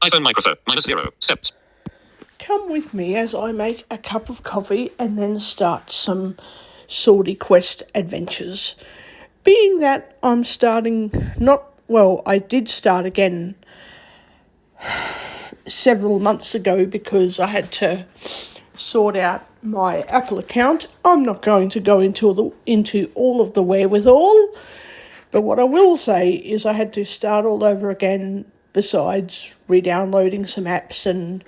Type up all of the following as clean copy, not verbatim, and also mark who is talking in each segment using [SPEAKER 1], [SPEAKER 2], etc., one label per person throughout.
[SPEAKER 1] iPhone microphone, -0, steps.
[SPEAKER 2] Come with me as I make a cup of coffee and then start some Swordy Quest adventures. Being that I'm starting, I did start again several months ago because I had to sort out my Apple account. I'm not going to go into all of the wherewithal, but what I will say is I had to start all over again, besides re-downloading some apps, and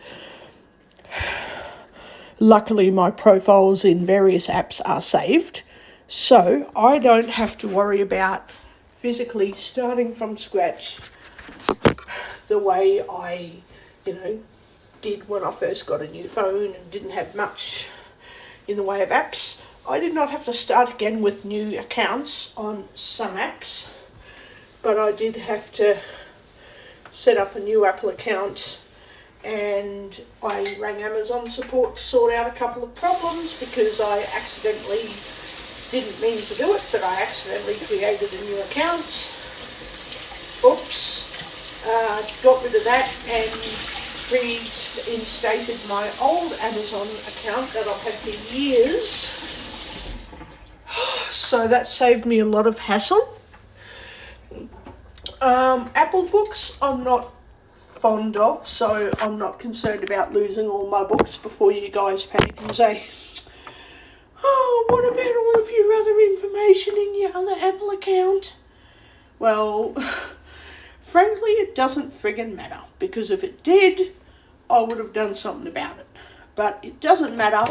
[SPEAKER 2] luckily my profiles in various apps are saved, so I don't have to worry about physically starting from scratch the way I, did when I first got a new phone and didn't have much in the way of apps. I did not have to start again with new accounts on some apps, but I did have to set up a new Apple account, and I rang Amazon support to sort out a couple of problems because I accidentally didn't mean to do it, but I accidentally created a new account. Oops. Got rid of that and reinstated my old Amazon account that I've had for years. So that saved me a lot of hassle. Apple books I'm not fond of, so I'm not concerned about losing all my books before you guys panic and say, "Oh, what about all of your other information in your other Apple account?" Well, frankly, it doesn't friggin' matter, because if it did, I would have done something about it. But it doesn't matter.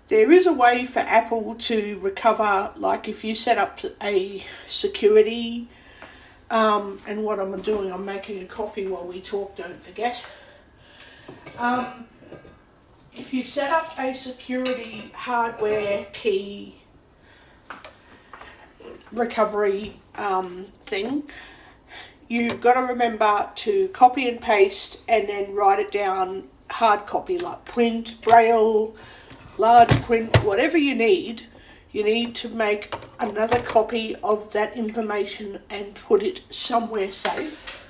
[SPEAKER 2] There is a way for Apple to recover, like if you set up a security, and what I'm doing, I'm making a coffee while we talk, don't forget. If you set up a security hardware key recovery thing, you've got to remember to copy and paste and then write it down hard copy, like print, braille, large print, whatever you need. You need to make another copy of that information and put it somewhere safe.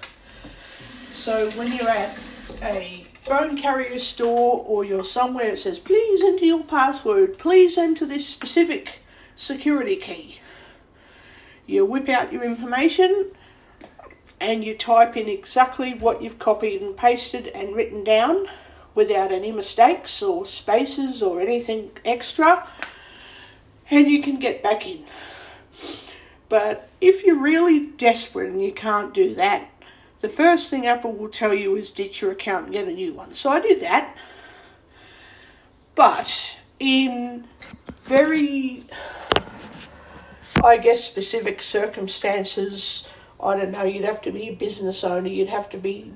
[SPEAKER 2] So when you're at a phone carrier store or you're somewhere it says, "Please enter your password, please enter this specific security key," you whip out your information and you type in exactly what you've copied and pasted and written down without any mistakes or spaces or anything extra, and you can get back in. But if you're really desperate and you can't do that, the first thing Apple will tell you is ditch your account and get a new one. So I did that. But in very, specific circumstances, I don't know, you'd have to be a business owner, you'd have to be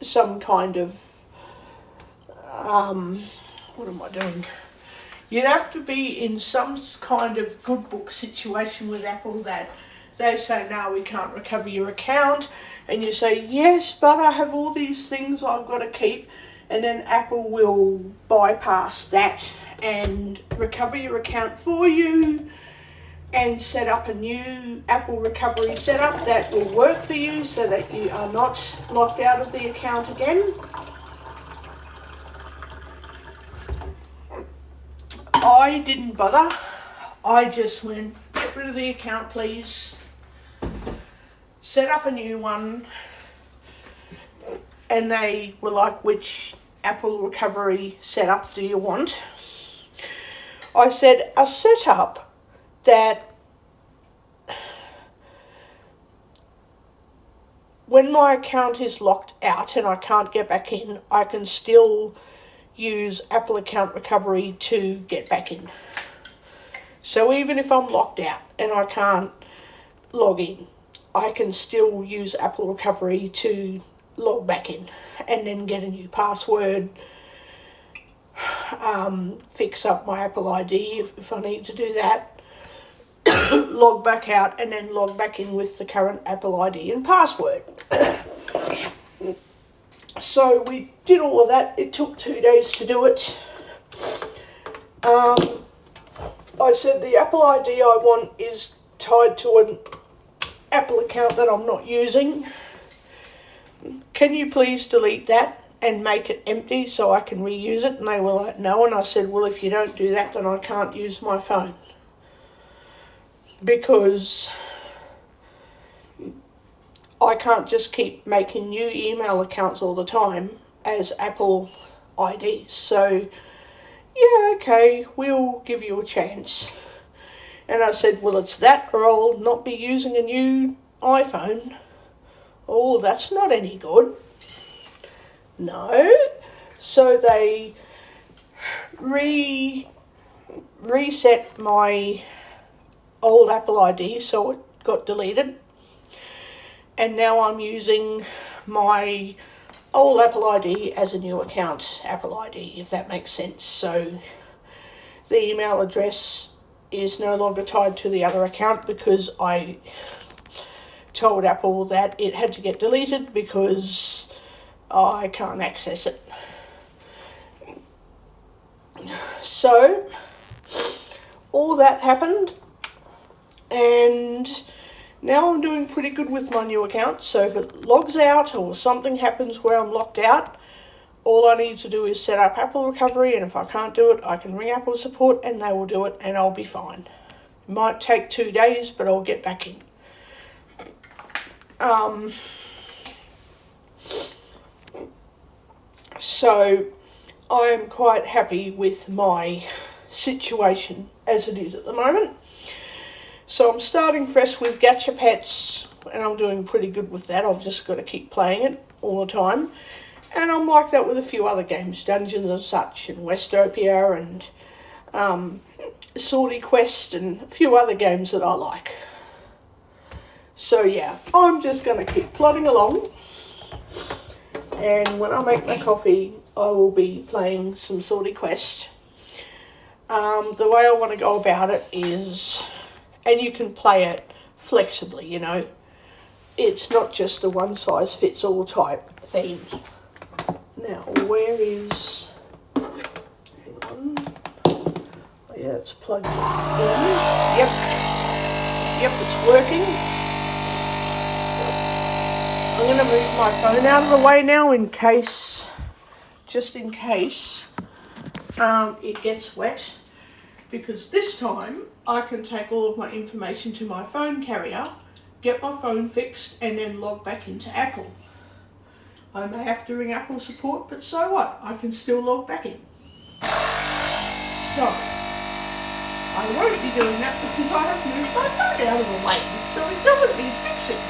[SPEAKER 2] some kind of, what am I doing? You'd have to be in some kind of good book situation with Apple that they say, "No, we can't recover your account." And you say, "Yes, but I have all these things I've got to keep." And then Apple will bypass that and recover your account for you and set up a new Apple recovery setup that will work for you so that you are not locked out of the account again. I didn't bother. I just went, "Get rid of the account, please. Set up a new one." And they were like, "Which Apple recovery setup do you want?" I said, "A setup that when my account is locked out and I can't get back in, I can still use Apple account recovery to get back in. So even if I'm locked out and I can't log in, I can still use Apple recovery to log back in and then get a new password, fix up my Apple ID if I need to do that, log back out and then log back in with the current Apple ID and password." So we did all of that. It took 2 days to do it. I said the Apple ID I want is tied to an Apple account that I'm not using. can you please delete that and make it empty so I can reuse it? And they were like, no. And I said, well, if you don't do that, then I can't use my phone. Because I can't just keep making new email accounts all the time as Apple IDs. So, yeah, okay, we'll give you a chance. And I said, well, it's that or I'll not be using a new iPhone. Oh, that's not any good. No. So they reset my old Apple ID, so it got deleted. And now I'm using my old Apple ID as a new account, Apple ID, if that makes sense. So the email address is no longer tied to the other account because I told Apple that it had to get deleted because I can't access it. So all that happened, and now I'm doing pretty good with my new account. So if it logs out or something happens where I'm locked out, all I need to do is set up Apple Recovery, and if I can't do it, I can ring Apple support and they will do it and I'll be fine. It might take 2 days, but I'll get back in. So I am quite happy with my situation as it is at the moment. So I'm starting fresh with Gacha Pets, and I'm doing pretty good with that. I've just got to keep playing it all the time. And I'm like that with a few other games, Dungeons and such, and Westopia, and Swordy Quest, and a few other games that I like. So yeah, I'm just going to keep plodding along. And when I make my coffee, I will be playing some Swordy Quest. The way I want to go about it is, and you can play it flexibly, you know. It's not just a one-size-fits-all type thing. Now, where is... Hang on. Oh, yeah, it's plugged in. Yep. Yep, it's working. I'm going to move my phone out of the way now just in case it gets wet. Because this time I can take all of my information to my phone carrier, get my phone fixed, and then log back into Apple. I may have to ring Apple support, but so what? I can still log back in. So, I won't be doing that because I have moved my phone out of the way, so it doesn't need fixing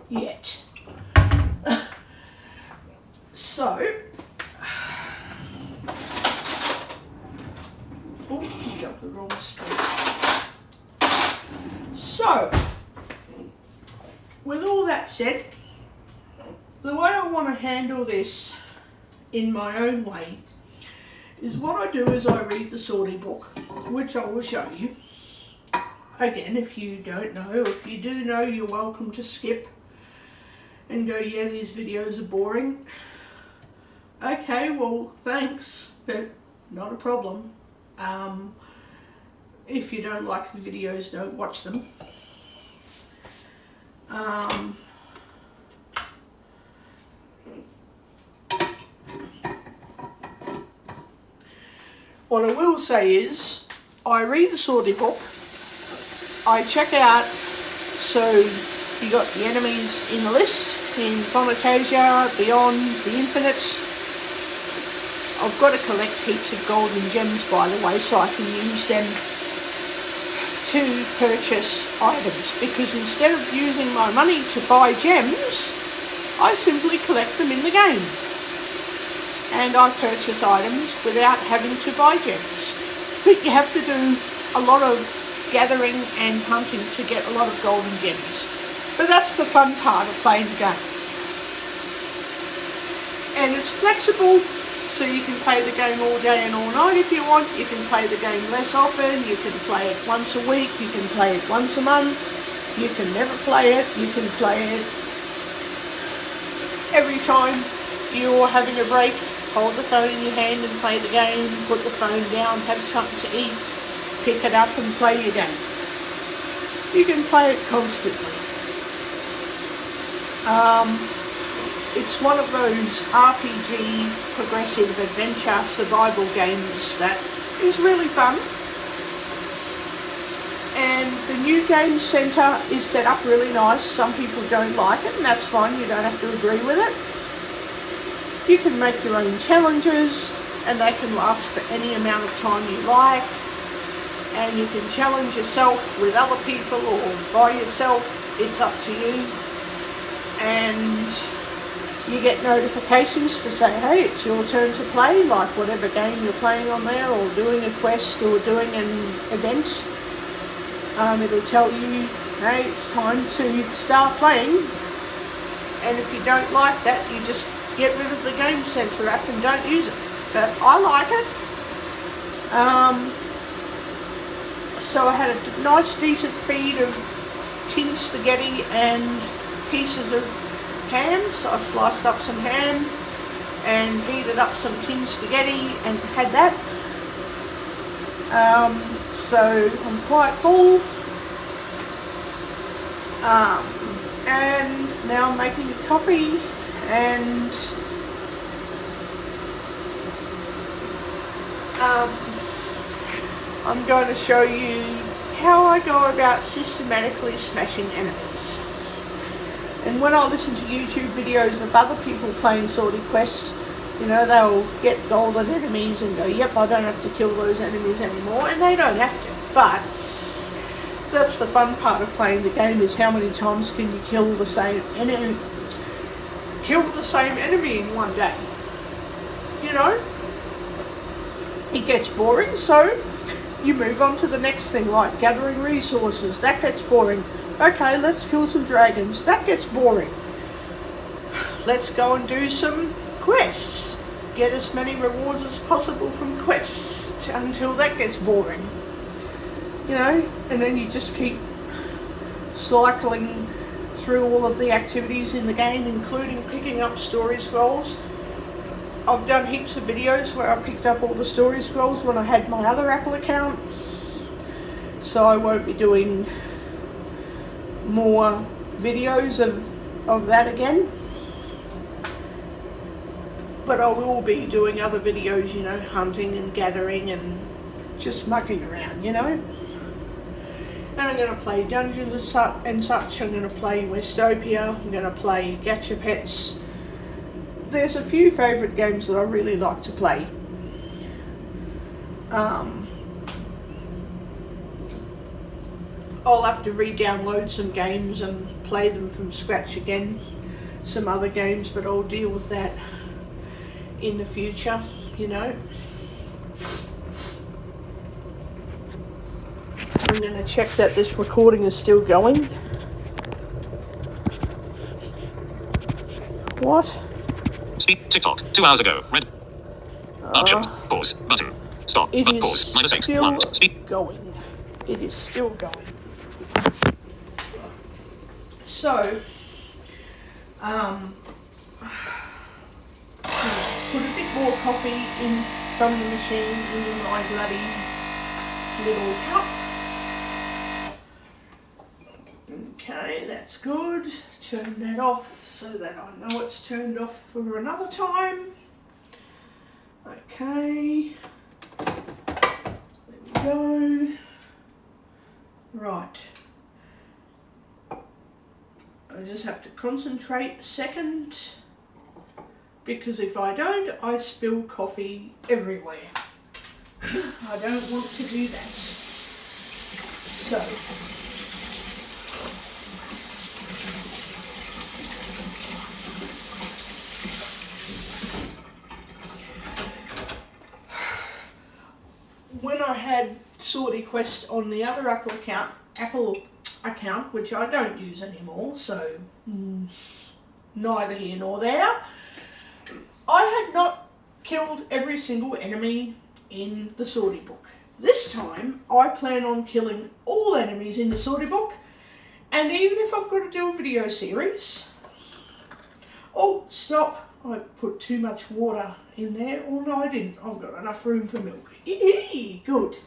[SPEAKER 2] yet. So, oh, you got the wrong spot. So, with all that said, the way I want to handle this in my own way is what I do is I read the Swordy book, which I will show you. Again, if you don't know, if you do know, you're welcome to skip and go, yeah, these videos are boring. Okay, well, thanks, but not a problem. If you don't like the videos, don't watch them. What I will say is, I read the Swordy book, I check out, so you got the enemies in the list, in Thaumaturgia, Beyond, the Infinite. I've got to collect heaps of golden gems, by the way, so I can use them to purchase items, because instead of using my money to buy gems, I simply collect them in the game. And I purchase items without having to buy gems. But you have to do a lot of gathering and hunting to get a lot of golden gems. But that's the fun part of playing the game. And it's flexible, so you can play the game all day and all night if you want. You can play the game less often, you can play it once a week, you can play it once a month, you can never play it, you can play it every time you're having a break. Hold the phone in your hand and play the game, put the phone down, have something to eat, pick it up and play your game. You can play it constantly. It's It's one of those RPG progressive adventure survival games that is really fun. And the new game centre is set up really nice. Some people don't like it, and that's fine. You don't have to agree with it. You can make your own challenges, and they can last for any amount of time you like. And you can challenge yourself with other people or by yourself. It's up to you. And you get notifications to say, hey, it's your turn to play, like whatever game you're playing on there, or doing a quest or doing an event. It'll tell you, hey, it's time to start playing. And if you don't like that, you just get rid of the Game Centre app and don't use it. But I like it. So I had a nice decent feed of tin spaghetti and pieces of ham. So I sliced up some ham and heated up some tin spaghetti and had that. So I'm quite full. And now I'm making coffee, and I'm going to show you how I go about systematically smashing enemies. And when I listen to YouTube videos of other people playing Swordy Quest, you know, they'll get golden enemies and go, yep, I don't have to kill those enemies anymore, and they don't have to. But that's the fun part of playing the game, is how many times can you kill the same enemy in one day. You know, it gets boring, so you move on to the next thing, like gathering resources. That gets boring. Okay, let's kill some dragons. That gets boring. Let's go and do some quests. Get as many rewards as possible from quests until that gets boring. You know, and then you just keep cycling through all of the activities in the game, including picking up story scrolls. I've done heaps of videos where I picked up all the story scrolls when I had my other Apple account, so I won't be doing more videos of that again. But I will be doing other videos, you know, hunting and gathering and just mucking around, you know. And I'm going to play Dungeons and such. I'm going to play Westopia. I'm going to play Gacha Pets. There's a few favourite games that I really like to play. I'll have to re-download some games and play them from scratch again. Some other games, but I'll deal with that in the future, you know. I'm going to check that this recording is still going. What?
[SPEAKER 1] Speak TikTok. 2 hours ago. Red. Options. Pause. Button. Stop.
[SPEAKER 2] It is
[SPEAKER 1] Pause. -8.
[SPEAKER 2] still
[SPEAKER 1] 1. Speak.
[SPEAKER 2] going. It is still going. So, put a bit more coffee in from the machine in my bloody little cup. Okay, that's good. Turn that off so that I know it's turned off for another time. Okay. There we go. Right. I just have to concentrate a second, because if I don't, I spill coffee everywhere. I don't want to do that. So, when I had Swordy Quest on the other Apple account, which I don't use anymore, so neither here nor there, I had not killed every single enemy in the Swordy book. This time, I plan on killing all enemies in the Swordy book, and even if I've got to do a video series... Oh, stop! I put too much water in there. Oh no, I didn't. I've got enough room for milk. Good.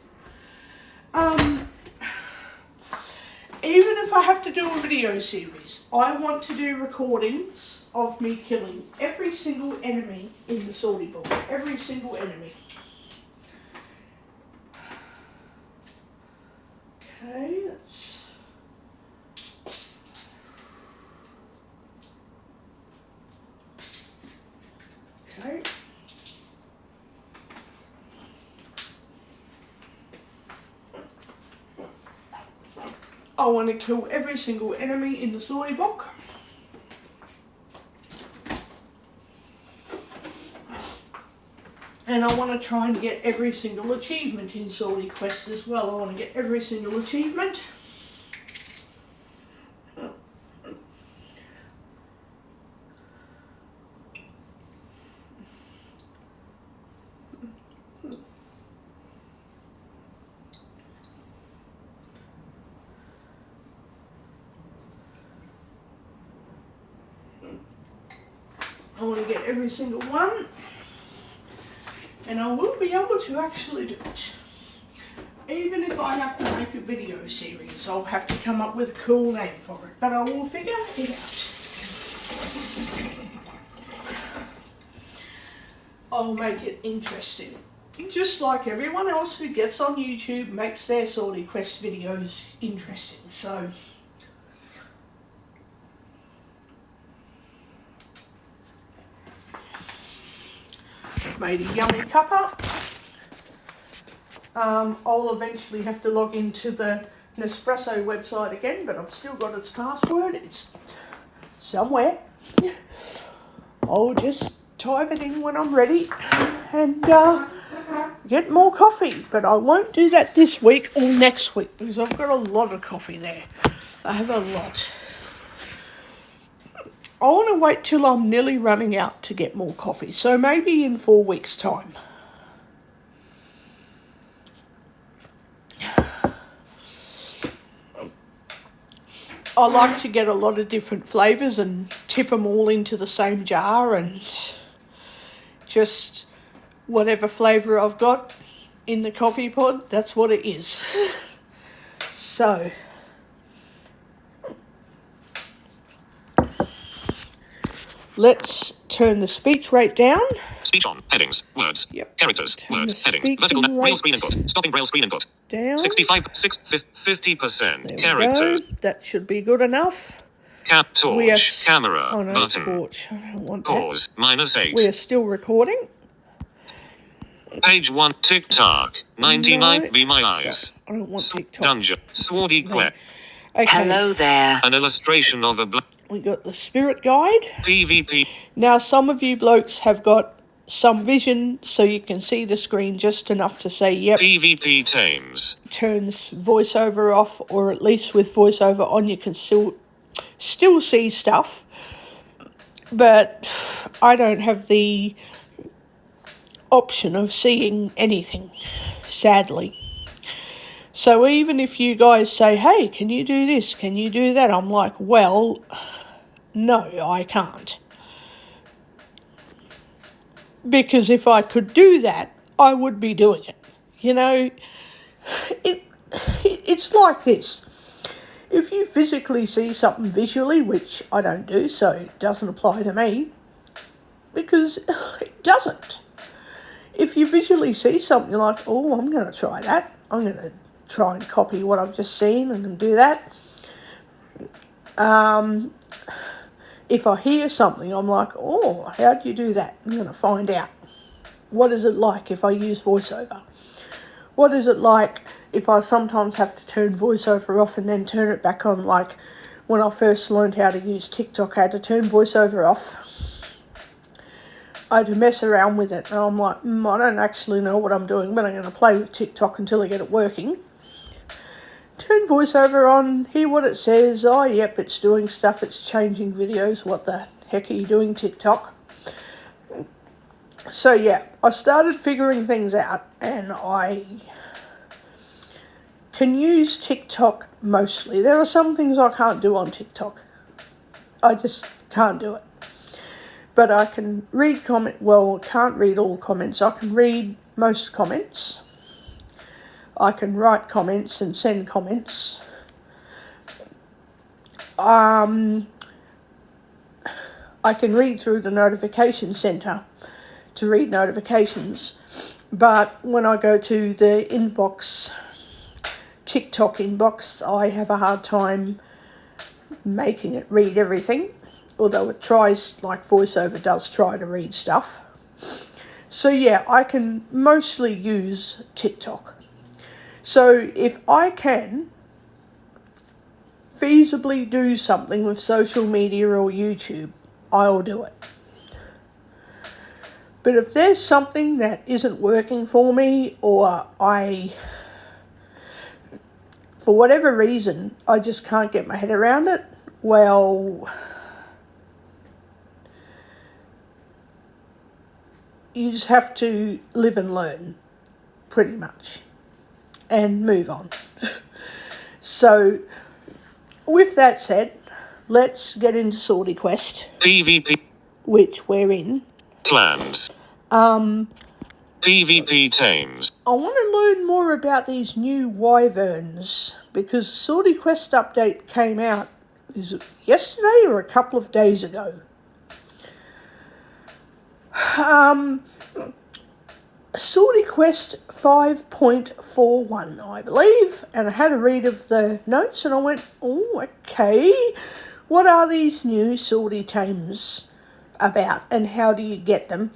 [SPEAKER 2] even if I have to do a video series, I want to do recordings of me killing every single enemy in the Swordy book. Every single enemy. Okay, that's... Okay. I want to kill every single enemy in the Swordy book. And I want to try and get every single achievement in Swordy Quest as well. I want to get every single achievement. I want to get every single one. And I will be able to actually do it. Even if I have to make a video series, I'll have to come up with a cool name for it. But I will figure it out. I'll make it interesting. Just like everyone else who gets on YouTube makes their Swordy Quest videos interesting. So... made a yummy cuppa. I'll eventually have to log into the Nespresso website again, but I've still got its password. It's somewhere. I'll just type it in when I'm ready and get more coffee. But I won't do that this week or next week because I've got a lot of coffee there. I have a lot. I want to wait till I'm nearly running out to get more coffee. So maybe in 4 weeks' time. I like to get a lot of different flavours and tip them all into the same jar and just whatever flavour I've got in the coffee pod, that's what it is. So... let's turn the speech rate down.
[SPEAKER 1] Speech on. Headings. Words.
[SPEAKER 2] Yep.
[SPEAKER 1] Characters.
[SPEAKER 2] Turn
[SPEAKER 1] Words.
[SPEAKER 2] the
[SPEAKER 1] Headings. Vertical.
[SPEAKER 2] speaking
[SPEAKER 1] Braille screen
[SPEAKER 2] rate
[SPEAKER 1] input. Stopping Braille screen input.
[SPEAKER 2] down.
[SPEAKER 1] 50%.
[SPEAKER 2] There we
[SPEAKER 1] Characters.
[SPEAKER 2] go. That should be good enough.
[SPEAKER 1] Cap torch. Camera.
[SPEAKER 2] Oh no,
[SPEAKER 1] Button.
[SPEAKER 2] torch. I don't want
[SPEAKER 1] Pause. -8.
[SPEAKER 2] We are still recording.
[SPEAKER 1] Page 1. TikTok. 99.
[SPEAKER 2] No,
[SPEAKER 1] Be my eyes.
[SPEAKER 2] I don't want TikTok.
[SPEAKER 1] Dungeon. Swordy Quest.
[SPEAKER 2] Okay.
[SPEAKER 3] Hello there.
[SPEAKER 1] An illustration of a
[SPEAKER 2] We got the spirit guide.
[SPEAKER 1] PvP.
[SPEAKER 2] Now some of you blokes have got some vision so you can see the screen just enough to say yep.
[SPEAKER 1] PvP tames.
[SPEAKER 2] Turns voiceover off, or at least with voiceover on you can still see stuff. But I don't have the option of seeing anything, sadly. So even if you guys say, hey, can you do this, can you do that? I'm like, well, no, I can't. Because if I could do that, I would be doing it. You know, it's like this. If you physically see something visually, which I don't do, so it doesn't apply to me, because it doesn't. If you visually see something, you're like, oh, I'm going to try that. I'm going to try and copy what I've just seen and do that. If I hear something, I'm like, oh, how do you do that? I'm going to find out. What is it like if I use voiceover? What is it like if I sometimes have to turn voiceover off and then turn it back on? Like when I first learned how to use TikTok, I had to turn voiceover off. I had to mess around with it, and I'm like, I don't actually know what I'm doing, but I'm going to play with TikTok until I get it working. Turn voiceover on, hear what it says. Oh, yep, it's doing stuff, it's changing videos. What the heck are you doing, TikTok? So, yeah, I started figuring things out, and I can use TikTok mostly. There are some things I can't do on TikTok. I just can't do it. But I can read can't read all comments. I can read most comments. I can write comments and send comments. I can read through the notification centre to read notifications, but when I go to the inbox, TikTok inbox, I have a hard time making it read everything, although it tries, like VoiceOver does try to read stuff. So yeah, I can mostly use TikTok. So if I can feasibly do something with social media or YouTube, I'll do it. But if there's something that isn't working for me, or for whatever reason, I just can't get my head around it, well, you just have to live and learn, pretty much, and move on. So, with that said, let's get into Swordy Quest,
[SPEAKER 1] PvP.
[SPEAKER 2] which we're in.
[SPEAKER 1] Clans. PvP tames.
[SPEAKER 2] I want to learn more about these new wyverns, because the Swordy Quest update came out, is it yesterday or a couple of days ago? Swordy Quest 5.41, I believe, and I had a read of the notes and I went, oh, okay, what are these new Swordy tames about and how do you get them?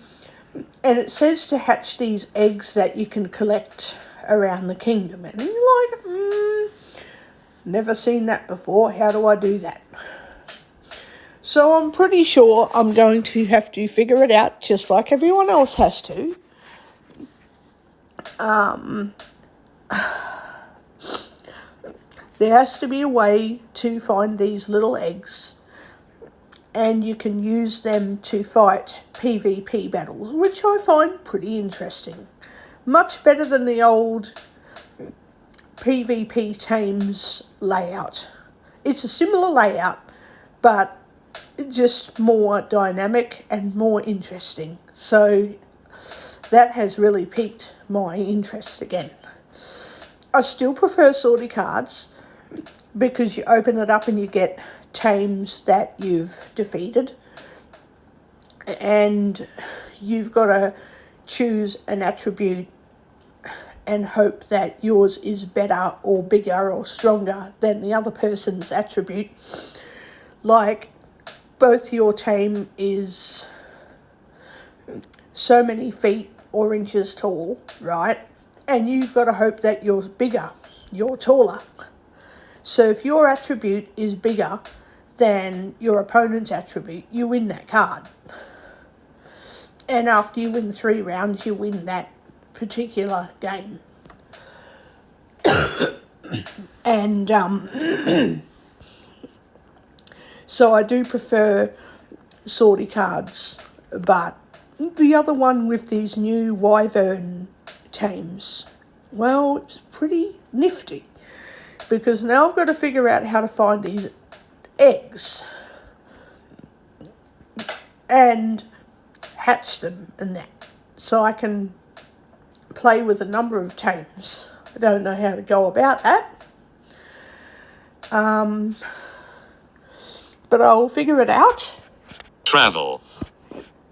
[SPEAKER 2] And it says to hatch these eggs that you can collect around the kingdom, and you're like, never seen that before, how do I do that? So I'm pretty sure I'm going to have to figure it out just like everyone else has to. There has to be a way to find these little eggs, and you can use them to fight PvP battles, which I find pretty interesting. Much better than the old PvP tames layout. It's a similar layout, but just more dynamic and more interesting. So that has really piqued my interest again. I still prefer Swordy cards because you open it up and you get tames that you've defeated, and you've got to choose an attribute and hope that yours is better or bigger or stronger than the other person's attribute. Like, both your tame is so many feet or inches tall, right? And you've got to hope that yours bigger, you're taller. So if your attribute is bigger than your opponent's attribute, you win that card. And after you win 3 rounds, you win that particular game. And so I do prefer Swordy cards, but the other one with these new wyvern tames, well, it's pretty nifty, because now I've got to figure out how to find these eggs and hatch them and that, so I can play with a number of tames. I don't know how to go about that, but I'll figure it out.
[SPEAKER 1] Travel.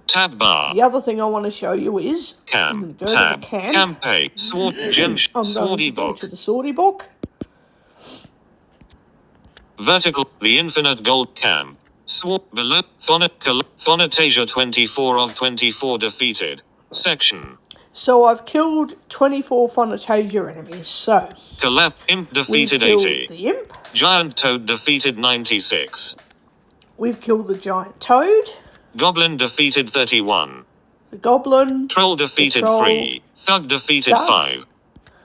[SPEAKER 1] Tab bar.
[SPEAKER 2] The other thing I want to show you is
[SPEAKER 1] Cam.
[SPEAKER 2] go to
[SPEAKER 1] Tab.
[SPEAKER 2] the cam.
[SPEAKER 1] Campaign. Sword. Gem.
[SPEAKER 2] I'm going
[SPEAKER 1] Swordy
[SPEAKER 2] to go
[SPEAKER 1] book.
[SPEAKER 2] to the Swordy book.
[SPEAKER 1] Vertical. The infinite gold cam. Sword. Below. Phonotasia 24 of 24 defeated. Section.
[SPEAKER 2] So I've killed 24 Phonotasia enemies. So
[SPEAKER 1] Collapse. Imp
[SPEAKER 2] we've
[SPEAKER 1] defeated
[SPEAKER 2] killed
[SPEAKER 1] 80.
[SPEAKER 2] the imp.
[SPEAKER 1] Giant toad defeated 96.
[SPEAKER 2] We've killed the giant toad.
[SPEAKER 1] Goblin defeated 31.
[SPEAKER 2] The goblin.
[SPEAKER 1] Troll defeated
[SPEAKER 2] the troll,
[SPEAKER 1] 3. Thug defeated
[SPEAKER 2] Thug.
[SPEAKER 1] 5.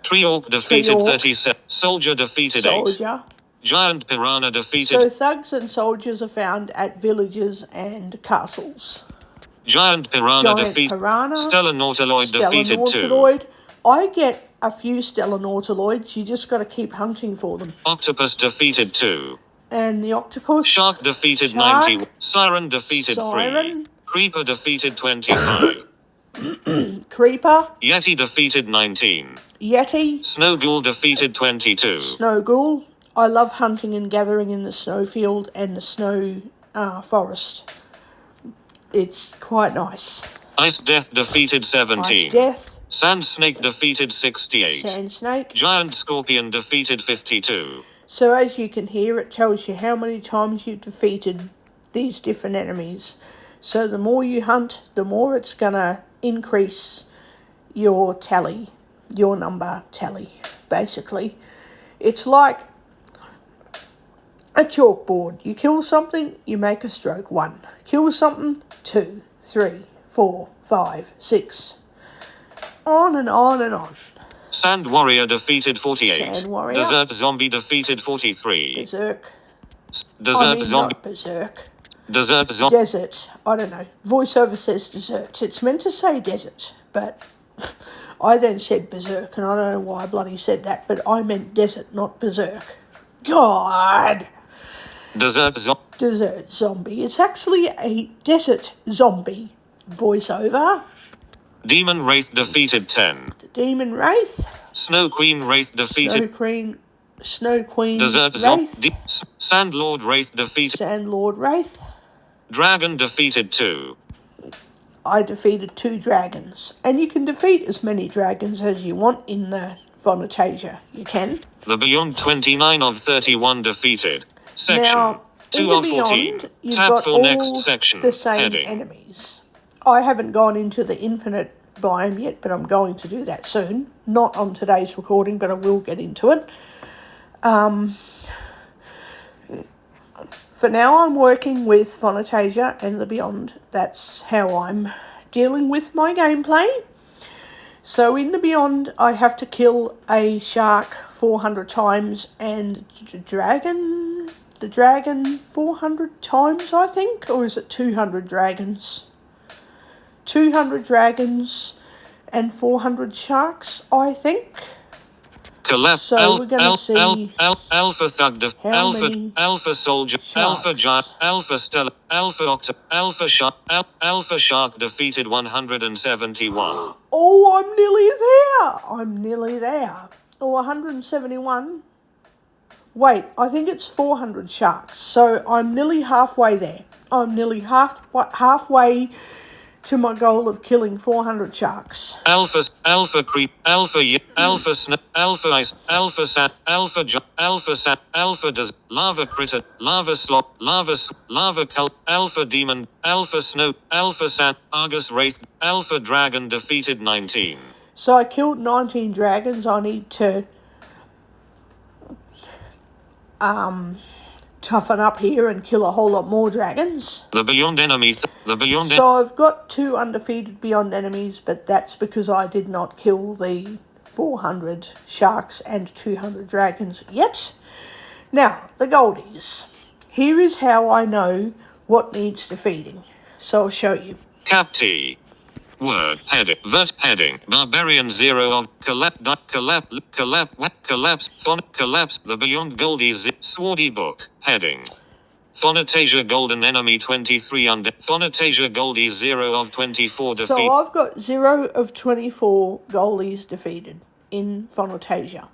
[SPEAKER 1] Tree orc defeated
[SPEAKER 2] Tree orc.
[SPEAKER 1] 37. Soldier defeated 8.
[SPEAKER 2] soldier.
[SPEAKER 1] Giant piranha defeated.
[SPEAKER 2] So thugs and soldiers are found at villages and castles.
[SPEAKER 1] Giant piranha
[SPEAKER 2] Giant
[SPEAKER 1] defeated.
[SPEAKER 2] piranha.
[SPEAKER 1] Stellar nautiloid defeated 2.
[SPEAKER 2] Nautiloid. I get a few stellar nautiloids. You just got to keep hunting for them.
[SPEAKER 1] Octopus defeated 2.
[SPEAKER 2] And the octopus.
[SPEAKER 1] Shark defeated
[SPEAKER 2] Shark.
[SPEAKER 1] 90. Siren defeated 3.
[SPEAKER 2] Siren.
[SPEAKER 1] Creeper defeated 25.
[SPEAKER 2] Creeper.
[SPEAKER 1] Yeti defeated 19.
[SPEAKER 2] Yeti.
[SPEAKER 1] Snow ghoul defeated 22.
[SPEAKER 2] Snow ghoul. I love hunting and gathering in the snowfield and the snow forest. It's quite nice.
[SPEAKER 1] Ice Death defeated 17.
[SPEAKER 2] Ice Death.
[SPEAKER 1] Sand Snake defeated 68.
[SPEAKER 2] Sand Snake.
[SPEAKER 1] Giant Scorpion defeated 52.
[SPEAKER 2] So as you can hear, it tells you how many times you've defeated these different enemies. So the more you hunt, the more it's going to increase your tally, your number tally, basically. It's like a chalkboard. You kill something, you make a stroke. 1. Kill something, 2, 3, 4, 5, 6. On and on and on.
[SPEAKER 1] Sand Warrior defeated 48.
[SPEAKER 2] Sand Warrior.
[SPEAKER 1] Desert Zombie defeated 43.
[SPEAKER 2] Berserk.
[SPEAKER 1] Desert Zombie.
[SPEAKER 2] Not Berserk.
[SPEAKER 1] Desert Zombie.
[SPEAKER 2] Desert. I don't know. Voiceover says desert. It's meant to say desert, but I then said berserk, and I don't know why I bloody said that, but I meant desert, not berserk. God!
[SPEAKER 1] Desert
[SPEAKER 2] Zombie. It's actually a desert zombie. Voiceover.
[SPEAKER 1] Demon Wraith defeated 10.
[SPEAKER 2] The Demon Wraith.
[SPEAKER 1] Snow Queen Wraith defeated.
[SPEAKER 2] Snow Queen
[SPEAKER 1] Desert
[SPEAKER 2] Wraith.
[SPEAKER 1] Sand Lord Wraith defeated.
[SPEAKER 2] Sand Lord Wraith.
[SPEAKER 1] Dragon defeated 2.
[SPEAKER 2] I defeated 2 dragons. And you can defeat as many dragons as you want in the Vonatasia. You can.
[SPEAKER 1] The Beyond 29 of 31 defeated. Section
[SPEAKER 2] Now,
[SPEAKER 1] 2 of 14.
[SPEAKER 2] You've
[SPEAKER 1] Tab
[SPEAKER 2] got
[SPEAKER 1] for
[SPEAKER 2] all
[SPEAKER 1] next section.
[SPEAKER 2] the same
[SPEAKER 1] Heading.
[SPEAKER 2] enemies. I haven't gone into the infinite biome yet, but I'm going to do that soon. Not on today's recording, but I will get into it. For now, I'm working with Vonatasia and the Beyond. That's how I'm dealing with my gameplay. So in the Beyond, I have to kill a shark 400 times and the dragon 400 times, I think? Or is it 200 dragons? 200 dragons and 400 sharks, I think. So we're going to see
[SPEAKER 1] Alpha Thug, Alpha Soldier, Alpha Giant, Alpha Stella, Alpha Octa, Alpha Shark defeated 171.
[SPEAKER 2] Oh, I'm nearly there. Or 171. Wait, I think it's 400 sharks. So I'm nearly halfway there. I'm nearly halfway to my goal of killing 400 sharks.
[SPEAKER 1] Alpha Creep, Alpha Snow, Alpha Ice, Alpha Sand, Alpha Sand, Alpha Does, Lava Critter, Lava Slot, Lava Cult, Alpha Demon, Alpha Snow, Alpha Sand, Argus Wraith, Alpha Dragon defeated 19.
[SPEAKER 2] So I killed 19 dragons. I need to toughen up here and kill a whole lot more dragons.
[SPEAKER 1] The Beyond enemy.
[SPEAKER 2] So I've got 2 undefeated Beyond enemies, but that's because I did not kill the 400 sharks and 200 dragons yet. Now, the goldies. Here is how I know what needs defeating. So I'll show you.
[SPEAKER 1] Cap T. Word heading. Vert heading. Barbarian 0 of collapse. The Beyond Goldies. Swordy Book heading. Vonatasia Golden Enemy 23 under. Vonatasia Goldies 0 of 24 defeat.
[SPEAKER 2] So I've got 0 of 24 goldies defeated in Vonatasia.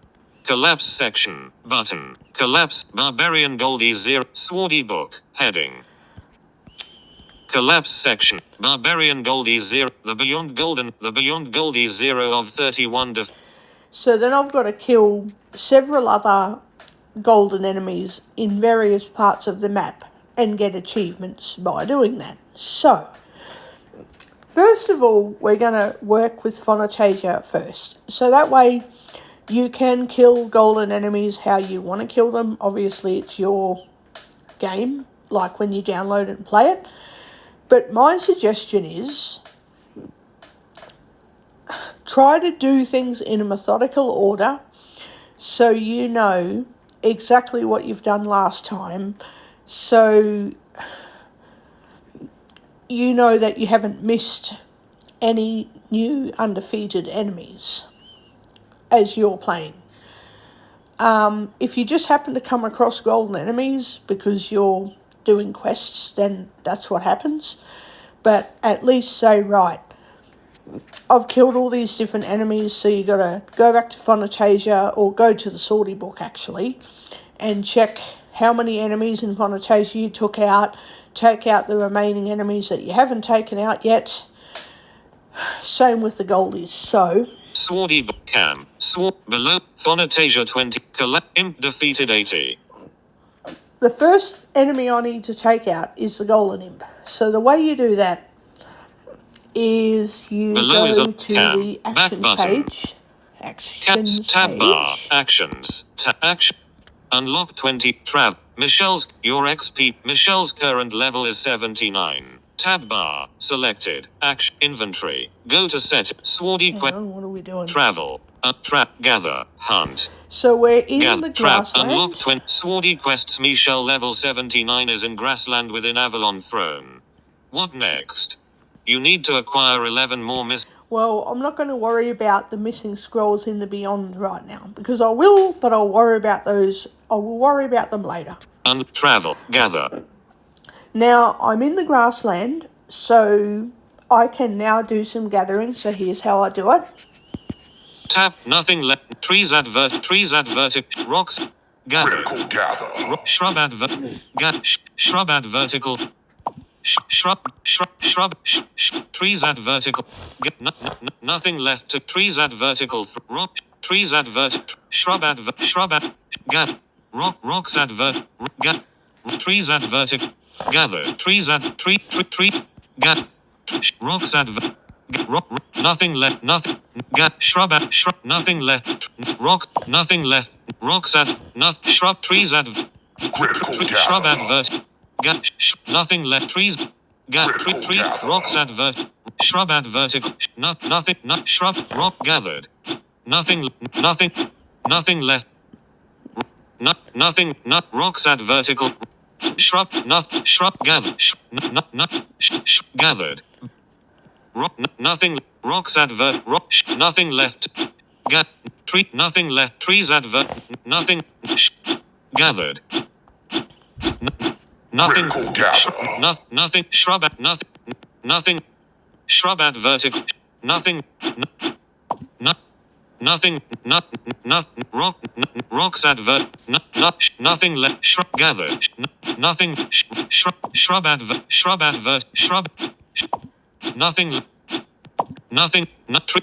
[SPEAKER 1] Collapse section. Button. Collapse. Barbarian Goldies 0. Swordy Book heading. Collapse section. Barbarian Goldies 0. The Beyond Goldies 0 of 31
[SPEAKER 2] So then I've got to kill several other golden enemies in various parts of the map and get achievements by doing that. So, first of all, we're going to work with Vonatasia first. So that way you can kill golden enemies how you want to kill them. Obviously, it's your game, like when you download it and play it. But my suggestion is try to do things in a methodical order so you know exactly what you've done last time, so you know that you haven't missed any new undefeated enemies as you're playing. If you just happen to come across golden enemies because you're doing quests, then that's what happens. But at least say, right, I've killed all these different enemies, so you got to go back to Vonatasia or go to the Swordy Book actually and check how many enemies in Vonitasia you took out. Take out the remaining enemies that you haven't taken out yet. Same with the goldies. So,
[SPEAKER 1] Swordy Cam. Below. Fonatasia 20. Imp defeated 80.
[SPEAKER 2] the first enemy I need to take out is the golden imp. So the way you do that is you
[SPEAKER 1] Below is
[SPEAKER 2] go
[SPEAKER 1] a
[SPEAKER 2] to
[SPEAKER 1] cam.
[SPEAKER 2] the
[SPEAKER 1] Back
[SPEAKER 2] actions
[SPEAKER 1] button.
[SPEAKER 2] page. Actions
[SPEAKER 1] Tab bar.
[SPEAKER 2] page.
[SPEAKER 1] Actions. Action. Unlock 20. Trav. Your XP. Michelle's current level is 79. Tab bar. Selected. Action. Inventory. Go to set. Swordy
[SPEAKER 2] Hang
[SPEAKER 1] Quest.
[SPEAKER 2] on, what are we doing?
[SPEAKER 1] Travel. Trap. Gather. Hunt.
[SPEAKER 2] So we're in
[SPEAKER 1] Gather.
[SPEAKER 2] the
[SPEAKER 1] Trap.
[SPEAKER 2] grassland.
[SPEAKER 1] Unlock 20. Swordy Quest's Michelle level 79 is in grassland within Avalon Throne. What next? You need to acquire 11 more
[SPEAKER 2] Well, I'm not going to worry about the missing scrolls in the Beyond right now, because I will, but I'll worry about those. I will worry about them later.
[SPEAKER 1] Travel. Gather.
[SPEAKER 2] Now, I'm in the grassland, so I can now do some gathering. So here's how I do it.
[SPEAKER 1] Tap. Nothing left. Trees advert. Rocks. Gather.
[SPEAKER 3] Critical gather.
[SPEAKER 1] Shrub advert. Shrub ad vertical. Shrub. Trees at vertical. Nothing left to trees at vertical. Rock. Trees at vert. Shrub at gat. Rocks at vert. Gat. Trees at vertical. Gather. Trees at tree. Gat. Rocks at vert. Nothing left. Nothing. Gat. Shrub. Nothing left. Rock. Nothing left. Rocks at. Shrub. Trees at.
[SPEAKER 3] Critical
[SPEAKER 1] Shrub
[SPEAKER 3] gather.
[SPEAKER 1] advert. Nothing left. Trees. Tree. Rocks advert. Shrub advertical. Nothing. Shrub. Rock gathered. Nothing. Nothing left. Nothing. Rocks advertical. Shrub. Shrub gathered. Gathered. Rock. Nothing. Rocks advert. Rock. Nothing left. Tree. Nothing left. Trees advert. Nothing. Gathered. Nothing.
[SPEAKER 3] Critical gather.
[SPEAKER 1] Nothing. Shrub at nothing. Nothing. Shrub at vertical. Nothing. Nothing. Rock. Rocks at nothing left. Shrub gather. Nothing. Shrub at shrub at shrub. Nothing. Nothing.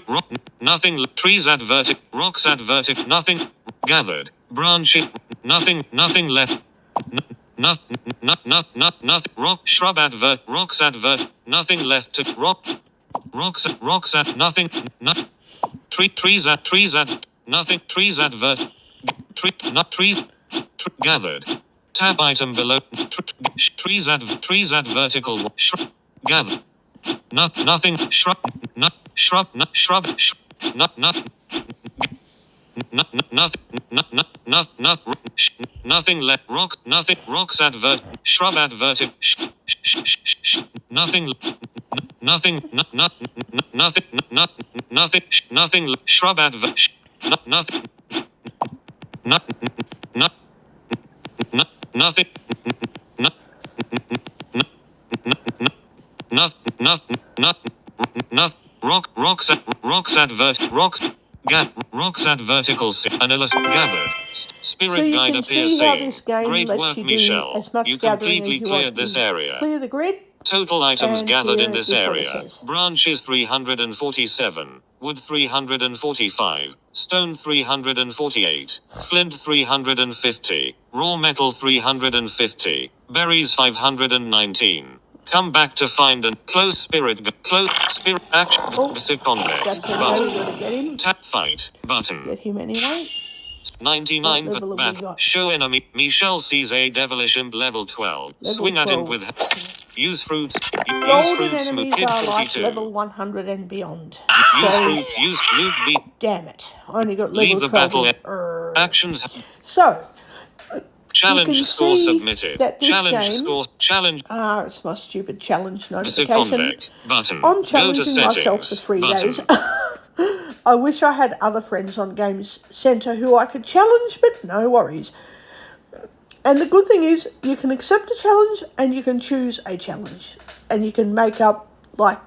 [SPEAKER 1] Rock. Nothing. Trees at vertical. Rocks at vertical. Nothing. Gathered. Branching. Nothing. Nothing left. Nothing. Rock. Shrub advert. Rocks advert. Nothing left to rock. Rocks at nothing. Trees at nothing. Trees advert. Trees. Gathered. Tab item below. Trees at vertical. Gather. Nothing. Shrub. Shrub. Nothing left. Rocks. Nothing. Rocks advert. Shrub adverted. Nothing. Nothing. Nothing. Shrub advert. Nothing. Nothing. Rocks advert. Rocks at vertical. Analyst gathered. Spirit
[SPEAKER 2] So you
[SPEAKER 1] guide
[SPEAKER 2] can
[SPEAKER 1] appears
[SPEAKER 2] see how
[SPEAKER 1] saying,
[SPEAKER 2] this game
[SPEAKER 1] "Great
[SPEAKER 2] lets
[SPEAKER 1] work,
[SPEAKER 2] you do
[SPEAKER 1] Michelle.
[SPEAKER 2] as much
[SPEAKER 1] You
[SPEAKER 2] gathering
[SPEAKER 1] completely
[SPEAKER 2] as you
[SPEAKER 1] cleared
[SPEAKER 2] want.
[SPEAKER 1] this area.
[SPEAKER 2] Clear the grid.
[SPEAKER 1] Total items
[SPEAKER 2] And
[SPEAKER 1] gathered
[SPEAKER 2] here
[SPEAKER 1] in this
[SPEAKER 2] is what it
[SPEAKER 1] area.
[SPEAKER 2] says.
[SPEAKER 1] Branches 347, wood 345, stone 348, flint 350, raw metal 350, berries 519. Come back to find and close spirit action. Secondment
[SPEAKER 2] That's okay.
[SPEAKER 1] button.
[SPEAKER 2] We're gonna get him.
[SPEAKER 1] Tap fight button.
[SPEAKER 2] Get him anyway.
[SPEAKER 1] 99
[SPEAKER 2] What level have we got?
[SPEAKER 1] Show enemy. Michelle sees a devilish imp level 12.
[SPEAKER 2] Level
[SPEAKER 1] Swing at him
[SPEAKER 2] 12.
[SPEAKER 1] with use fruits. Use
[SPEAKER 2] Golden
[SPEAKER 1] fruits.
[SPEAKER 2] enemies
[SPEAKER 1] Kid
[SPEAKER 2] are like
[SPEAKER 1] 42.
[SPEAKER 2] level 100 and beyond.
[SPEAKER 1] Use
[SPEAKER 2] So,
[SPEAKER 1] fruit. Use loot. Beat.
[SPEAKER 2] damn it. I only got
[SPEAKER 1] Leave
[SPEAKER 2] level
[SPEAKER 1] the battle.
[SPEAKER 2] 12.
[SPEAKER 1] Actions.
[SPEAKER 2] So,
[SPEAKER 1] Challenge
[SPEAKER 2] can
[SPEAKER 1] score
[SPEAKER 2] see
[SPEAKER 1] submitted.
[SPEAKER 2] that this
[SPEAKER 1] Challenge
[SPEAKER 2] game-
[SPEAKER 1] score. Challenge.
[SPEAKER 2] it's my stupid challenge notification.
[SPEAKER 1] Convec button.
[SPEAKER 2] I'm
[SPEAKER 1] Go to
[SPEAKER 2] challenging
[SPEAKER 1] settings.
[SPEAKER 2] myself for 3
[SPEAKER 1] button.
[SPEAKER 2] days. I wish I had other friends on Games Centre who I could challenge, but no worries. And the good thing is, you can accept a challenge and you can choose a challenge. And you can make up, like,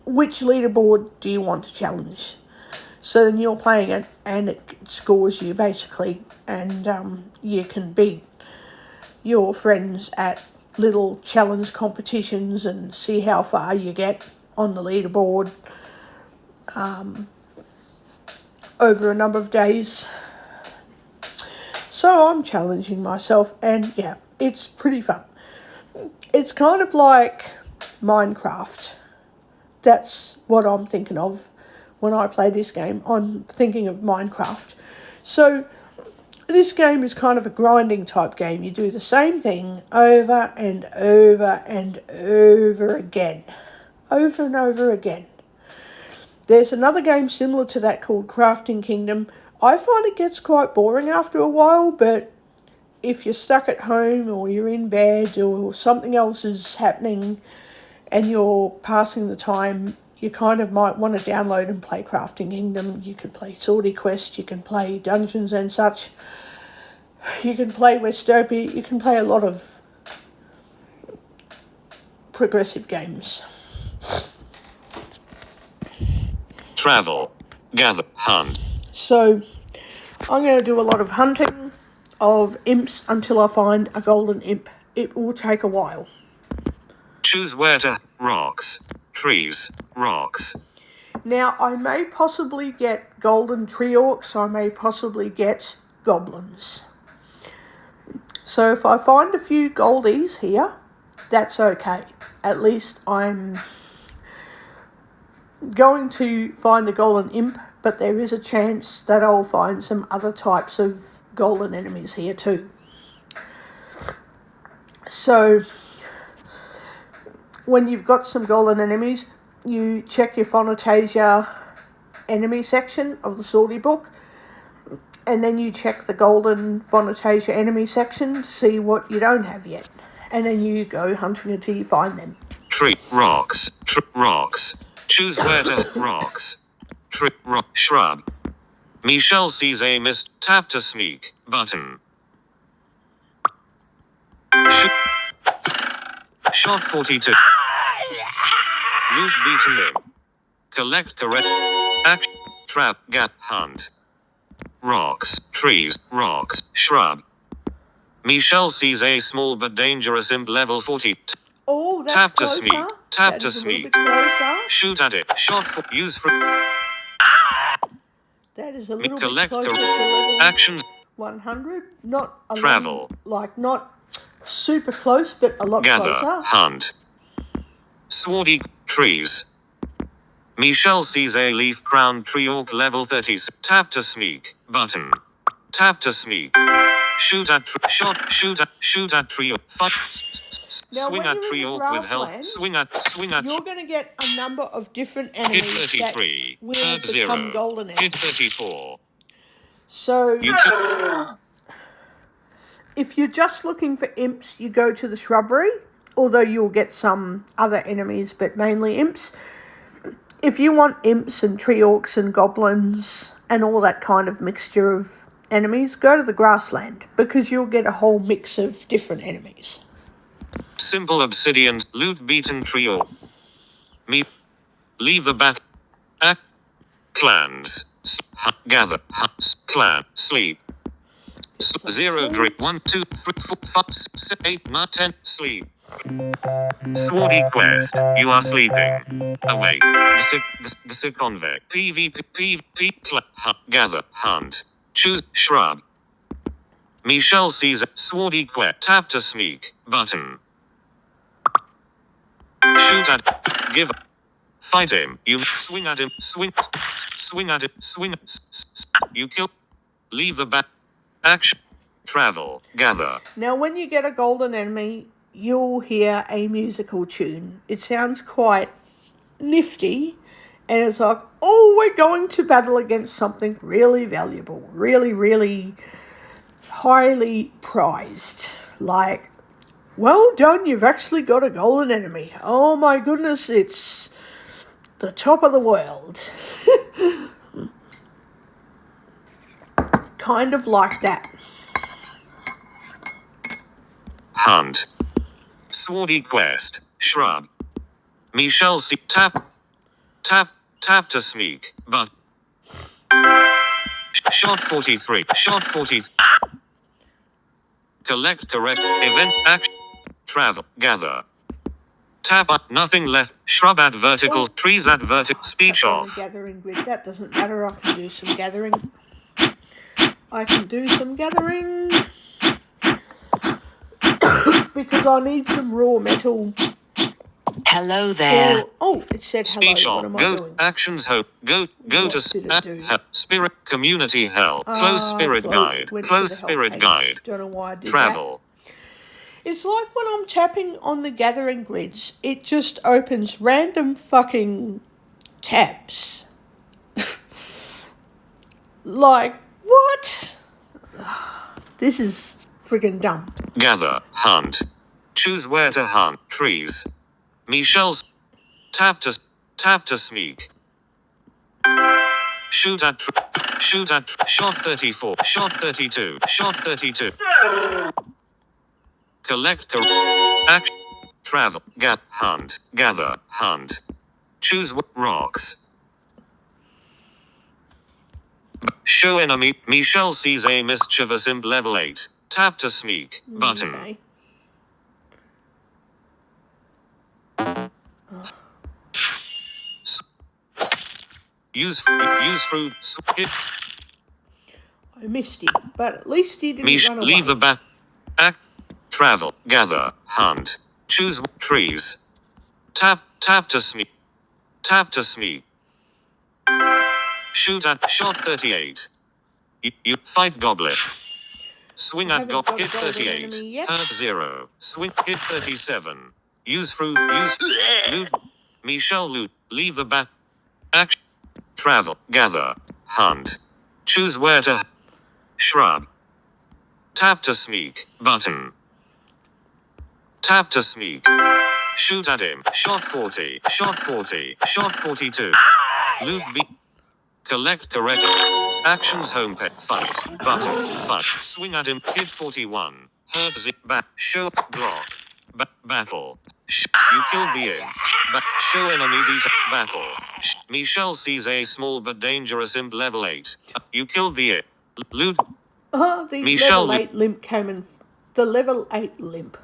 [SPEAKER 2] which leaderboard do you want to challenge. So then you're playing it and it scores you basically, and you can beat your friends at little challenge competitions and see how far you get on the leaderboard over a number of days. So I'm challenging myself, and yeah, it's pretty fun. It's kind of like Minecraft. That's what I'm thinking of when I play this game. I'm thinking of Minecraft. So this game is kind of a grinding type game. You do the same thing over and over and over again. Over and over again. There's another game similar to that called Crafting Kingdom. I find it gets quite boring after a while, but if you're stuck at home or you're in bed or something else is happening and you're passing the time, you kind of might want to download and play Crafting Kingdom. You can play Swordy Quest, you can play Dungeons and such. You can play Westopia, you can play a lot of progressive games.
[SPEAKER 1] Travel. Gather. Hunt.
[SPEAKER 2] So I'm going to do a lot of hunting of imps until I find a golden imp. It will take a while.
[SPEAKER 1] Choose where to. Rocks. Trees. Rocks.
[SPEAKER 2] Now, I may possibly get golden tree orcs, I may possibly get goblins. So if I find a few goldies here, that's okay. At least I'm going to find a golden imp, but there is a chance that I'll find some other types of golden enemies here too. So when you've got some golden enemies, you check your Phonotasia enemy section of the Swordy book, and then you check the golden Phonotasia enemy section to see what you don't have yet, and then you go hunting until you find them.
[SPEAKER 1] Tree. Rocks. Rocks. Choose where to. Rocks. Tree. Rock. Shrub. Michelle sees a mist. Tap to sneak. Button. Shot 42. Loot beaten in. Collect correct. Action. Trap. Gap. Hunt. Rocks. Trees. Rocks. Shrub. Michelle sees a small but dangerous imp level 40.
[SPEAKER 2] Oh, that's
[SPEAKER 1] Tap to
[SPEAKER 2] closer.
[SPEAKER 1] sneak. Tap
[SPEAKER 2] That
[SPEAKER 1] to
[SPEAKER 2] is a little
[SPEAKER 1] sneak.
[SPEAKER 2] bit closer.
[SPEAKER 1] Shoot at it. Shot for. Use for.
[SPEAKER 2] That is a little bit
[SPEAKER 1] Collect
[SPEAKER 2] closer
[SPEAKER 1] the
[SPEAKER 2] to level
[SPEAKER 1] actions.
[SPEAKER 2] 100. Not a
[SPEAKER 1] Travel.
[SPEAKER 2] not super close, but a lot
[SPEAKER 1] Gather.
[SPEAKER 2] closer.
[SPEAKER 1] Hunt. Swordy. Trees. Michelle sees a leaf-crowned tree orc level 30. Tap to sneak. Button. Tap to sneak. Shoot at shoot at tree orc.
[SPEAKER 2] Now,
[SPEAKER 1] Swing
[SPEAKER 2] when
[SPEAKER 1] at
[SPEAKER 2] you're
[SPEAKER 1] tree
[SPEAKER 2] in the
[SPEAKER 1] orc with health.
[SPEAKER 2] grassland,
[SPEAKER 1] Swing at.
[SPEAKER 2] you're going to get a number of different
[SPEAKER 1] Hit
[SPEAKER 2] enemies that
[SPEAKER 1] 33.
[SPEAKER 2] will
[SPEAKER 1] Hurt
[SPEAKER 2] become
[SPEAKER 1] 0.
[SPEAKER 2] golden
[SPEAKER 1] Hit
[SPEAKER 2] enemies.
[SPEAKER 1] 34.
[SPEAKER 2] So
[SPEAKER 1] You
[SPEAKER 2] if you're just looking for imps, you go to the shrubbery, although you'll get some other enemies, but mainly imps. If you want imps and tree orcs and goblins and all that kind of mixture of enemies, go to the grassland, because you'll get a whole mix of different enemies.
[SPEAKER 1] simple obsidian. Loot beaten tree orc. Me. Leave the bat. Act. Clans. Gather. Clan. Sleep. 0 drink 1 2 3 4 5 6 8 9 10 sleep. Swordy Quest. You are sleeping. Awake. The sick convict. PvP. Gather. Hunt. Choose. Shrub. Michelle sees a Swordy Quest. Tap to sneak. Button. Shoot at. Give. Fight him. You swing at him. Swing at it. Swing. You kill. Leave the bat. Action. Travel. Gather.
[SPEAKER 2] Now, when you get a golden enemy, you'll hear a musical tune. It sounds quite nifty, and it's like, oh, we're going to battle against something really valuable, really, really highly prized. Like, well done, you've actually got a golden enemy. Oh my goodness, it's the top of the world. Kind of like that.
[SPEAKER 1] Hunt. Swordy Quest. Shrub. Michelle C. Tap to sneak. But. Shot 43. Shot 40. Collect correct. Event action. Travel. Gather. Tap up. Nothing left. Shrub at vertical.
[SPEAKER 2] Oh.
[SPEAKER 1] Trees at vertical. Speech
[SPEAKER 2] On the
[SPEAKER 1] off.
[SPEAKER 2] gathering grid. That doesn't matter. I can do some gathering. I can do some gathering. Because I need some raw metal.
[SPEAKER 4] Hello there.
[SPEAKER 2] Oh, it said hello.
[SPEAKER 1] Speech
[SPEAKER 2] What
[SPEAKER 1] on.
[SPEAKER 2] am I
[SPEAKER 1] Go.
[SPEAKER 2] doing?
[SPEAKER 1] Actions hope. Go
[SPEAKER 2] What
[SPEAKER 1] to
[SPEAKER 2] did it do?
[SPEAKER 1] spirit community hell. Close spirit guide.
[SPEAKER 2] Went to
[SPEAKER 1] Close
[SPEAKER 2] the help
[SPEAKER 1] spirit
[SPEAKER 2] page.
[SPEAKER 1] guide.
[SPEAKER 2] Don't know why I did
[SPEAKER 1] Travel.
[SPEAKER 2] that. It's like when I'm tapping on the gathering grids, it just opens random fucking tabs. Like, what? This is friggin' dumb.
[SPEAKER 1] Gather. Hunt. Choose where to hunt. Trees. Michelle's. Tap to sneak. Shoot at. Shot 34. Shot 32. Shot 32. Collect. Action. Travel. Hunt. Gather. Hunt. Choose rocks. Show enemy. Michelle sees a mischievous imp level 8. Tap to sneak. Button.
[SPEAKER 2] Okay.
[SPEAKER 1] Use fruit. Hit.
[SPEAKER 2] I missed him, but at least he didn't run away.
[SPEAKER 1] Leave the bat. Act. Travel. Gather. Hunt. Choose trees. Tap to sneak. Tap to sneak. Shoot at. Shot 38. You fight goblin. Swing at
[SPEAKER 2] Haven't got
[SPEAKER 1] hit
[SPEAKER 2] a golden
[SPEAKER 1] 38.
[SPEAKER 2] enemy yet.
[SPEAKER 1] Hurt 0. Swing hit 37. Use fruit. Use loot. Michelle loot. Leave the bat. Action. Travel. Gather. Hunt. Choose where to. Shrub. Tap to sneak. Button. Tap to sneak. Shoot at him. Shot 40. Shot 40. Shot 42. Loot B. Collect correct. Actions home pet. Fight. Button. Fight. Swing at him. Hit 41. Hurt zip. Show. Block. Battle. You killed the imp. Show enemy battle. Michelle sees a small but dangerous imp level 8. You killed the imp. Loot.
[SPEAKER 2] The
[SPEAKER 1] Michelle
[SPEAKER 2] level 8 limp came in. The level 8 limp.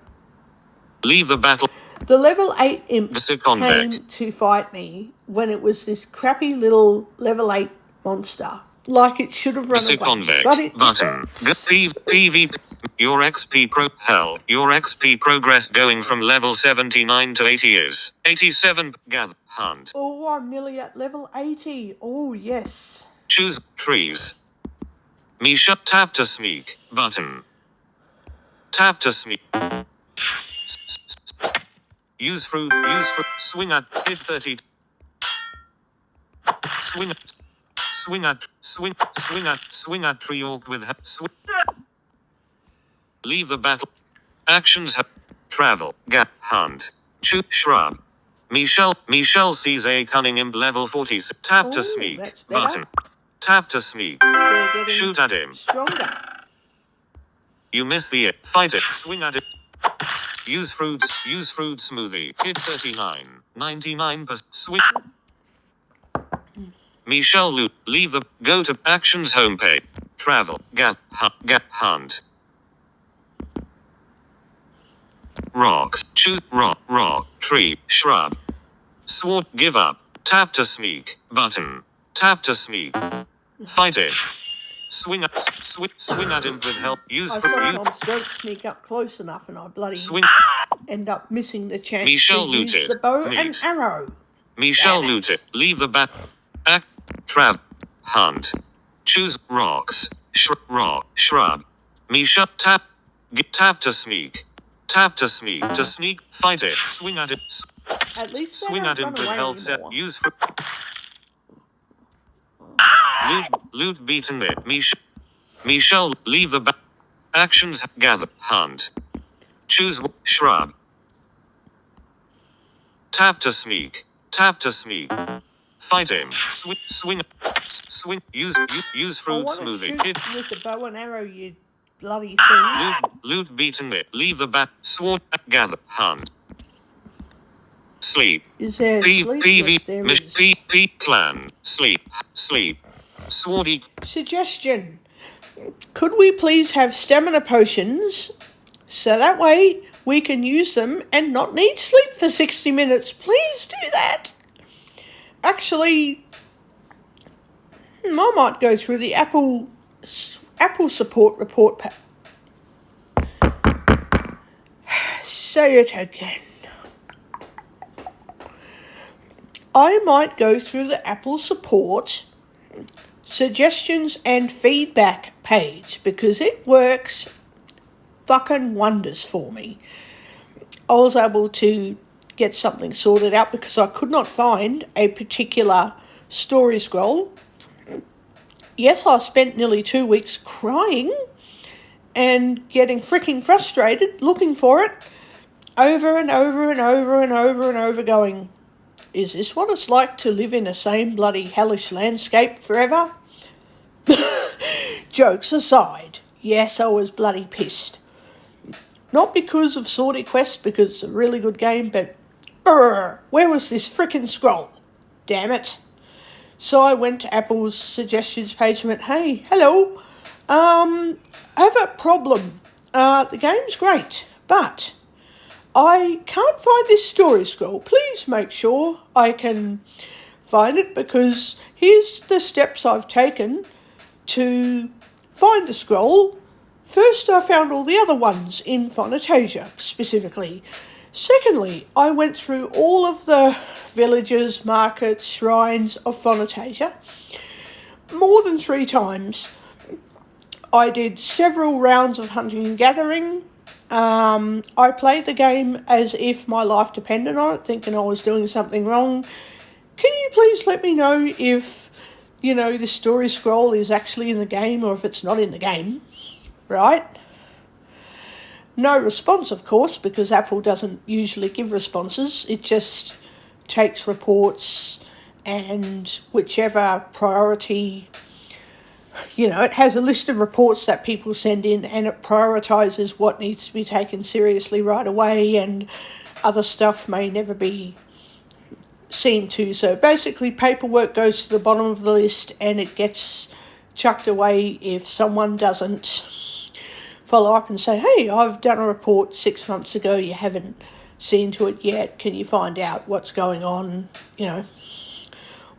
[SPEAKER 1] Leave the battle.
[SPEAKER 2] The level 8 imp
[SPEAKER 1] Convec.
[SPEAKER 2] came to fight me when it was this crappy little level 8 monster. Like it should have run away.
[SPEAKER 1] Convec.
[SPEAKER 2] But it
[SPEAKER 1] Button. PvP. Your XP Your XP progress going from level 79 to 80 is 87. Gather. Hunt.
[SPEAKER 2] Oh, I'm nearly at level 80. Oh, yes.
[SPEAKER 1] Choose trees. Misha. Tap to sneak. Button. Tap to sneak. Use fruit. Swing at. Hit 30. Swing at tree orc with swing. Leave the battle. Actions. Travel. Hunt. Choose shrub. Michelle sees a cunning imp level 40. Tap to sneak.
[SPEAKER 2] That's better.
[SPEAKER 1] Button. Tap to sneak.
[SPEAKER 2] They're getting
[SPEAKER 1] Shoot at him.
[SPEAKER 2] stronger.
[SPEAKER 1] You miss the it. Fight it. Swing at it. Use fruit smoothie. Hit 39. 99%. Swing. Michelle loot. Leave the. Go to actions homepage. Travel. Hunt. Rocks. Choose rock. Tree. Shrub. Sword. Give up. Tap to sneak. Button. Tap to sneak. Fight it. Swing at him with help.
[SPEAKER 2] I sometimes don't sneak up close enough and I bloody end up missing the chance
[SPEAKER 1] Michelle
[SPEAKER 2] to use
[SPEAKER 1] looted.
[SPEAKER 2] the bow
[SPEAKER 1] Meat.
[SPEAKER 2] and arrow.
[SPEAKER 1] Michelle
[SPEAKER 2] Damn it.
[SPEAKER 1] looted. Leave the bat. Act. Trav. Hunt. Choose rocks. Shrub. Misha. Tap to sneak. Tap to sneak. To sneak. Fight it. Swing at it.
[SPEAKER 2] At least they
[SPEAKER 1] Swing
[SPEAKER 2] don't
[SPEAKER 1] at him
[SPEAKER 2] run
[SPEAKER 1] with
[SPEAKER 2] away
[SPEAKER 1] health set.
[SPEAKER 2] anymore.
[SPEAKER 1] Use for. Loot beaten it. Michelle. Leave the bat. Actions. Gather. Hunt. Choose shrub. Tap to sneak. Tap to sneak. Fight him. Swing. Use
[SPEAKER 2] I
[SPEAKER 1] fruit
[SPEAKER 2] want to
[SPEAKER 1] smoothie.
[SPEAKER 2] shoot
[SPEAKER 1] Hit.
[SPEAKER 2] with the bow and arrow, you bloody thing.
[SPEAKER 1] Loot beaten it. Leave the bat. Sword. Gather. Hunt. Sleep.
[SPEAKER 2] Is there sleep? Yes, there is.
[SPEAKER 1] P clan. Sleep. Swordy.
[SPEAKER 2] Suggestion. Could we please have stamina potions so that way we can use them and not need sleep for 60 minutes? Please do that. Actually, I might go through the Apple support report. Say it again. I might go through the Apple support suggestions and feedback page because it works fucking wonders for me. I was able to get something sorted out because I could not find a particular story scroll. Yes, I spent nearly 2 weeks crying and getting freaking frustrated looking for it over and over and over and over and over, going, is this what it's like to live in the same bloody hellish landscape forever? Jokes aside, yes, I was bloody pissed. Not because of Swordy Quest, because it's a really good game, but where was this frickin' scroll? Damn it. So I went to Apple's suggestions page and went, hey, hello, I have a problem. The game's great, but I can't find this story scroll. Please make sure I can find it, because here's the steps I've taken to find the scroll. First, I found all the other ones in Phonotasia, specifically. Secondly, I went through all of the villages, markets, shrines of Phonotasia more than 3 times. I did several rounds of hunting and gathering. I played the game as if my life depended on it, thinking I was doing something wrong. Can you please let me know if, this story scroll is actually in the game or if it's not in the game, right? No response, of course, because Apple doesn't usually give responses. It just takes reports and whichever priority, it has a list of reports that people send in and it prioritises what needs to be taken seriously right away, and other stuff may never be seen to. So basically paperwork goes to the bottom of the list and it gets chucked away if someone doesn't follow up and say, hey, I've done a report 6 months ago, you haven't seen to it yet, can you find out what's going on,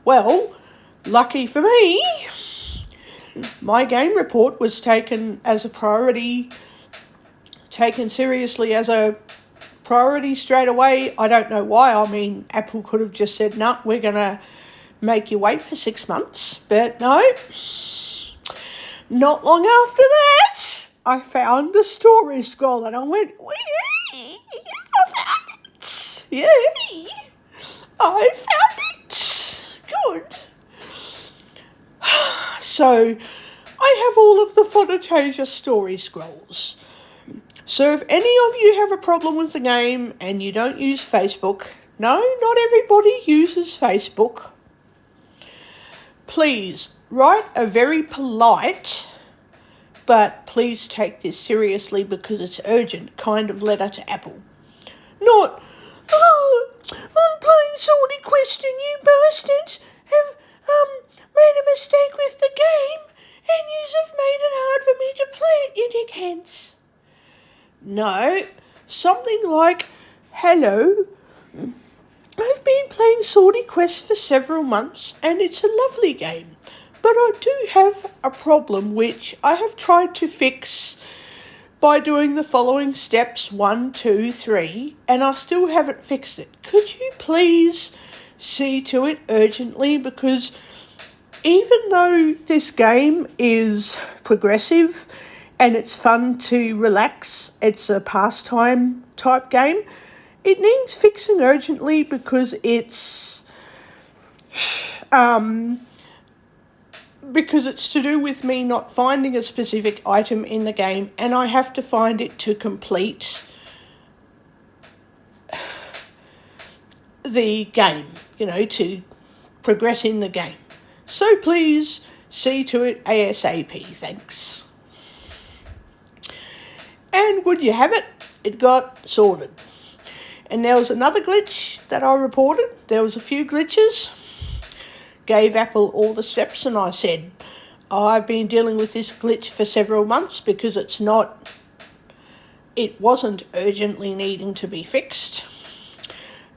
[SPEAKER 2] Well, lucky for me, my game report was taken as a priority, taken seriously as a priority straight away. I don't know why. I mean, Apple could have just said, no, we're going to make you wait for 6 months. But no, not long after that, I found the story scroll and I went, I found it. Yay! I found it. Good. So, I have all of the Phonotasia story scrolls. So if any of you have a problem with the game and you don't use Facebook, no, not everybody uses Facebook, please write a very polite, but please take this seriously because it's urgent, kind of letter to Apple. Not, I'm playing Swordy Quest and you bastards have made a mistake with the game and yous have made it hard for me to play it, you dickheads. No, something like, hello, I've been playing Swordy Quest for several months and it's a lovely game, but I do have a problem which I have tried to fix by doing the following steps 1, 2, 3, and I still haven't fixed it. Could you please see to it urgently, because even though this game is progressive and it's fun to relax, it's a pastime type game, it needs fixing urgently because it's to do with me not finding a specific item in the game and I have to find it to complete the game, to progress in the game. So please see to it ASAP, thanks. And would you have it, it got sorted. And there was another glitch that I reported. There was a few glitches. gave Apple all the steps, and I said, I've been dealing with this glitch for several months because it wasn't urgently needing to be fixed.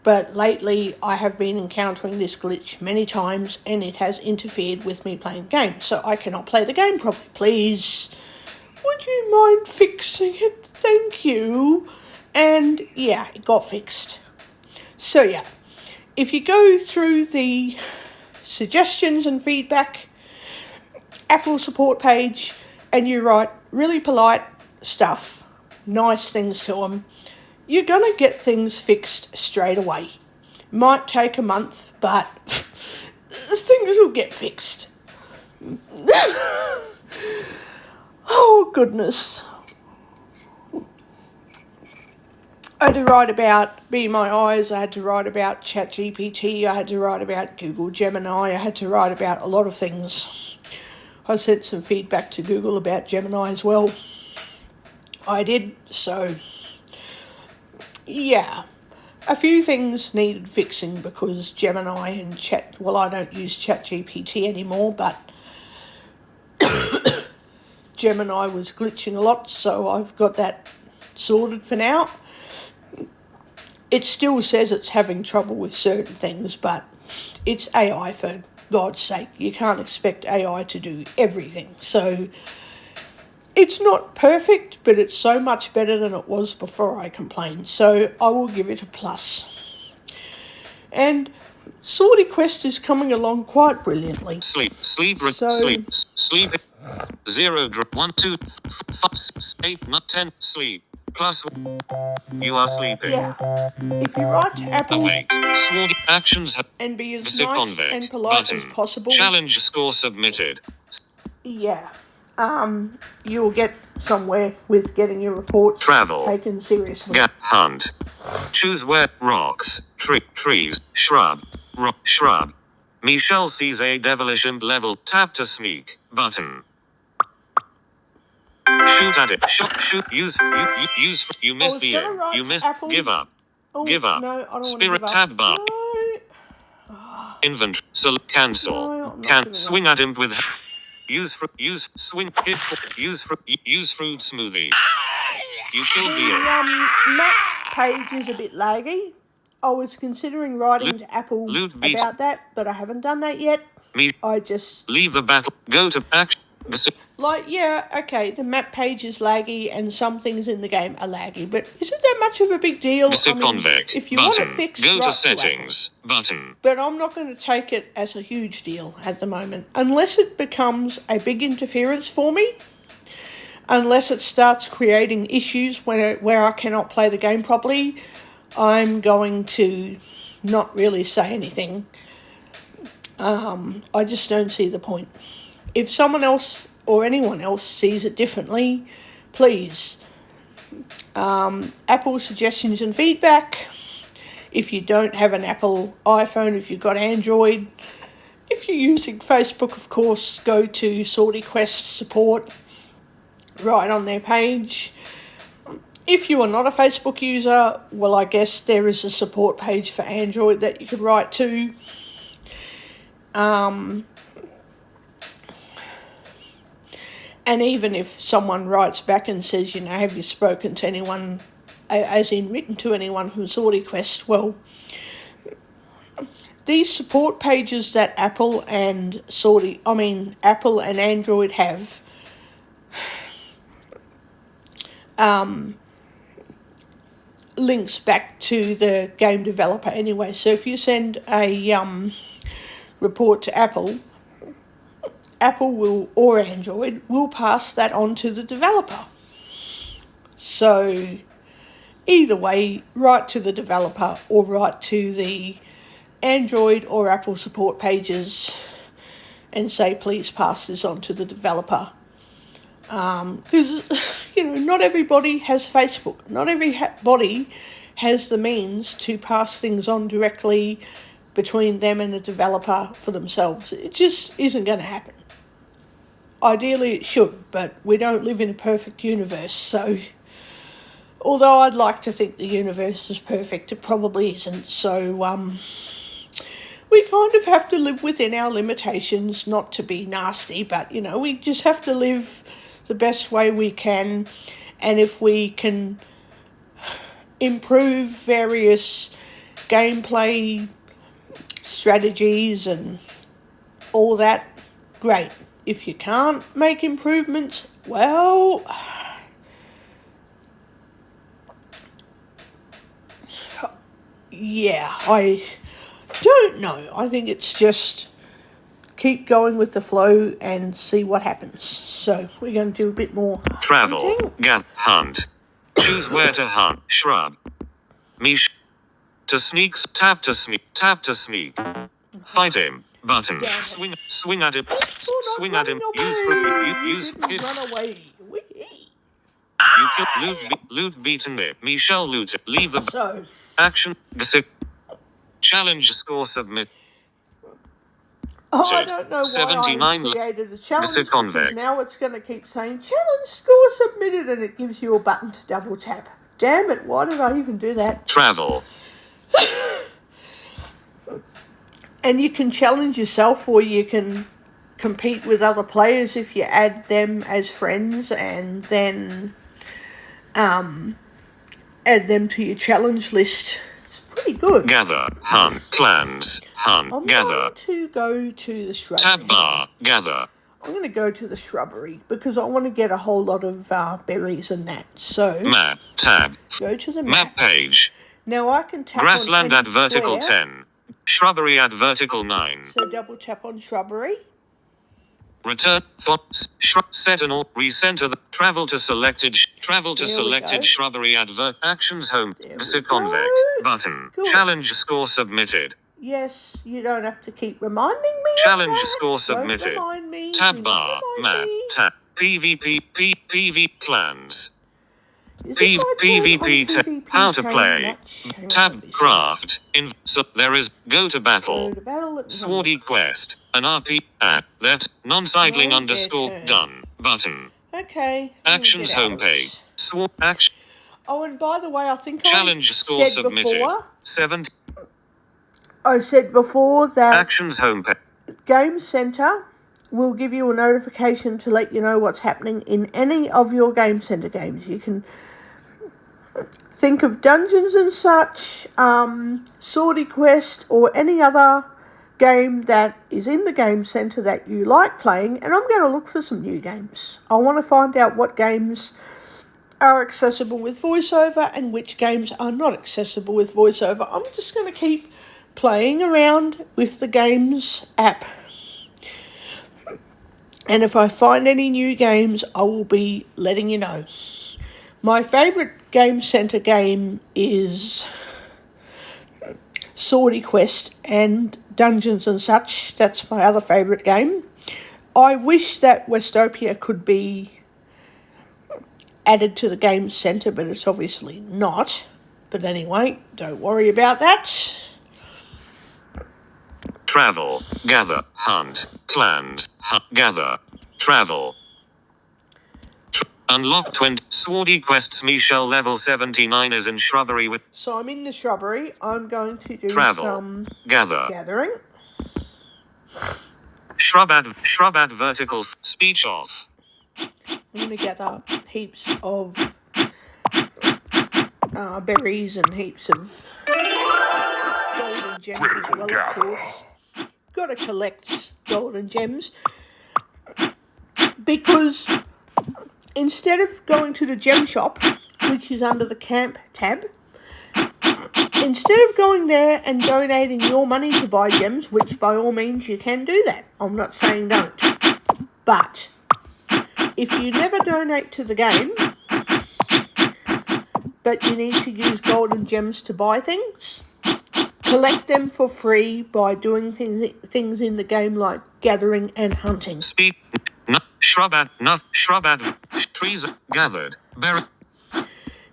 [SPEAKER 2] But lately I have been encountering this glitch many times and it has interfered with me playing games. So I cannot play the game properly. Please, would you mind fixing it? Thank you. And yeah, it got fixed. So yeah, if you go through the suggestions and feedback Apple support page and you write really polite stuff, nice things to them, you're going to get things fixed straight away. Might take a month, but things will get fixed. Oh, goodness. I had to write about Be My Eyes, I had to write about ChatGPT, I had to write about Google Gemini, I had to write about a lot of things. I sent some feedback to Google about Gemini as well. I did, so yeah. A few things needed fixing because Gemini and I don't use ChatGPT anymore, but Gemini was glitching a lot, so I've got that sorted for now. It still says it's having trouble with certain things, but it's AI, for God's sake. You can't expect AI to do everything. So it's not perfect, but it's so much better than it was before I complained. So I will give it a plus. And Swordy Quest is coming along quite brilliantly.
[SPEAKER 1] Sleep. 0, 1, 2, 5, 6, 8, 9, 10. Sleep. Plus. You are sleeping.
[SPEAKER 2] Yeah. If you write to Apple
[SPEAKER 1] Awake. Swordy actions.
[SPEAKER 2] and be as
[SPEAKER 1] Visit
[SPEAKER 2] nice
[SPEAKER 1] convict.
[SPEAKER 2] and polite
[SPEAKER 1] Button.
[SPEAKER 2] as possible,
[SPEAKER 1] Challenge score submitted.
[SPEAKER 2] yeah, you'll get somewhere with getting your reports
[SPEAKER 1] Travel.
[SPEAKER 2] taken seriously.
[SPEAKER 1] Gap hunt. Choose where. Rocks. Trees. Shrub. Shrub. Michelle sees a devilish imp level. Tap to sneak. Button. Shoot at it. Shoot. Use. You miss the
[SPEAKER 2] gonna
[SPEAKER 1] aim.
[SPEAKER 2] write
[SPEAKER 1] You
[SPEAKER 2] to
[SPEAKER 1] miss.
[SPEAKER 2] Apple.
[SPEAKER 1] Give up.
[SPEAKER 2] Oh,
[SPEAKER 1] Give up.
[SPEAKER 2] No, I don't want to
[SPEAKER 1] Spirit
[SPEAKER 2] give up.
[SPEAKER 1] tab bar.
[SPEAKER 2] No.
[SPEAKER 1] Inventory. Cancel.
[SPEAKER 2] No, I'm not
[SPEAKER 1] Can
[SPEAKER 2] gonna
[SPEAKER 1] swing at imp with. Swing. Hit. Use fruit smoothie. You killed the imp.
[SPEAKER 2] Map page is a bit laggy. I was considering writing to Apple
[SPEAKER 1] loot beat.
[SPEAKER 2] about that, but I haven't done that yet. I just
[SPEAKER 1] Leave the battle. Go to action.
[SPEAKER 2] the map page is laggy and some things in the game are laggy, but isn't that much of a big deal? If you want it fixed,
[SPEAKER 1] go to
[SPEAKER 2] write
[SPEAKER 1] settings. Button.
[SPEAKER 2] But I'm not going to take it as a huge deal at the moment, unless it becomes a big interference for me, unless it starts creating issues where I cannot play the game properly. I'm going to not really say anything. I just don't see the point. If someone else or anyone else sees it differently, please. Apple suggestions and feedback. If you don't have an Apple iPhone, if you've got Android, if you're using Facebook, of course, go to Swordy Quest support right on their page. If you are not a Facebook user, well, I guess there is a support page for Android that you could write to. And even if someone writes back and says, have you spoken to anyone, as in written to anyone from Swordy Quest, well, these support pages that Apple and Android have, links back to the game developer anyway. So if you send a report to Apple will, or Android, will pass that on to the developer. So either way, write to the developer or write to the Android or Apple support pages and say, please pass this on to the developer. Because, not everybody has Facebook. Not everybody has the means to pass things on directly between them and the developer for themselves. It just isn't going to happen. Ideally it should, but we don't live in a perfect universe, so although I'd like to think the universe is perfect, it probably isn't. So we kind of have to live within our limitations, not to be nasty, but, you know, we just have to live the best way we can. And if we can improve various gameplay strategies and all that, great. If you can't make improvements, well, yeah, I don't know. I think it's just keep going with the flow and see what happens. So we're going to do a bit more
[SPEAKER 1] Travel.
[SPEAKER 2] hunting.
[SPEAKER 1] Hunt. Choose where to hunt. Shrub. Mish. To sneak. Tap to sneak. Tap to sneak. Fight him. Button. Swing at him. Swing at him. Use
[SPEAKER 2] Didn't run away. Whee!
[SPEAKER 1] You kill loot beaten me. Michelle loot. Leave the
[SPEAKER 2] So,
[SPEAKER 1] action. Challenge score submit.
[SPEAKER 2] I don't know why
[SPEAKER 1] 79
[SPEAKER 2] I created a challenge, because
[SPEAKER 1] convict.
[SPEAKER 2] now it's going to keep saying challenge score submitted, and it gives you a button to double tap. Damn it, why did I even do that?
[SPEAKER 1] Travel.
[SPEAKER 2] And you can challenge yourself, or you can compete with other players if you add them as friends and then add them to your challenge list. It's pretty good.
[SPEAKER 1] Gather. Hunt. Clans. Hunt.
[SPEAKER 2] I'm
[SPEAKER 1] Gather.
[SPEAKER 2] going to go to the shrubbery.
[SPEAKER 1] Tab bar. Gather.
[SPEAKER 2] I'm going to go to the shrubbery because I want to get a whole lot of berries and that. So,
[SPEAKER 1] Map. Tab.
[SPEAKER 2] go to the
[SPEAKER 1] Map page.
[SPEAKER 2] Now I can tap
[SPEAKER 1] Grassland
[SPEAKER 2] on
[SPEAKER 1] at vertical
[SPEAKER 2] square,
[SPEAKER 1] 10. Shrubbery at vertical 9.
[SPEAKER 2] So double tap on shrubbery.
[SPEAKER 1] Return. Set and all. Recenter the. Travel to selected. Travel to
[SPEAKER 2] There we
[SPEAKER 1] selected
[SPEAKER 2] go.
[SPEAKER 1] shrubbery advert. Actions home.
[SPEAKER 2] There we
[SPEAKER 1] Visit convict.
[SPEAKER 2] go.
[SPEAKER 1] Button.
[SPEAKER 2] Cool.
[SPEAKER 1] Challenge score submitted.
[SPEAKER 2] Yes, you don't have to keep reminding me.
[SPEAKER 1] Challenge
[SPEAKER 2] of that.
[SPEAKER 1] score
[SPEAKER 2] Don't
[SPEAKER 1] submitted.
[SPEAKER 2] remind me.
[SPEAKER 1] Tab
[SPEAKER 2] Do
[SPEAKER 1] bar.
[SPEAKER 2] not
[SPEAKER 1] Map.
[SPEAKER 2] remind me.
[SPEAKER 1] Tab. PvP. PvP clans.
[SPEAKER 2] Is it my
[SPEAKER 1] PvP.
[SPEAKER 2] turn on PvP
[SPEAKER 1] How to
[SPEAKER 2] playing
[SPEAKER 1] play.
[SPEAKER 2] match? Hang on, let
[SPEAKER 1] Tab
[SPEAKER 2] me see.
[SPEAKER 1] craft. So there is go to battle.
[SPEAKER 2] Go to battle. Let me
[SPEAKER 1] Swordy Quest. An RP at that non-cycling
[SPEAKER 2] No,
[SPEAKER 1] underscore
[SPEAKER 2] their turn.
[SPEAKER 1] done button.
[SPEAKER 2] Okay. let me
[SPEAKER 1] Actions
[SPEAKER 2] get out of
[SPEAKER 1] homepage.
[SPEAKER 2] it.
[SPEAKER 1] Action.
[SPEAKER 2] Oh, and by the way, I think
[SPEAKER 1] Challenge
[SPEAKER 2] I
[SPEAKER 1] score
[SPEAKER 2] said
[SPEAKER 1] submitted.
[SPEAKER 2] before.
[SPEAKER 1] 70.
[SPEAKER 2] I said before that
[SPEAKER 1] Actions homepage.
[SPEAKER 2] Game Centre will give you a notification to let you know what's happening in any of your Game Centre games. You can think of Dungeons and such, Swordy Quest, or any other game that is in the Game Centre that you like playing, and I'm going to look for some new games. I want to find out what games are accessible with voiceover and which games are not accessible with voiceover. I'm just going to keep playing around with the Games app. And if I find any new games, I will be letting you know. My favourite Game Centre game is Swordy Quest and Dungeons and such. That's my other favourite game. I wish that Westopia could be added to the Game Centre, but it's obviously not. But anyway, don't worry about that.
[SPEAKER 1] Travel. Gather. Hunt. Clans. Gather. Travel. Unlock 20. Swordy Quests. Michelle level 79 is in shrubbery with.
[SPEAKER 2] So I'm in the shrubbery. I'm going to do
[SPEAKER 1] Travel.
[SPEAKER 2] some
[SPEAKER 1] Gather.
[SPEAKER 2] gathering.
[SPEAKER 1] Shrub at vertical. Speech off.
[SPEAKER 2] I'm going to gather heaps of berries and heaps of golden gems as well, of course. Got to collect golden gems because instead of going to the gem shop, which is under the camp tab, instead of going there and donating your money to buy gems, which by all means you can do that, I'm not saying don't, but if you never donate to the game, but you need to use golden gems to buy things, collect them for free by doing things in the game like gathering and hunting.
[SPEAKER 1] Speed. Shrub at trees gathered.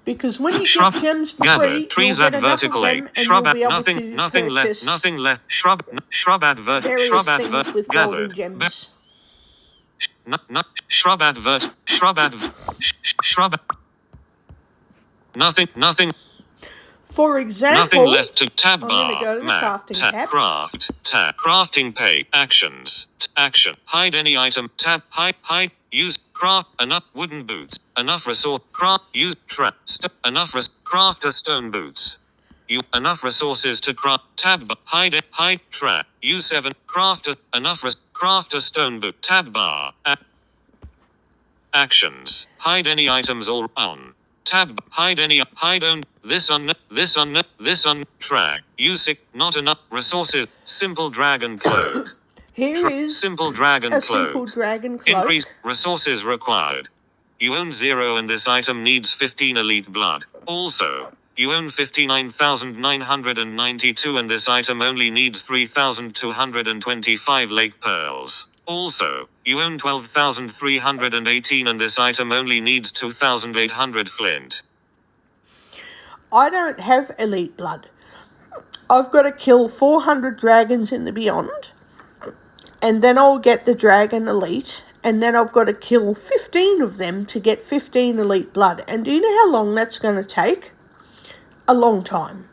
[SPEAKER 2] Because when you
[SPEAKER 1] Shrub
[SPEAKER 2] get gems for
[SPEAKER 1] gathered.
[SPEAKER 2] free,
[SPEAKER 1] Trees
[SPEAKER 2] you'll
[SPEAKER 1] at
[SPEAKER 2] get enough
[SPEAKER 1] vertical
[SPEAKER 2] of
[SPEAKER 1] 8.
[SPEAKER 2] them and
[SPEAKER 1] Shrub
[SPEAKER 2] you'll
[SPEAKER 1] at
[SPEAKER 2] be able to
[SPEAKER 1] nothing
[SPEAKER 2] purchase
[SPEAKER 1] left. Shrub at
[SPEAKER 2] various things with golden
[SPEAKER 1] gathered.
[SPEAKER 2] gems.
[SPEAKER 1] Shrub advert. Shrub. Nothing.
[SPEAKER 2] For example,
[SPEAKER 1] Nothing left to tab
[SPEAKER 2] I'm
[SPEAKER 1] bar.
[SPEAKER 2] going to go to the
[SPEAKER 1] Map.
[SPEAKER 2] crafting
[SPEAKER 1] Tab.
[SPEAKER 2] tab.
[SPEAKER 1] Craft. Tab. Crafting page. Actions. Action. Hide any item. Tab. Hide. Use. Craft. Enough wooden boots. Enough resource. Craft. Use. Trap. Craft a stone boots. You enough resources to craft. Tab. Hide. Trap. Use 7. Craft a stone boot. Tab bar. Actions. Hide any items all on. Tab. Hide on. Track. Use it. Not enough. Resources. Simple dragon cloak.
[SPEAKER 2] Here is
[SPEAKER 1] Simple dragon
[SPEAKER 2] a
[SPEAKER 1] cloak.
[SPEAKER 2] simple dragon cloak.
[SPEAKER 1] Increase. Resources required. You own 0 and this item needs 15 elite blood. Also, you own 59,992 and this item only needs 3,225 lake pearls. Also, you own 12,318 and this item only needs 2,800 flint.
[SPEAKER 2] I don't have elite blood. I've got to kill 400 dragons in the beyond, and then I'll get the dragon elite, and then I've got to kill 15 of them to get 15 elite blood. And do you know how long that's going to take? A long time.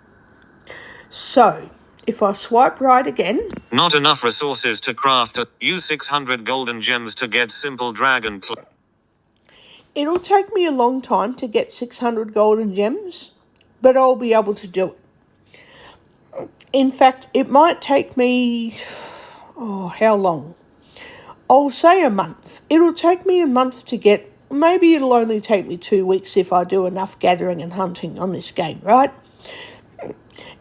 [SPEAKER 2] So, if I swipe right again...
[SPEAKER 1] Not enough resources to craft use 600 golden gems to get simple dragon cloak.
[SPEAKER 2] It'll take me a long time to get 600 golden gems, but I'll be able to do it. In fact, it might take me... how long? I'll say a month. It'll take me a month to get... Maybe it'll only take me 2 weeks if I do enough gathering and hunting on this game, right?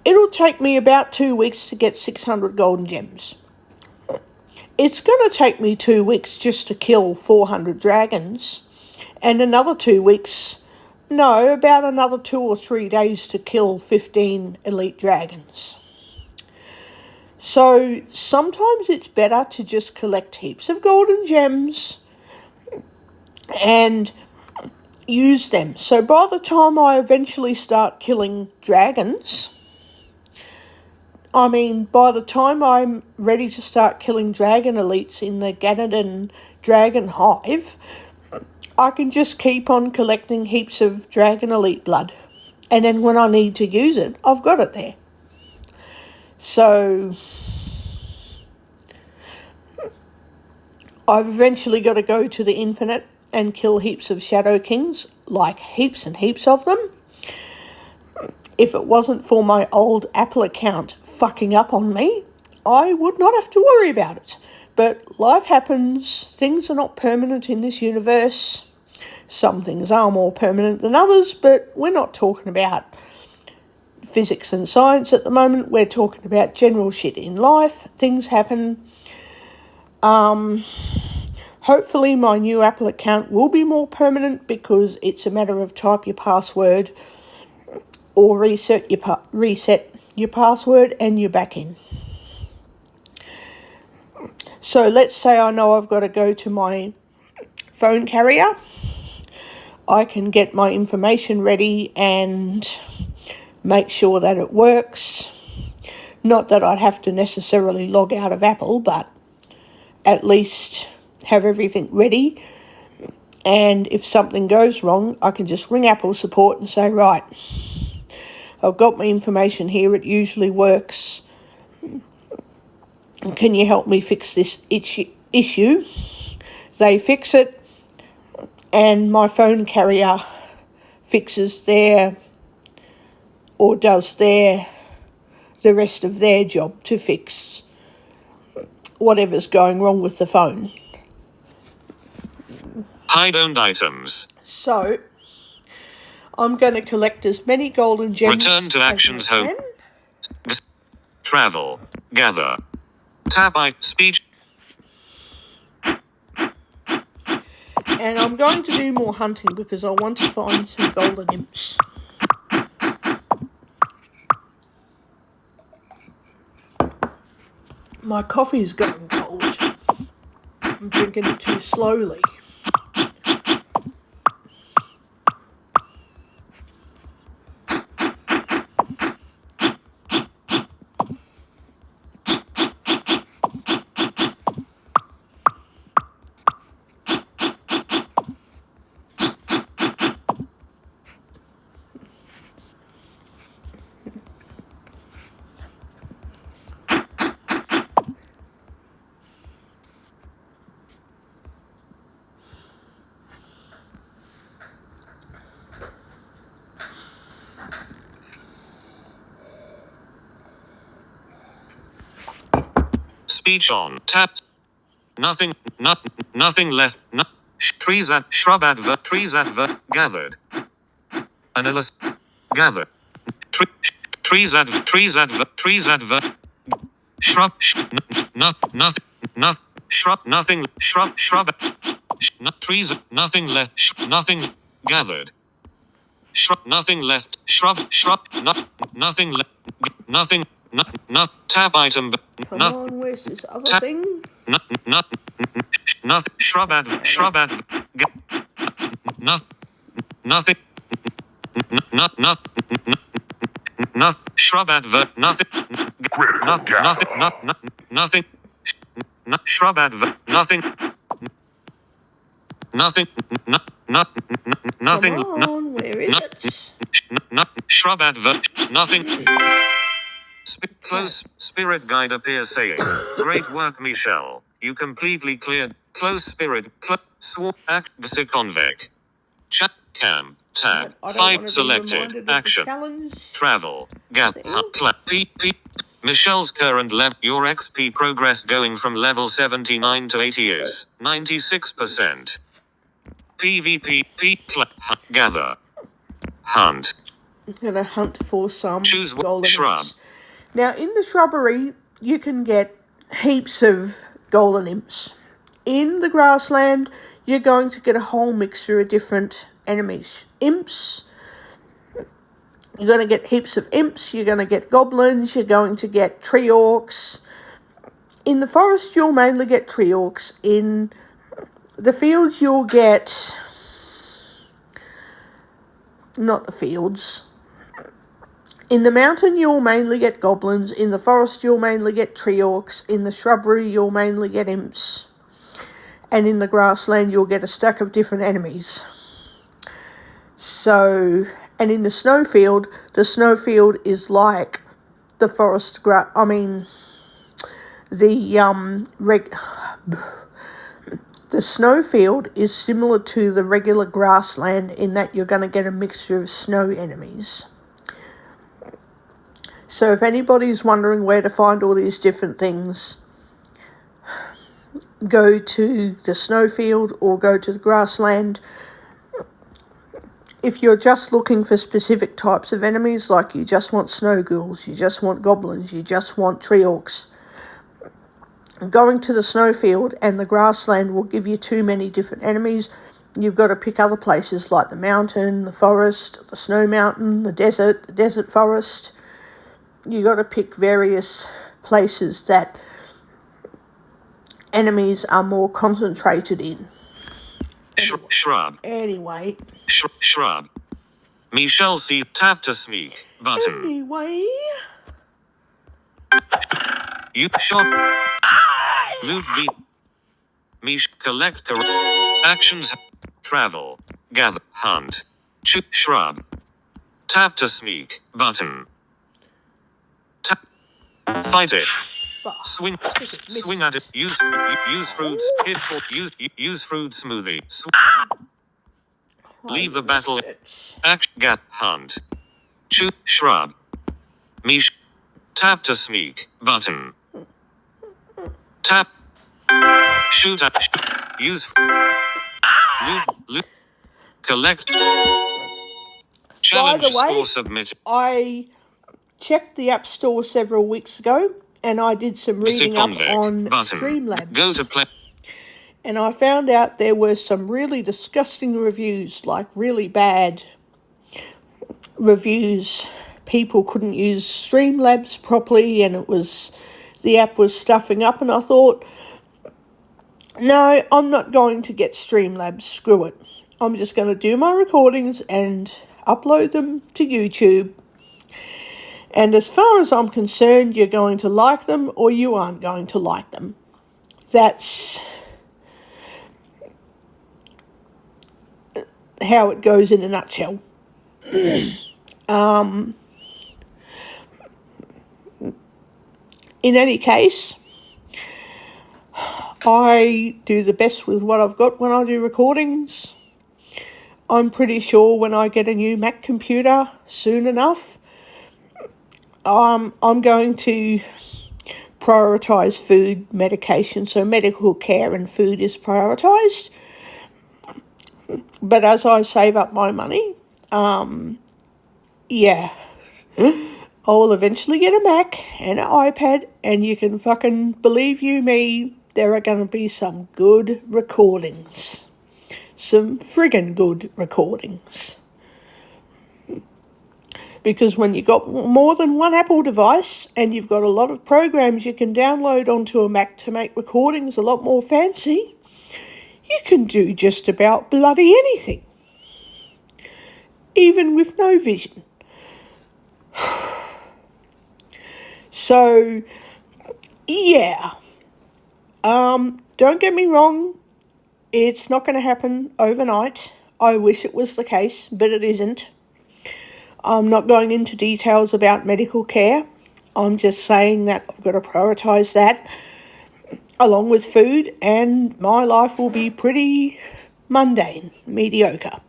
[SPEAKER 2] It'll take me about 2 weeks to get 600 golden gems. It's going to take me 2 weeks just to kill 400 dragons, and another 2 weeks... No, about another 2 or 3 days to kill 15 elite dragons. So sometimes it's better to just collect heaps of golden gems and use them. So by the time I eventually start killing dragons, by the time I'm ready to start killing dragon elites in the Ganadon Dragon Hive, I can just keep on collecting heaps of dragon elite blood. And then when I need to use it, I've got it there. So I've eventually got to go to the infinite and kill heaps of Shadow Kings, like heaps and heaps of them. If it wasn't for my old Apple account fucking up on me, I would not have to worry about it. But life happens, things are not permanent in this universe. Some things are more permanent than others, but we're not talking about physics and science at the moment. We're talking about general shit in life. Things happen. Hopefully my new Apple account will be more permanent because it's a matter of type your password or reset your password and you're back in. So let's say I know I've got to go to my phone carrier. I can get my information ready and make sure that it works. Not that I'd have to necessarily log out of Apple, but at least have everything ready. And if something goes wrong, I can just ring Apple support and say, right, I've got my information here, it usually works. Can you help me fix this issue? They fix it, and my phone carrier fixes does the rest of their job to fix whatever's going wrong with the phone.
[SPEAKER 1] Hide-owned items.
[SPEAKER 2] So, I'm going to collect as many golden gems
[SPEAKER 1] Return to actions home. Travel. Gather. Tap speech.
[SPEAKER 2] And I'm going to do more hunting because I want to find some golden imps. My coffee's going cold. I'm drinking it too slowly.
[SPEAKER 1] Speech on. Tap. Nothing. Nothing left. No, trees at shrub advert. Trees advert. Gathered. Analyst. Gathered. Trees advert. Trees advert. Trees advert. Shrub. Nothing. Nothing. Shrub. Nothing. Shrub. Shrub. Trees. Nothing left. Nothing. Gathered. Shrub. Nothing left. Shrub. Shrub. Nothing left. Nothing. Tab item.
[SPEAKER 2] Come on, where's this other thing?
[SPEAKER 1] Nothing. Shrub ad. Shrub ad. Nothing. Shrub advert. Nothing.
[SPEAKER 3] Critical gather.
[SPEAKER 1] Nothing. Shrub advert. Nothing. Nothing. Nothing.
[SPEAKER 2] Come on, where is it?
[SPEAKER 1] Shrub advert. Nothing. Close spirit guide appears saying, "Great work, Michelle. You completely cleared." Close spirit. Sword act. Convec. Chat cam. Tab.
[SPEAKER 2] I don't
[SPEAKER 1] 5
[SPEAKER 2] want to be
[SPEAKER 1] selected.
[SPEAKER 2] reminded of the
[SPEAKER 1] Action.
[SPEAKER 2] challenge.
[SPEAKER 1] Travel. Gap. P. Michelle's current level. Your XP progress going from level 79 to 80 is 96%. PvP. Gather. Hunt.
[SPEAKER 2] I'm going to hunt for some
[SPEAKER 1] Choose
[SPEAKER 2] golden
[SPEAKER 1] shrub.
[SPEAKER 2] imps. Now, in the shrubbery, you can get heaps of golden imps. In the grassland, you're going to get a whole mixture of different enemies. Imps, you're going to get heaps of imps, you're going to get goblins, you're going to get tree orcs. In the forest, you'll mainly get tree orcs. In the fields, you'll get... not the fields. In the mountain, you'll mainly get goblins. In the forest, you'll mainly get tree orcs. In the shrubbery, you'll mainly get imps. And in the grassland, you'll get a stack of different enemies. So, and in the snowfield is like the forest the snowfield is similar to the regular grassland in that you're going to get a mixture of snow enemies. So if anybody's wondering where to find all these different things, go to the snowfield or go to the grassland. If you're just looking for specific types of enemies, like you just want snow ghouls, you just want goblins, you just want tree orcs, going to the snowfield and the grassland will give you too many different enemies. You've got to pick other places like the mountain, the forest, the snow mountain, the desert forest. You've got to pick various places that enemies are more concentrated in.
[SPEAKER 1] Shrub.
[SPEAKER 2] Anyway.
[SPEAKER 1] Shrub. Michelle C. Tap to speak. Button.
[SPEAKER 2] Anyway.
[SPEAKER 1] You shop. Loot beat. Mish. Collect. Actions. Travel. Gather. Hunt. Shrub. Tap to speak. Button. Tap. Fight it. Swing at it. Use fruits. Hit for use fruit smoothie. Leave the battle. Act. Gap. Hunt. Shoot. Shrub. Mish. Tap to speak. Button. Tap. Shoot at. Use. Loot. Collect. Challenge
[SPEAKER 2] By the way,
[SPEAKER 1] score submit.
[SPEAKER 2] I checked the App Store several weeks ago and I did some reading up on Streamlabs.
[SPEAKER 1] Go to play.
[SPEAKER 2] And I found out there were some really disgusting reviews, like really bad reviews. People couldn't use Streamlabs properly and the app was stuffing up, and I thought, no, I'm not going to get Streamlabs, screw it. I'm just going to do my recordings and upload them to YouTube. And as far as I'm concerned, you're going to like them or you aren't going to like them. That's how it goes in a nutshell. In any case, I do the best with what I've got when I do recordings. I'm pretty sure when I get a new Mac computer soon enough, I'm going to prioritise food, medication, so medical care and food is prioritised. But as I save up my money, yeah, I'll eventually get a Mac and an iPad, and you can fucking believe you me, there are going to be some good recordings. Some friggin' good recordings. Because when you've got more than one Apple device and you've got a lot of programs you can download onto a Mac to make recordings a lot more fancy, you can do just about bloody anything. Even with no vision. So, yeah. Don't get me wrong, it's not going to happen overnight. I wish it was the case, but it isn't. I'm not going into details about medical care. I'm just saying that I've got to prioritise that along with food, and my life will be pretty mundane, mediocre.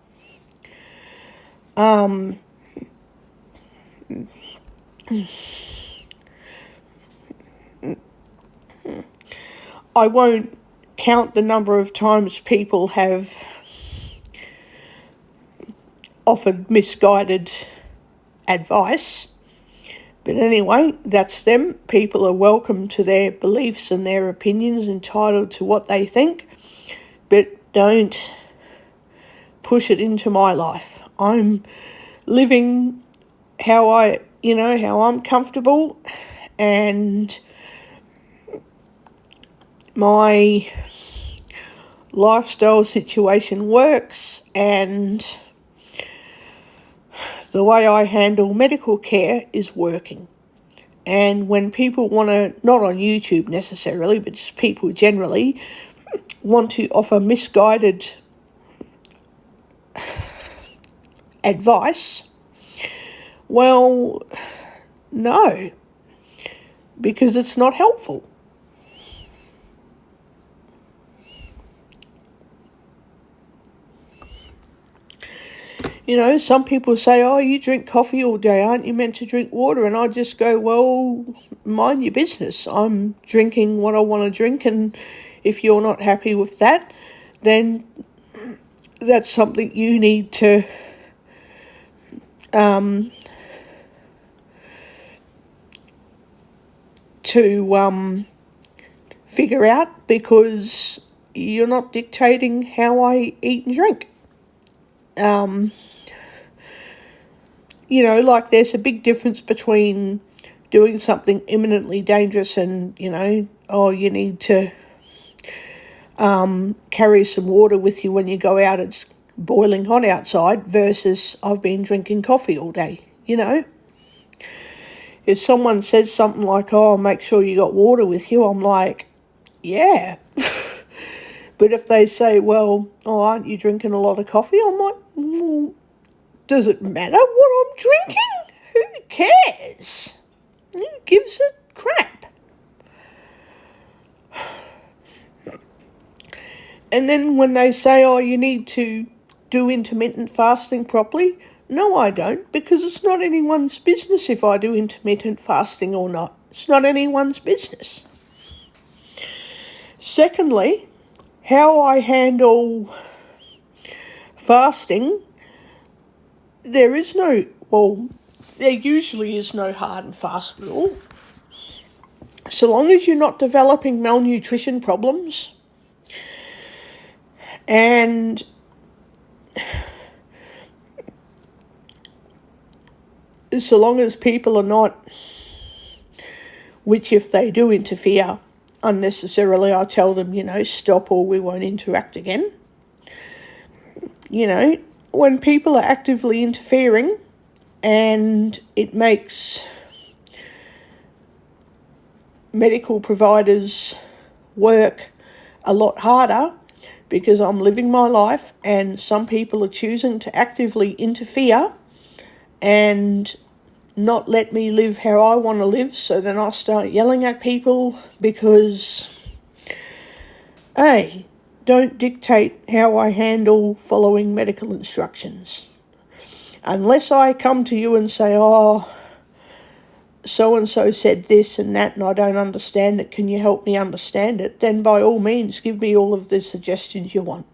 [SPEAKER 2] I won't count the number of times people have offered misguided advice. But anyway, that's them. People are welcome to their beliefs and their opinions, entitled to what they think, but don't push it into my life. I'm living how I'm comfortable, and my lifestyle situation works, and the way I handle medical care is working. And when people want to, not on YouTube necessarily, but just people generally, want to offer misguided advice, well, no, because it's not helpful. You know, some people say, oh, you drink coffee all day, aren't you meant to drink water? And I just go, well, mind your business. I'm drinking what I want to drink, and if you're not happy with that, then that's something you need to figure out, because you're not dictating how I eat and drink. You know, like there's a big difference between doing something imminently dangerous and, you know, oh, you need to carry some water with you when you go out, it's boiling hot outside, versus I've been drinking coffee all day, you know. If someone says something like, oh, make sure you got water with you, I'm like, yeah. But if they say, well, oh, aren't you drinking a lot of coffee? I'm like, well, does it matter what I'm drinking? Who cares? Who gives a crap? And then when they say, oh, you need to do intermittent fasting properly, no, I don't, because it's not anyone's business if I do intermittent fasting or not. It's not anyone's business. Secondly, how I handle fasting, there usually is no hard and fast rule. So long as you're not developing malnutrition problems, and so long as people are not, which if they do interfere unnecessarily, I tell them, you know, stop or we won't interact again. You know, when people are actively interfering and it makes medical providers work a lot harder, because I'm living my life and some people are choosing to actively interfere and not let me live how I want to live, so then I start yelling at people because, hey, don't dictate how I handle following medical instructions. Unless I come to you and say, oh, so-and-so said this and that and I don't understand it, can you help me understand it? Then by all means, give me all of the suggestions you want.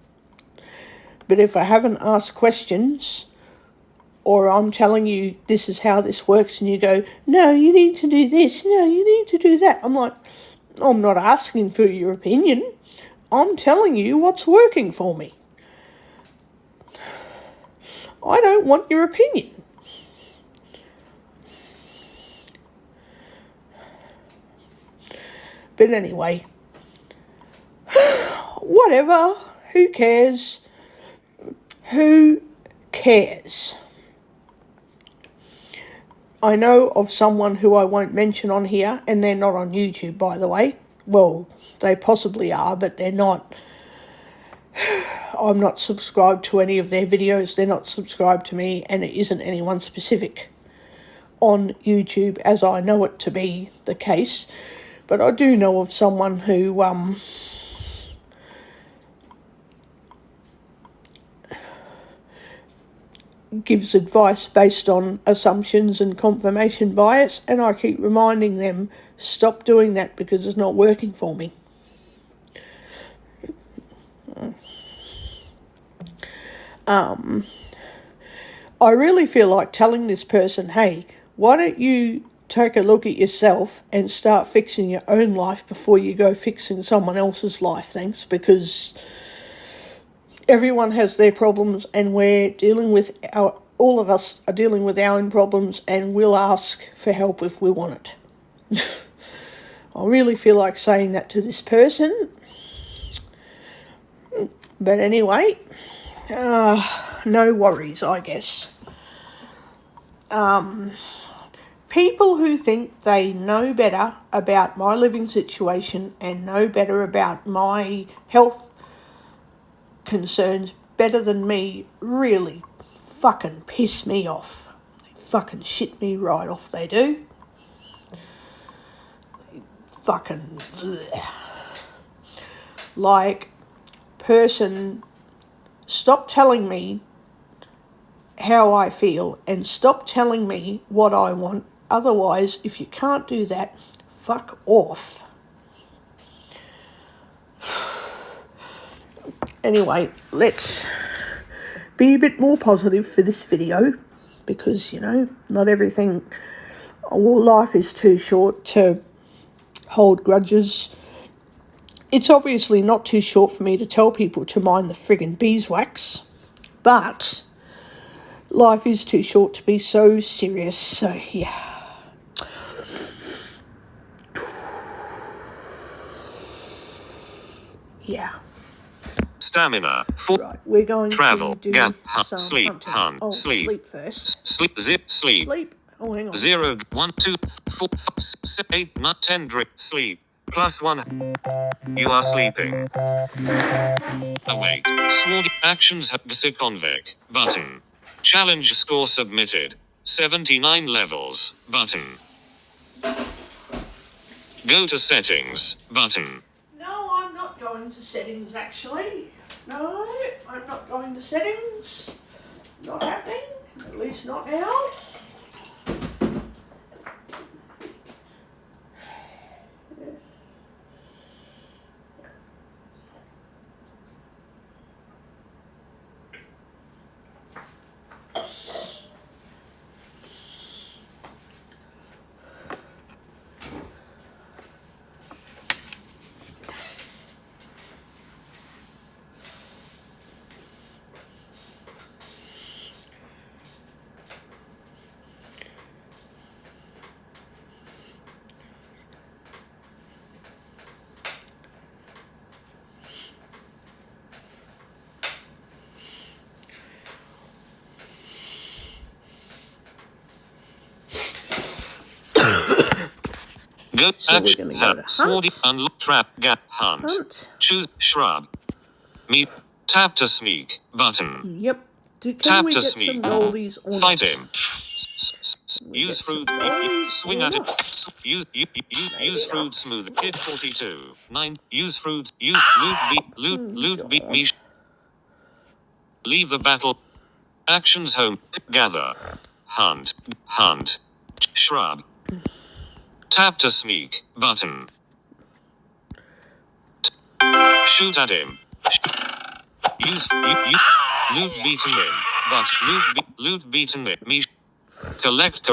[SPEAKER 2] But if I haven't asked questions, or I'm telling you this is how this works and you go, no, you need to do this, no, you need to do that. I'm like, I'm not asking for your opinion. I'm telling you what's working for me. I don't want your opinion. But anyway, whatever, who cares? Who cares? I know of someone who I won't mention on here, and they're not on YouTube, by the way. Well, they possibly are, but they're not. I'm not subscribed to any of their videos. They're not subscribed to me, and it isn't anyone specific on YouTube, as I know it to be the case. But I do know of someone who gives advice based on assumptions and confirmation bias, and I keep reminding them, stop doing that because it's not working for me. I really feel like telling this person, hey, why don't you take a look at yourself and start fixing your own life before you go fixing someone else's life, thanks, because everyone has their problems and all of us are dealing with our own problems, and we'll ask for help if we want it. I really feel like saying that to this person. But anyway, no worries, I guess. People who think they know better about my living situation and know better about my health concerns better than me really fucking piss me off. They fucking shit me right off, they do. Fucking bleh. Like, person, stop telling me how I feel and stop telling me what I want. Otherwise, if you can't do that, fuck off. Anyway, let's be a bit more positive for this video, because, not everything, life is too short to hold grudges. It's obviously not too short for me to tell people to mind the friggin' beeswax, but life is too short to be so serious, so yeah. Yeah.
[SPEAKER 1] Stamina. Full.
[SPEAKER 2] Right, we're going
[SPEAKER 1] Travel.
[SPEAKER 2] to do
[SPEAKER 1] Gap.
[SPEAKER 2] some
[SPEAKER 1] Sleep.
[SPEAKER 2] hunting.
[SPEAKER 1] Hunt.
[SPEAKER 2] Oh,
[SPEAKER 1] Sleep.
[SPEAKER 2] first.
[SPEAKER 1] Sleep. Zip. Sleep.
[SPEAKER 2] Sleep. Oh, hang on.
[SPEAKER 1] 0, 1, 2, 4, 5, 6, 8, 9, 10. Drip. Sleep. +1. You are sleeping. Awake. Swordy actions. Convec. Button. Challenge score submitted. 79 levels. Button. Go to settings. Button.
[SPEAKER 2] No, I'm not going to settings, actually. No, I'm not going to settings. Not happening. At least not now.
[SPEAKER 1] Go.
[SPEAKER 2] So we're
[SPEAKER 1] Action.
[SPEAKER 2] going to go to
[SPEAKER 1] Swordy.
[SPEAKER 2] hunt.
[SPEAKER 1] Unlock. Trap. Gap. Hunt.
[SPEAKER 2] Hunt.
[SPEAKER 1] Choose. Shrub. Meet. Tap to sneak. Button.
[SPEAKER 2] Yep. Can
[SPEAKER 1] Tap
[SPEAKER 2] we
[SPEAKER 1] to
[SPEAKER 2] get
[SPEAKER 1] sneak.
[SPEAKER 2] some goldies or
[SPEAKER 1] Fight
[SPEAKER 2] not?
[SPEAKER 1] him. Use fruit. Swing
[SPEAKER 2] or
[SPEAKER 1] at it.
[SPEAKER 2] not?
[SPEAKER 1] Use fruit smooth. Hit 42. 9. Use fruit. Use loot beat me. Leave the battle. Actions home. Gather. Hunt. Shrub. Tap to sneak button. Shoot at him. Use loot beaten him. But loot beaten him. Me collect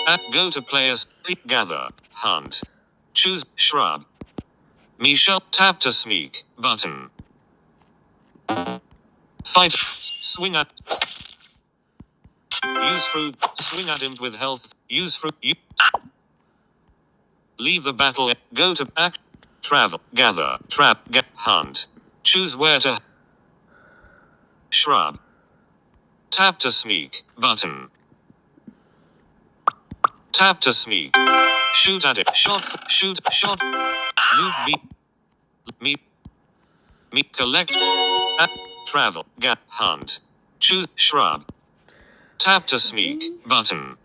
[SPEAKER 1] at go to players. Gather. Hunt. Choose shrub. Michelle tap to sneak button. Fight. Swing at. Use fruit. Swing at him with health. Use fruit. Leave the battle. Go to act. Travel. Gather. Trap. Hunt. Choose where to. Shrub. Tap to sneak button. Tap to sneak. Shoot at it. Shot. Shoot. Shot. Loot beat. Me collect. At. Travel. Hunt. Choose shrub. Tap to sneak button.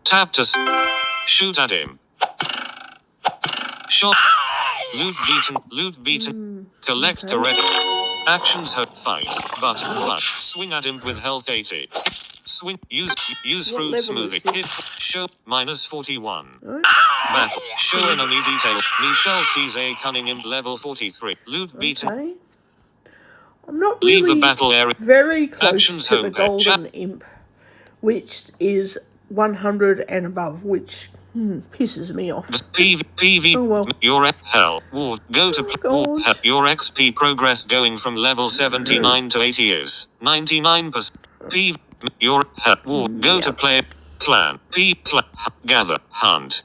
[SPEAKER 1] Tap to shoot at him. Shot. Loot beaten. Loot beaten. Collect correct. Actions hurt. Fight. Button. Fight. Swing at him with health 80. Swing. Use fruit smoothie. Hit. Show. Minus 41. Battle. Show enemy detail. Michelle sees a cunning imp level 43. Loot beaten.
[SPEAKER 2] I'm not
[SPEAKER 1] Leave
[SPEAKER 2] really
[SPEAKER 1] the battle area.
[SPEAKER 2] very close
[SPEAKER 1] Actions
[SPEAKER 2] to the
[SPEAKER 1] home page.
[SPEAKER 2] golden imp, which is 100 and above, which pisses me off.
[SPEAKER 1] PV.
[SPEAKER 2] Oh well.
[SPEAKER 1] Your hell. Ward. Go to
[SPEAKER 2] God.
[SPEAKER 1] your XP progress going from level 79 to 80 is 99%. PV. Your hell. Ward. Go to player. Clan. Gather. Hunt.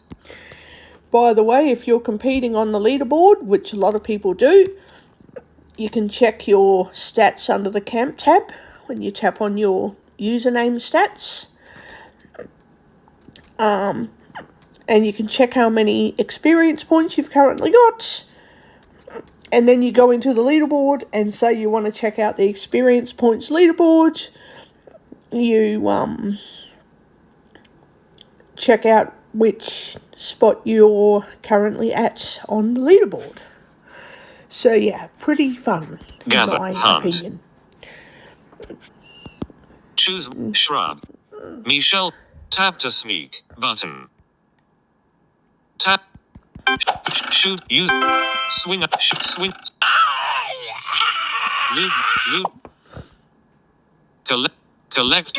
[SPEAKER 2] By the way, if you're competing on the leaderboard, which a lot of people do, you can check your stats under the camp tab when you tap on your username stats. And you can check how many experience points you've currently got. And then you go into the leaderboard and say you want to check out the experience points leaderboard. You check out which spot you're currently at on the leaderboard. So yeah, pretty fun,
[SPEAKER 1] Gather,
[SPEAKER 2] in my
[SPEAKER 1] hunt.
[SPEAKER 2] opinion.
[SPEAKER 1] Choose shrub. Michelle. Tap to sneak button. Tap. Shoot. Use. Swing. Swing. Loot. Collect.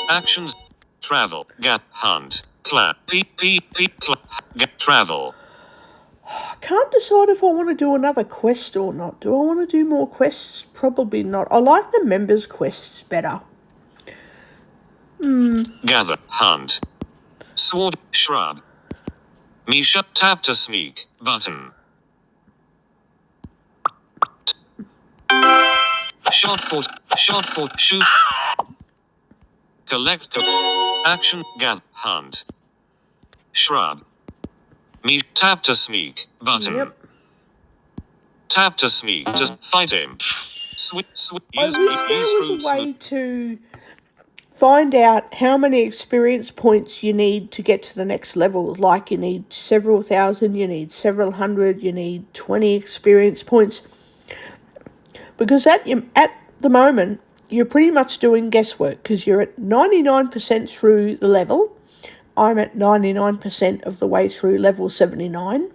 [SPEAKER 1] Actions. Travel. Hunt. Clap. Travel.
[SPEAKER 2] I can't decide if I want to do another quest or not. Do I want to do more quests? Probably not. I like the members' quests better.
[SPEAKER 1] Gather. Hunt. Sword. Shrub. Misha. Tap to sneak button. Shot for. Shoot. Collect. Action. Gather. Hunt. Shrub. Me. Tap to sneak button.
[SPEAKER 2] Yep.
[SPEAKER 1] Tap to sneak. Just fight him.
[SPEAKER 2] I
[SPEAKER 1] Use
[SPEAKER 2] wish
[SPEAKER 1] fruit
[SPEAKER 2] there was a way
[SPEAKER 1] smooth.
[SPEAKER 2] to find out how many experience points you need to get to the next level. Like you need several thousand, you need several hundred, you need 20 experience points. Because at the moment, you're pretty much doing guesswork because you're at 99% through the level. I'm at 99% of the way through level 79.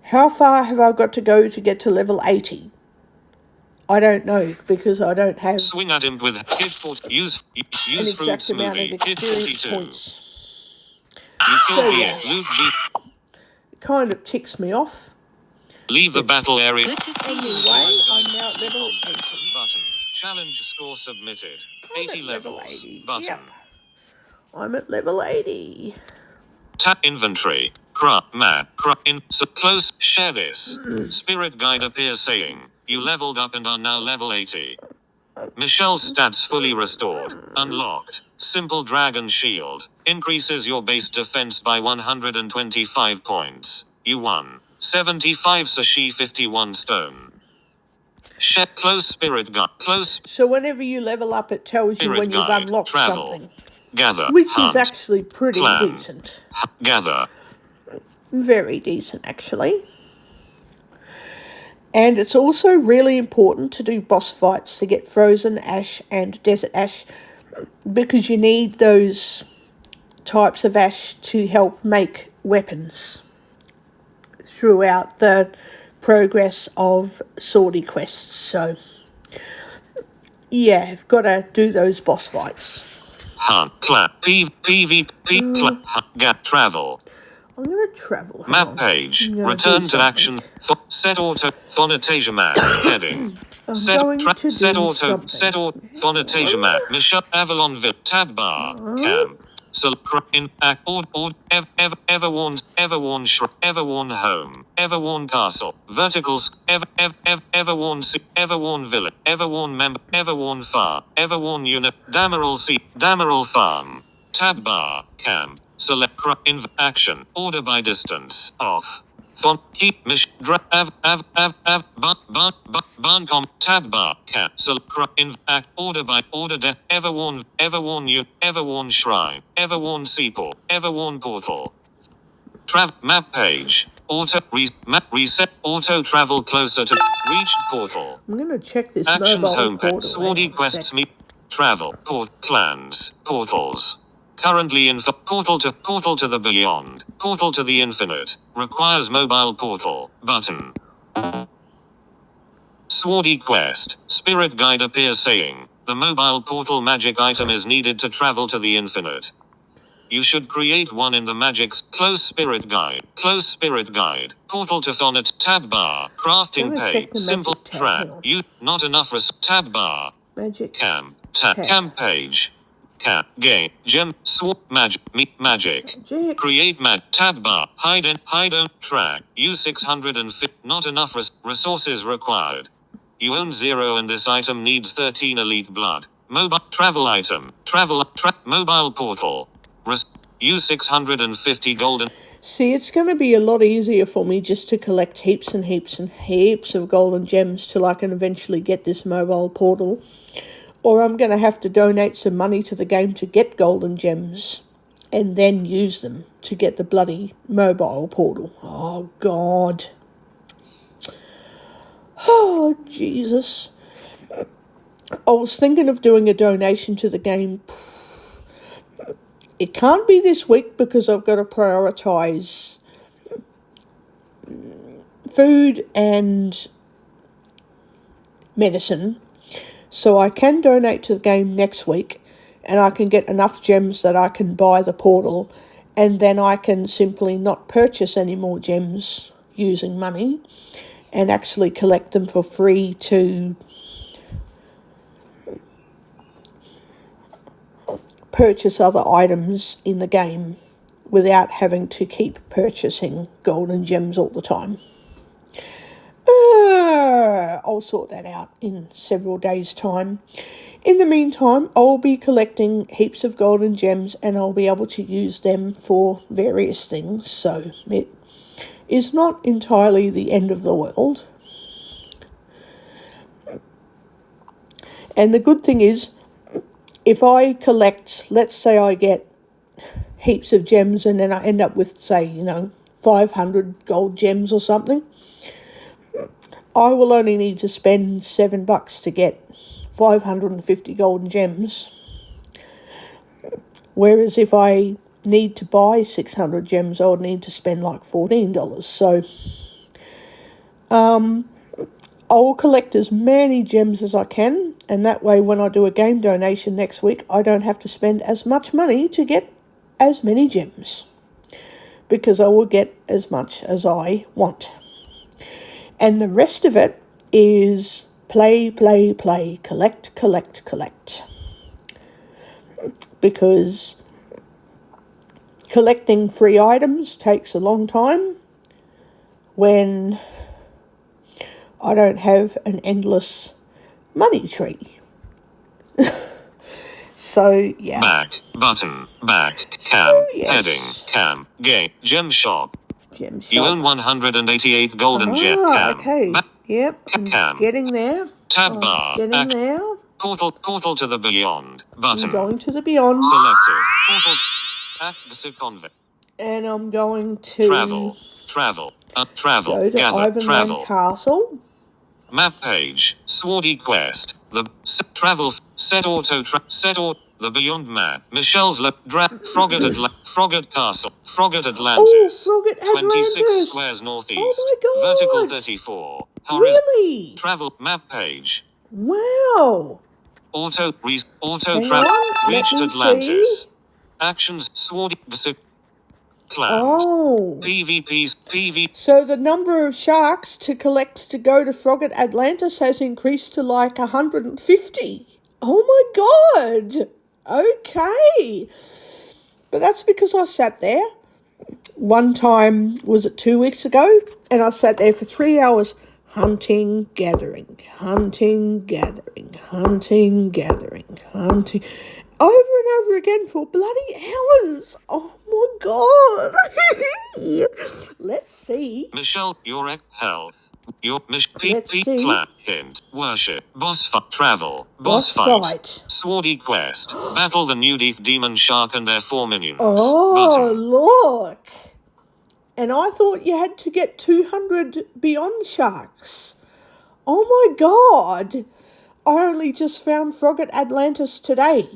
[SPEAKER 2] How far have I got to go to get to level 80? I don't know because I don't have
[SPEAKER 1] Swing at him with hit for use
[SPEAKER 2] an
[SPEAKER 1] fruit
[SPEAKER 2] exact amount of
[SPEAKER 1] smoothie. Hit
[SPEAKER 2] experience
[SPEAKER 1] 42.
[SPEAKER 2] points.
[SPEAKER 1] You kill
[SPEAKER 2] So,
[SPEAKER 1] the
[SPEAKER 2] yeah.
[SPEAKER 1] loot
[SPEAKER 2] It kind of ticks me off.
[SPEAKER 1] Leave the battle area.
[SPEAKER 4] Good to see you.
[SPEAKER 2] Anyway, I'm now at level 80.
[SPEAKER 1] Button. Challenge score submitted.
[SPEAKER 2] I'm
[SPEAKER 1] 80
[SPEAKER 2] at level
[SPEAKER 1] levels.
[SPEAKER 2] 80.
[SPEAKER 1] Button.
[SPEAKER 2] Yep. I'm at level 80.
[SPEAKER 1] Tap inventory. Close. Share this. Spirit guide appears saying, you leveled up and are now level 80. Michelle's stats fully restored. Unlocked. Simple dragon shield. Increases your base defense by 125 points. You won. 75 sashi 51 stone. Share close spirit guide. Close
[SPEAKER 2] So whenever you level up, it tells you
[SPEAKER 1] Spirit
[SPEAKER 2] when you've
[SPEAKER 1] guide.
[SPEAKER 2] unlocked
[SPEAKER 1] Travel.
[SPEAKER 2] something.
[SPEAKER 1] gather.
[SPEAKER 2] Which
[SPEAKER 1] hunt.
[SPEAKER 2] is actually pretty
[SPEAKER 1] Clan.
[SPEAKER 2] decent.
[SPEAKER 1] Gather.
[SPEAKER 2] Very decent, actually. And it's also really important to do boss fights to get Frozen Ash and Desert Ash because you need those types of ash to help make weapons throughout the progress of Swordy Quest. So, yeah, I've got to do those boss fights.
[SPEAKER 1] Hunt, clap, PvP, gap, travel.
[SPEAKER 2] I'm going to travel. Hang
[SPEAKER 1] Map
[SPEAKER 2] on.
[SPEAKER 1] page.
[SPEAKER 2] I'm gonna
[SPEAKER 1] Return
[SPEAKER 2] do
[SPEAKER 1] to action.
[SPEAKER 2] something.
[SPEAKER 1] Set auto. Phonetasia map. Heading.
[SPEAKER 2] I'm
[SPEAKER 1] Set
[SPEAKER 2] going to
[SPEAKER 1] set
[SPEAKER 2] do
[SPEAKER 1] auto.
[SPEAKER 2] something.
[SPEAKER 1] Set auto. Phonetasia map. Mission. Avalon Vip. Tab bar. Camp. Select in act ord Everworn Everworn home Everworn castle verticals Everworn sea Everworn village Everworn member Everworn farm Everworn unit Damerel farm tab bar camp select in action order by distance off font keep mish dra av bancom tab bar cancel in act order by order death Everworn shrine Everworn seaport Everworn portal map page auto map reset auto travel closer to reached portal
[SPEAKER 2] I'm going to check this
[SPEAKER 1] actions
[SPEAKER 2] mobile
[SPEAKER 1] homepage
[SPEAKER 2] portal.
[SPEAKER 1] Swordy Quests me travel clans portals currently in portal to the beyond portal to the infinite requires mobile portal button Swordy Quest spirit guide appears saying the mobile portal magic item is needed to travel to the infinite. You should create one in the magic's close spirit guide. Portal to Thonet tab bar. Crafting page. Simple track. You not enough tab bar.
[SPEAKER 2] Magic
[SPEAKER 1] Camp page. Game gem swap magic magic. Create tab bar. Hide track. Use 650 not enough resources required. You own 0 and this item needs 13 elite blood. Mobile travel item. Mobile portal. Use 650 golden.
[SPEAKER 2] See, it's going to be a lot easier for me just to collect heaps and heaps and heaps of golden gems till I can eventually get this mobile portal. Or I'm going to have to donate some money to the game to get golden gems and then use them to get the bloody mobile portal. Oh, God. Oh, Jesus. I was thinking of doing a donation to the game. It can't be this week because I've got to prioritise food and medicine. So I can donate to the game next week and I can get enough gems that I can buy the portal, and then I can simply not purchase any more gems using money and actually collect them for free to purchase other items in the game without having to keep purchasing golden gems all the time. I'll sort that out in several days' time. In the meantime, I'll be collecting heaps of golden gems and I'll be able to use them for various things, so it is not entirely the end of the world. And the good thing is, if I collect, let's say I get heaps of gems and then I end up with, say, 500 gold gems or something, I will only need to spend $7 to get 550 golden gems. Whereas if I need to buy 600 gems, I would need to spend like $14. So I will collect as many gems as I can, and that way when I do a game donation next week, I don't have to spend as much money to get as many gems, because I will get as much as I want. And the rest of it is play, collect. Because collecting free items takes a long time when I don't have an endless money tree. So, yeah.
[SPEAKER 1] Back, button, back, cam, heading, cam, game, gem shop.
[SPEAKER 2] Gem shop.
[SPEAKER 1] You own 188 golden gem. Cam.
[SPEAKER 2] Okay. Yep. I'm getting there.
[SPEAKER 1] Tab bar.
[SPEAKER 2] Getting there.
[SPEAKER 1] Portal to the beyond. Button.
[SPEAKER 2] I'm going to the beyond.
[SPEAKER 1] Selected. Portal. Active convent.
[SPEAKER 2] And I'm going to
[SPEAKER 1] travel.
[SPEAKER 2] Go to Ivanland Castle.
[SPEAKER 1] Map page. Swordy Quest. The travel set auto The Beyond Map. Michelle's Frogget Frogget Castle. Frogget
[SPEAKER 2] Oh,
[SPEAKER 1] Atlantis.
[SPEAKER 2] Frogget
[SPEAKER 1] 26
[SPEAKER 2] Atlantis.
[SPEAKER 1] squares northeast.
[SPEAKER 2] Oh my
[SPEAKER 1] Vertical
[SPEAKER 2] God.
[SPEAKER 1] 34.
[SPEAKER 2] Really?
[SPEAKER 1] Travel map page.
[SPEAKER 2] Wow.
[SPEAKER 1] Auto
[SPEAKER 2] Hang
[SPEAKER 1] travel.
[SPEAKER 2] on, let
[SPEAKER 1] Reached
[SPEAKER 2] me
[SPEAKER 1] Atlantis.
[SPEAKER 2] see.
[SPEAKER 1] Actions. Swordy clams.
[SPEAKER 2] Oh.
[SPEAKER 1] PvP.
[SPEAKER 2] So the number of sharks to collect to go to Frogget Atlantis has increased to like 150. Oh my God. Okay. But that's because I sat there. One time, was it 2 weeks ago? And I sat there for 3 hours hunting, gathering, hunting, gathering, hunting, gathering, hunting. Over and over again for bloody hours. Oh my God. Let's see.
[SPEAKER 1] Michelle, your health. Your
[SPEAKER 2] Let's see.
[SPEAKER 1] clan hint. Worship. Boss fight. Travel.
[SPEAKER 2] Boss fight.
[SPEAKER 1] Swordy Quest. Battle the new demon shark and their 4 minions.
[SPEAKER 2] Oh,
[SPEAKER 1] Button.
[SPEAKER 2] look. And I thought you had to get 200 Beyond Sharks. Oh my God. I only just found Frogget Atlantis today.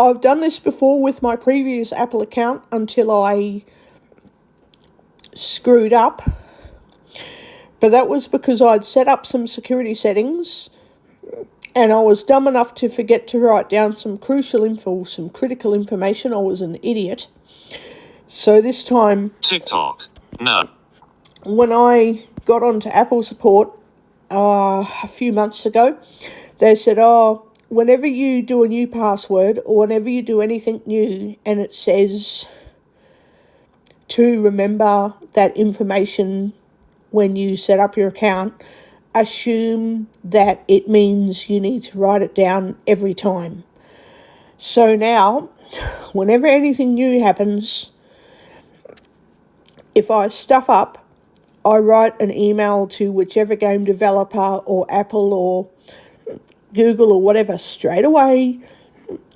[SPEAKER 2] I've done this before with my previous Apple account until I screwed up. But that was because I'd set up some security settings and I was dumb enough to forget to write down some crucial info, some critical information. I was an idiot. So this time,
[SPEAKER 1] TikTok. No.
[SPEAKER 2] when I got onto Apple support a few months ago, they said, oh, whenever you do a new password or whenever you do anything new and it says to remember that information when you set up your account, assume that it means you need to write it down every time. So now, whenever anything new happens, if I stuff up, I write an email to whichever game developer or Apple or Google or whatever straight away.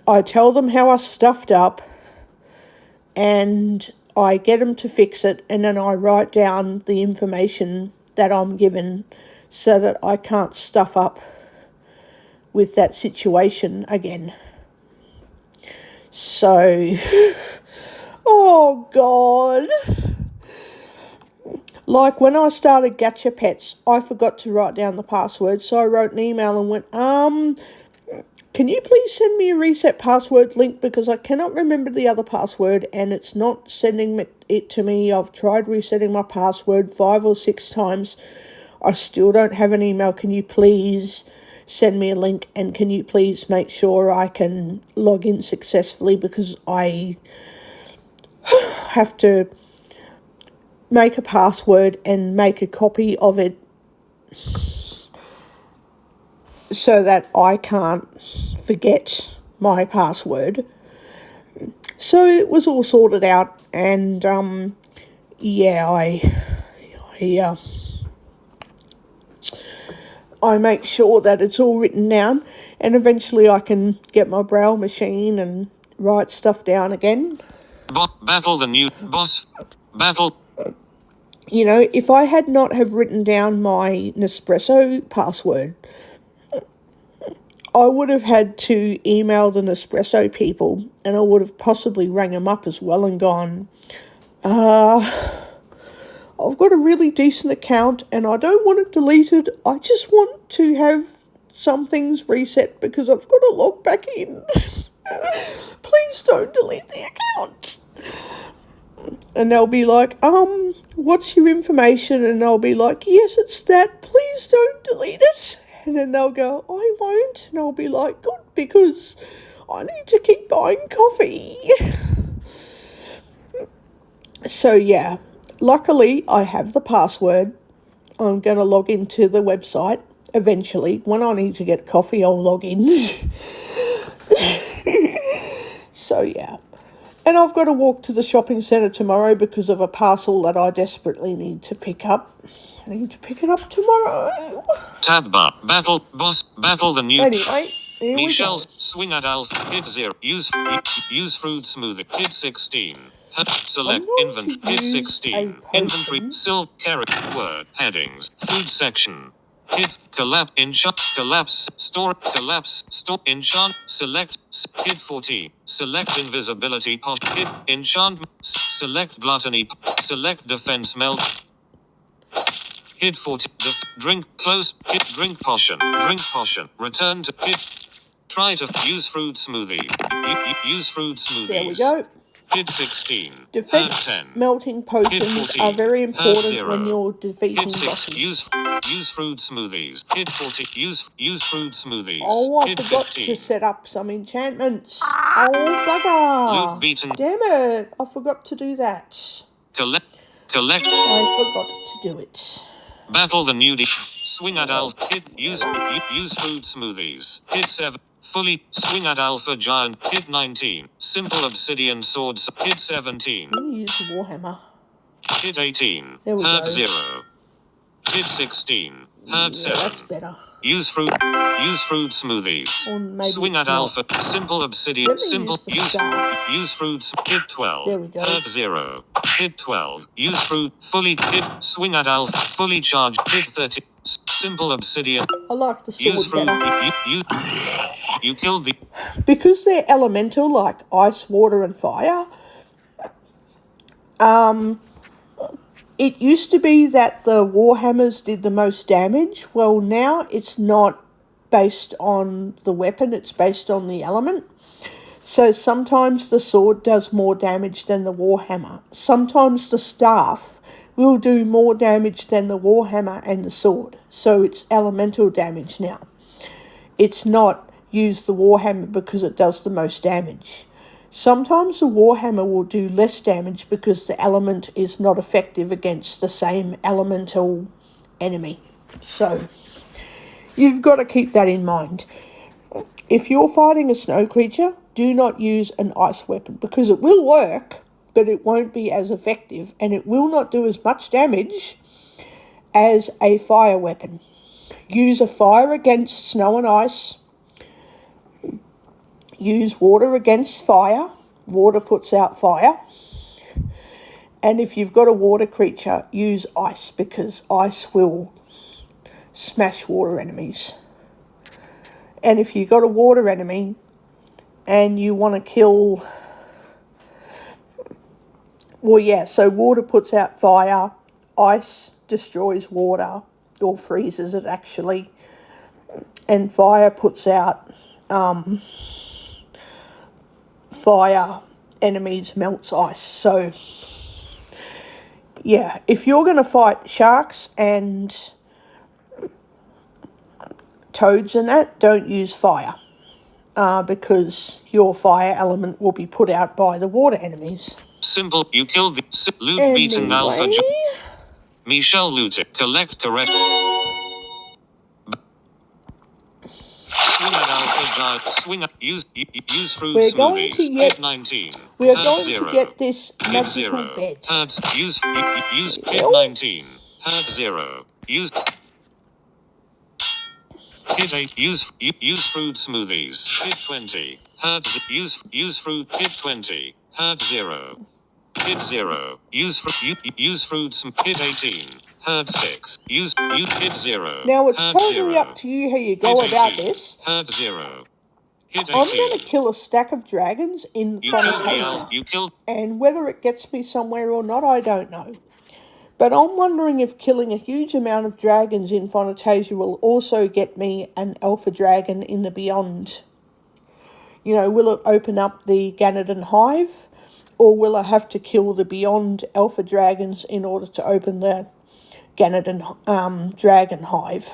[SPEAKER 2] I tell them how I stuffed up and I get them to fix it, and then I write down the information that I'm given so that I can't stuff up with that situation again. So, oh God. Like when I started Gacha Pets, I forgot to write down the password, so I wrote an email and went, can you please send me a reset password link because I cannot remember the other password and it's not sending it to me. I've tried resetting my password 5 or 6 times. I still don't have an email. Can you please send me a link and can you please make sure I can log in successfully because I have to make a password and make a copy of it so that I can't forget my password. So it was all sorted out and I make sure that it's all written down and eventually I can get my braille machine and write stuff down again.
[SPEAKER 1] Battle the new boss. Battle.
[SPEAKER 2] You know, if I had not have written down my Nespresso password, I would have had to email the Nespresso people and I would have possibly rang them up as well and gone, I've got a really decent account and I don't want it deleted. I just want to have some things reset because I've got to log back in. Please don't delete the account. And they'll be like, what's your information? And I'll be like, yes, it's that. Please don't delete it. And then they'll go, I won't. And I'll be like, good, because I need to keep buying coffee. So, yeah, luckily I have the password. I'm going to log into the website eventually. When I need to get coffee, I'll log in. So, yeah. And I've got to walk to the shopping centre tomorrow because of a parcel that I desperately need to pick up. I need to pick it up tomorrow.
[SPEAKER 1] Tab bar. Battle. Boss. Battle the new.
[SPEAKER 2] Anyway, here
[SPEAKER 1] Michelle's
[SPEAKER 2] we go.
[SPEAKER 1] swing at alpha. Hit 0. Use fruit smoothie. Hit 16. Select
[SPEAKER 2] I'm going
[SPEAKER 1] inventory.
[SPEAKER 2] to
[SPEAKER 1] Hit
[SPEAKER 2] use
[SPEAKER 1] 16.
[SPEAKER 2] a
[SPEAKER 1] Inventory.
[SPEAKER 2] potion.
[SPEAKER 1] Silk carrot. Word. Headings. Food section. Hit. Collapse. Enchant. Collapse. Store. Collapse. Store. Enchant. Select. Hit 40. Select invisibility potion. Hit. Enchant. Select gluttony. Select defense melt. Hit 40. Drink. Close. Hit. Drink potion. Drink potion. Return to hit. Try to use fruit smoothie. Use fruit smoothies.
[SPEAKER 2] There we go.
[SPEAKER 1] Hit 16.
[SPEAKER 2] Defense
[SPEAKER 1] Hurt 10.
[SPEAKER 2] melting potions
[SPEAKER 1] 14.
[SPEAKER 2] are very
[SPEAKER 1] Hurt
[SPEAKER 2] important
[SPEAKER 1] 0.
[SPEAKER 2] when you're defeating
[SPEAKER 1] Hit 6.
[SPEAKER 2] bosses.
[SPEAKER 1] Use fruit smoothies. Hit 40. Use fruit smoothies.
[SPEAKER 2] Oh, I
[SPEAKER 1] Hit
[SPEAKER 2] forgot
[SPEAKER 1] 15.
[SPEAKER 2] to set up some enchantments. Oh,
[SPEAKER 1] Loot beaten.
[SPEAKER 2] damn it. I forgot to do that.
[SPEAKER 1] Collect.
[SPEAKER 2] I forgot to do it.
[SPEAKER 1] Battle the nudie. Swing at alpha. Hit. Use fruit smoothies. Hit 7. Fully. Swing at alpha giant. Hit 19. Simple obsidian swords. Hit 17.
[SPEAKER 2] I'm going to use the Warhammer.
[SPEAKER 1] Hit 18.
[SPEAKER 2] There we
[SPEAKER 1] Hurt
[SPEAKER 2] go.
[SPEAKER 1] 0. Hit 16. Hurt
[SPEAKER 2] Yeah,
[SPEAKER 1] 7.
[SPEAKER 2] that's better.
[SPEAKER 1] Use fruit smoothies.
[SPEAKER 2] Or maybe
[SPEAKER 1] Swing
[SPEAKER 2] it's
[SPEAKER 1] at
[SPEAKER 2] not.
[SPEAKER 1] alpha. Simple obsidian.
[SPEAKER 2] Let me
[SPEAKER 1] Simple.
[SPEAKER 2] use the staff.
[SPEAKER 1] Use fruits. Hit 12.
[SPEAKER 2] There we go.
[SPEAKER 1] Hurt 0. Hit 12. Use fruit. Fully hit. Swing at alpha. Fully charged. Hit 30. Simple obsidian.
[SPEAKER 2] I like the
[SPEAKER 1] Use
[SPEAKER 2] sword
[SPEAKER 1] fruit.
[SPEAKER 2] better.
[SPEAKER 1] You killed the.
[SPEAKER 2] Because they're elemental, like ice, water, and fire. It used to be that the Warhammers did the most damage. Well, now it's not based on the weapon, it's based on the element. So sometimes the sword does more damage than the Warhammer. Sometimes the staff will do more damage than the Warhammer and the sword. So it's elemental damage now. It's not use the Warhammer because it does the most damage. Sometimes the Warhammer will do less damage because the element is not effective against the same elemental enemy. So you've got to keep that in mind. If you're fighting a snow creature, do not use an ice weapon because it will work, but it won't be as effective and it will not do as much damage as a fire weapon. Use a fire against snow and ice. Use water against fire. Water puts out fire. And if you've got a water creature, use ice because ice will smash water enemies. And if you've got a water enemy and you want to kill... Well, yeah, so water puts out fire. Ice destroys water or freezes it actually. And fire puts out... fire enemies melts ice. So yeah, if you're going to fight sharks and toads and that, don't use fire because your fire element will be put out by the water enemies.
[SPEAKER 1] Simple. You killed the loot beaten alpha. Michelle looted. Collect correct. Swing at alpha giant. Swing at use fruit
[SPEAKER 2] We're
[SPEAKER 1] smoothies.
[SPEAKER 2] going to get-
[SPEAKER 1] Hit 19.
[SPEAKER 2] We are
[SPEAKER 1] Hurt
[SPEAKER 2] going
[SPEAKER 1] 0.
[SPEAKER 2] to get this
[SPEAKER 1] Hit
[SPEAKER 2] magical
[SPEAKER 1] 0.
[SPEAKER 2] bed.
[SPEAKER 1] Hurt use hit 19. Hurt 0. Use hit 8. Use fruit smoothies. Hit 20. Hurt use fruit. Hit 20. Hurt 0. Hit 0. Use fruits. Hit 18. Hurt 6. Use hit 0.
[SPEAKER 2] Now it's
[SPEAKER 1] Hurt
[SPEAKER 2] totally
[SPEAKER 1] 0.
[SPEAKER 2] up to you how you go
[SPEAKER 1] Hit
[SPEAKER 2] about
[SPEAKER 1] 18.
[SPEAKER 2] this.
[SPEAKER 1] Hurt 0. Hit 18.
[SPEAKER 2] I'm going to kill a stack of dragons in
[SPEAKER 1] You killed the
[SPEAKER 2] Fantasia.
[SPEAKER 1] elf. You killed.
[SPEAKER 2] And whether it gets me somewhere or not, I don't know. But I'm wondering if killing a huge amount of dragons in Fantasia will also get me an alpha dragon in the Beyond. You know, will it open up the Ganadon Hive? Or will I have to kill the Beyond alpha dragons in order to open the Ganadon Dragon Hive?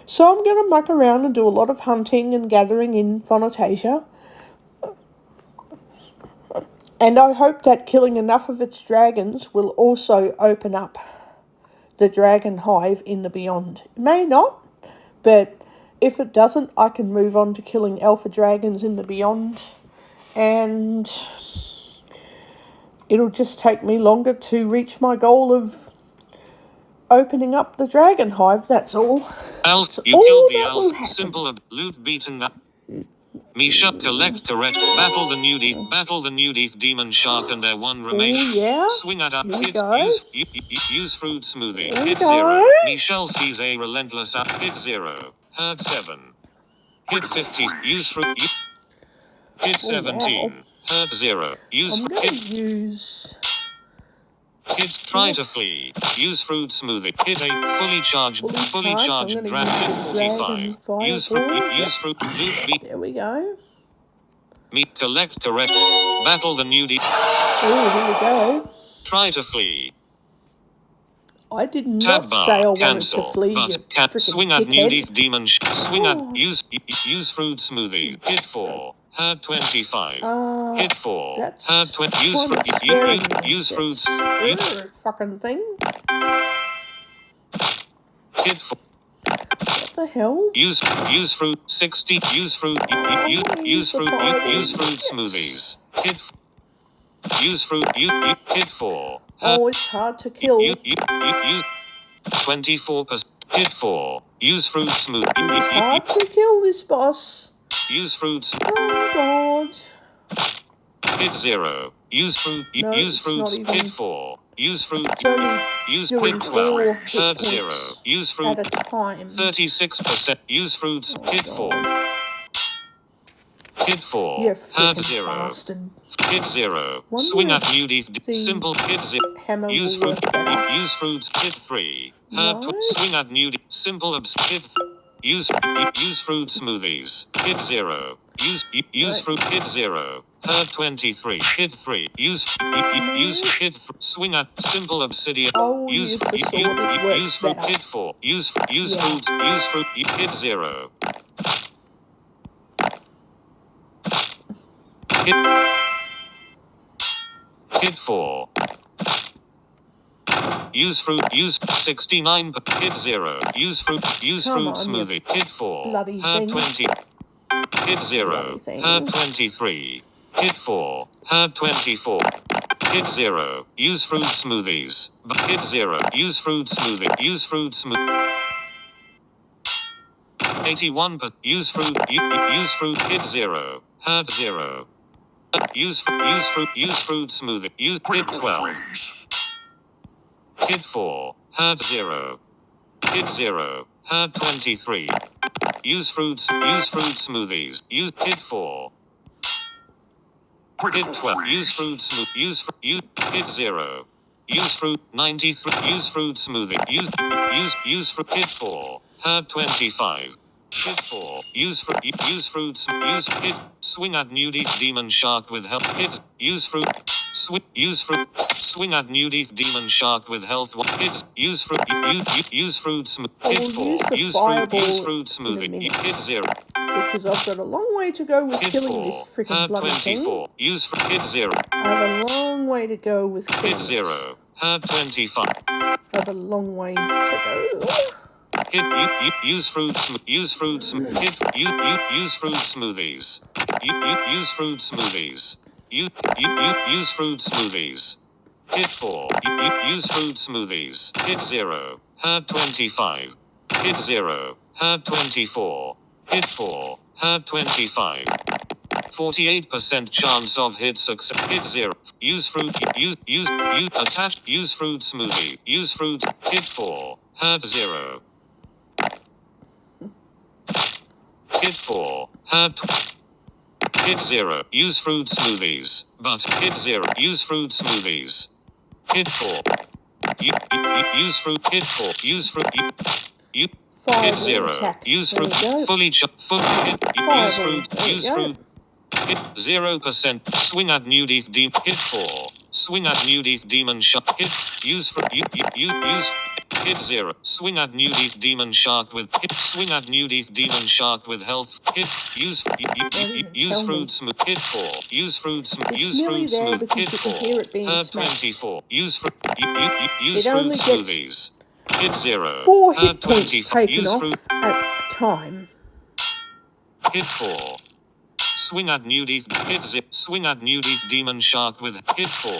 [SPEAKER 2] So I'm going to muck around and do a lot of hunting and gathering in Fantasia. And I hope that killing enough of its dragons will also open up the Dragon Hive in the Beyond. It may not, but if it doesn't, I can move on to killing alpha dragons in the Beyond. And it'll just take me longer to reach my goal of opening up the Dragon Hive, that's all.
[SPEAKER 1] Elf.
[SPEAKER 2] That's
[SPEAKER 1] You
[SPEAKER 2] all
[SPEAKER 1] killed the
[SPEAKER 2] that will
[SPEAKER 1] elf.
[SPEAKER 2] happen.
[SPEAKER 1] Simple loot beaten. Misha, collect correct. Battle the nudie demon shark and their one remains.
[SPEAKER 2] yeah.
[SPEAKER 1] Swing at up.
[SPEAKER 2] Here we
[SPEAKER 1] Hit.
[SPEAKER 2] go.
[SPEAKER 1] Use fruit smoothie.
[SPEAKER 2] Here we
[SPEAKER 1] Hit
[SPEAKER 2] go.
[SPEAKER 1] 0. Michelle sees a relentless up. Hit 0. Hurt 7. Hit 50. Use fruit. Hit 17.
[SPEAKER 2] Wow.
[SPEAKER 1] Hurt 0. Use
[SPEAKER 2] I'm going to use...
[SPEAKER 1] Hit try to flee. Use fruit smoothie. Hit 8. Fully charged
[SPEAKER 2] I'm gonna
[SPEAKER 1] dragon.
[SPEAKER 2] use the dragon
[SPEAKER 1] 45. Use fruit. Loot B.
[SPEAKER 2] There we go.
[SPEAKER 1] Meet collect correct. Battle the nudie.
[SPEAKER 2] Oh, here we go.
[SPEAKER 1] Try to flee.
[SPEAKER 2] I did
[SPEAKER 1] Tab
[SPEAKER 2] not
[SPEAKER 1] bar.
[SPEAKER 2] say I wanted
[SPEAKER 1] Cancel.
[SPEAKER 2] to flee, you
[SPEAKER 1] But can
[SPEAKER 2] frickin'
[SPEAKER 1] swing at nudie
[SPEAKER 2] dickhead.
[SPEAKER 1] demon. Swing at use fruit smoothie. Hit 4. Hurt 25. Hit 4.
[SPEAKER 2] That's
[SPEAKER 1] Hurt 20. Use fruits.
[SPEAKER 2] Fucking thing.
[SPEAKER 1] Hit 4.
[SPEAKER 2] What the hell?
[SPEAKER 1] Use fruit 60. Use fruit smoothies. Use fruit hit 4.
[SPEAKER 2] Oh, it's hard to kill.
[SPEAKER 1] Use 24%. Hit 4. Use fruit smooth.
[SPEAKER 2] It's hard to kill this boss.
[SPEAKER 1] Use fruits.
[SPEAKER 2] Oh god.
[SPEAKER 1] Hit 0. Use fruit.
[SPEAKER 2] No,
[SPEAKER 1] Use
[SPEAKER 2] it's
[SPEAKER 1] fruits.
[SPEAKER 2] not even-
[SPEAKER 1] Hit 4. Use fruit.
[SPEAKER 2] It's only
[SPEAKER 1] Use
[SPEAKER 2] doing
[SPEAKER 1] hit
[SPEAKER 2] 4
[SPEAKER 1] 12.
[SPEAKER 2] hit
[SPEAKER 1] Hurt
[SPEAKER 2] points
[SPEAKER 1] 0. Use fruit.
[SPEAKER 2] at a time.
[SPEAKER 1] 36%. Use fruits. Hit 4. Hit 4.
[SPEAKER 2] You
[SPEAKER 1] Hurt
[SPEAKER 2] freaking
[SPEAKER 1] 0.
[SPEAKER 2] bastard.
[SPEAKER 1] Hit 0.
[SPEAKER 2] Wonder
[SPEAKER 1] Swing
[SPEAKER 2] if
[SPEAKER 1] at nudie.
[SPEAKER 2] the
[SPEAKER 1] Simple. Hit 0.
[SPEAKER 2] hammer
[SPEAKER 1] Use
[SPEAKER 2] will
[SPEAKER 1] fruit.
[SPEAKER 2] work better.
[SPEAKER 1] Use fruits. Hit 3. Hurt.
[SPEAKER 2] No.
[SPEAKER 1] Swing at nudie. Simple. Hit. Use fruit smoothies. Hit 0. Use fruit. Hit 0. Hurt 23. Hit 3. Use hit. Swing at simple obsidian.
[SPEAKER 2] Oh, use the sword, it works
[SPEAKER 1] use fruit.
[SPEAKER 2] better.
[SPEAKER 1] Hit 4. Use
[SPEAKER 2] Yeah.
[SPEAKER 1] fruits. Use fruit. Hit 0. Hit 4. Use fruit. Use 69. Hit 0. Use fruit.
[SPEAKER 2] Come on,
[SPEAKER 1] Smoothie. Hit 4.
[SPEAKER 2] bloody
[SPEAKER 1] Hurt
[SPEAKER 2] thing.
[SPEAKER 1] 20. Hit 0.
[SPEAKER 2] Bloody thing.
[SPEAKER 1] Hurt 23. Hit 4. Hurt 24. Hit 0. Use fruit smoothies. Hit 0. Use fruit smoothie. Use fruit smoothie. 81. Use fruit. Use fruit. Hit 0. Hurt 0. Use fruit smoothie. Use hit 12. Hit 4. Hurt 0. Hit 0. Hurt 23. Use fruit smoothies. Use hit 4. Hit 12. Use fruit smooth. Use hit 0. Use fruit 93. Use fruit smoothie. Use fruit hit 4. Hurt 25. Hit 4. Use fruits. Use hit. Swing at nudie demon shark with health. Hit. Use fruit. Swing at nudie demon shark with health. Hit. Use fruit. Use fruits. Hit 4. Use fruit smoothie. Hit 0.
[SPEAKER 2] Because I've got a long way to go with
[SPEAKER 1] Hit
[SPEAKER 2] killing
[SPEAKER 1] 4.
[SPEAKER 2] this freaking
[SPEAKER 1] Hurt
[SPEAKER 2] bloody thing.
[SPEAKER 1] 24. Use fruit. Hit 0.
[SPEAKER 2] I have a long way to go with killing
[SPEAKER 1] Hit 0. Hurt 25.
[SPEAKER 2] I have a long way to go.
[SPEAKER 1] Hit use fruits. Use fruits. Hit use fruit smoothies. Use fruit smoothies. Use fruit smoothies. Hit 4. Use fruit smoothies. Hit 0. Hurt 25. Hit 0. Hurt 24. Hit 4. Hurt 25. 48% chance of hit success. Hit 0. Use fruit. Use attach. Use fruit smoothie. Use fruit. Hit 4. Hurt 0. Hit 4. Hurt. Hit 0. Use fruit smoothies. But hit 0. Use fruit smoothies. Hit 4. Use fruit. Hit 4. Use fruit. You. Hit 0.
[SPEAKER 2] Attack.
[SPEAKER 1] Use
[SPEAKER 2] There
[SPEAKER 1] fruit.
[SPEAKER 2] we go.
[SPEAKER 1] Fully hit. Use fruit.
[SPEAKER 2] There we
[SPEAKER 1] Use
[SPEAKER 2] go.
[SPEAKER 1] fruit. Hit 0%. Swing at nudie demon. Hit 4. Swing at nudie demon shark. Hit. Use fruit. Use. Hit 0. Swing at nudie demon shark with hit. Swing at nudie demon shark with health. Hit. Use fruit smooth. Hit 4. Use fruit smooth. Use
[SPEAKER 2] nearly
[SPEAKER 1] fruit
[SPEAKER 2] there
[SPEAKER 1] smooth.
[SPEAKER 2] because
[SPEAKER 1] Hit
[SPEAKER 2] you can
[SPEAKER 1] 4.
[SPEAKER 2] hear it being
[SPEAKER 1] Hurt
[SPEAKER 2] smashed.
[SPEAKER 1] 24. Use fruit. Use
[SPEAKER 2] It
[SPEAKER 1] fruit
[SPEAKER 2] only gets
[SPEAKER 1] smoothies. Hit 0.
[SPEAKER 2] 4
[SPEAKER 1] Hurt
[SPEAKER 2] hit points
[SPEAKER 1] 25.
[SPEAKER 2] taken
[SPEAKER 1] Use
[SPEAKER 2] off
[SPEAKER 1] fruit.
[SPEAKER 2] at a time.
[SPEAKER 1] Hit 4. Swing at nudie. Hit 0. Swing at nudie demon shark with hit 4.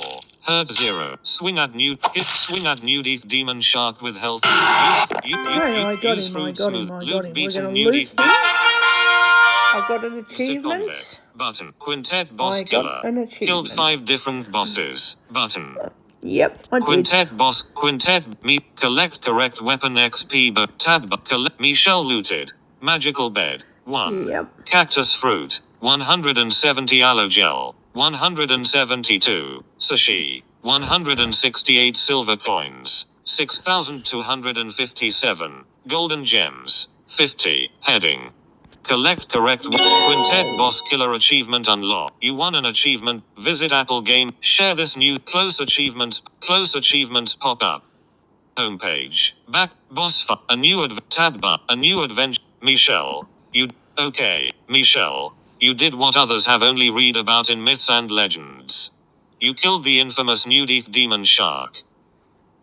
[SPEAKER 1] Hurt 0. Swing at nudie demon shark with health.
[SPEAKER 2] Okay, I got him, I got him. We're gonna loot him. I got an
[SPEAKER 1] Convict.
[SPEAKER 2] achievement.
[SPEAKER 1] Button. Quintet boss
[SPEAKER 2] I got
[SPEAKER 1] killer.
[SPEAKER 2] an
[SPEAKER 1] Killed
[SPEAKER 2] achievement.
[SPEAKER 1] 5 different bosses. Button.
[SPEAKER 2] Yep, I did.
[SPEAKER 1] Quintet boss. Quintet. Me. Collect correct weapon XP. But tab. Collect. Michelle looted. Magical bed. 1.
[SPEAKER 2] Yep.
[SPEAKER 1] Cactus fruit. 170 aloe gel. 172. Sushi. 168 silver coins. 6,257. Golden gems. 50. Heading. Collect correct Quintet boss killer achievement unlocked. You won an achievement. Visit Apple Game. Share this new close achievements pop up. Homepage. Back. Boss a new tab bar. A new adventure. Michelle. Okay, Michelle. You did what others have only read about in myths and legends. You killed the infamous nudith demon shark.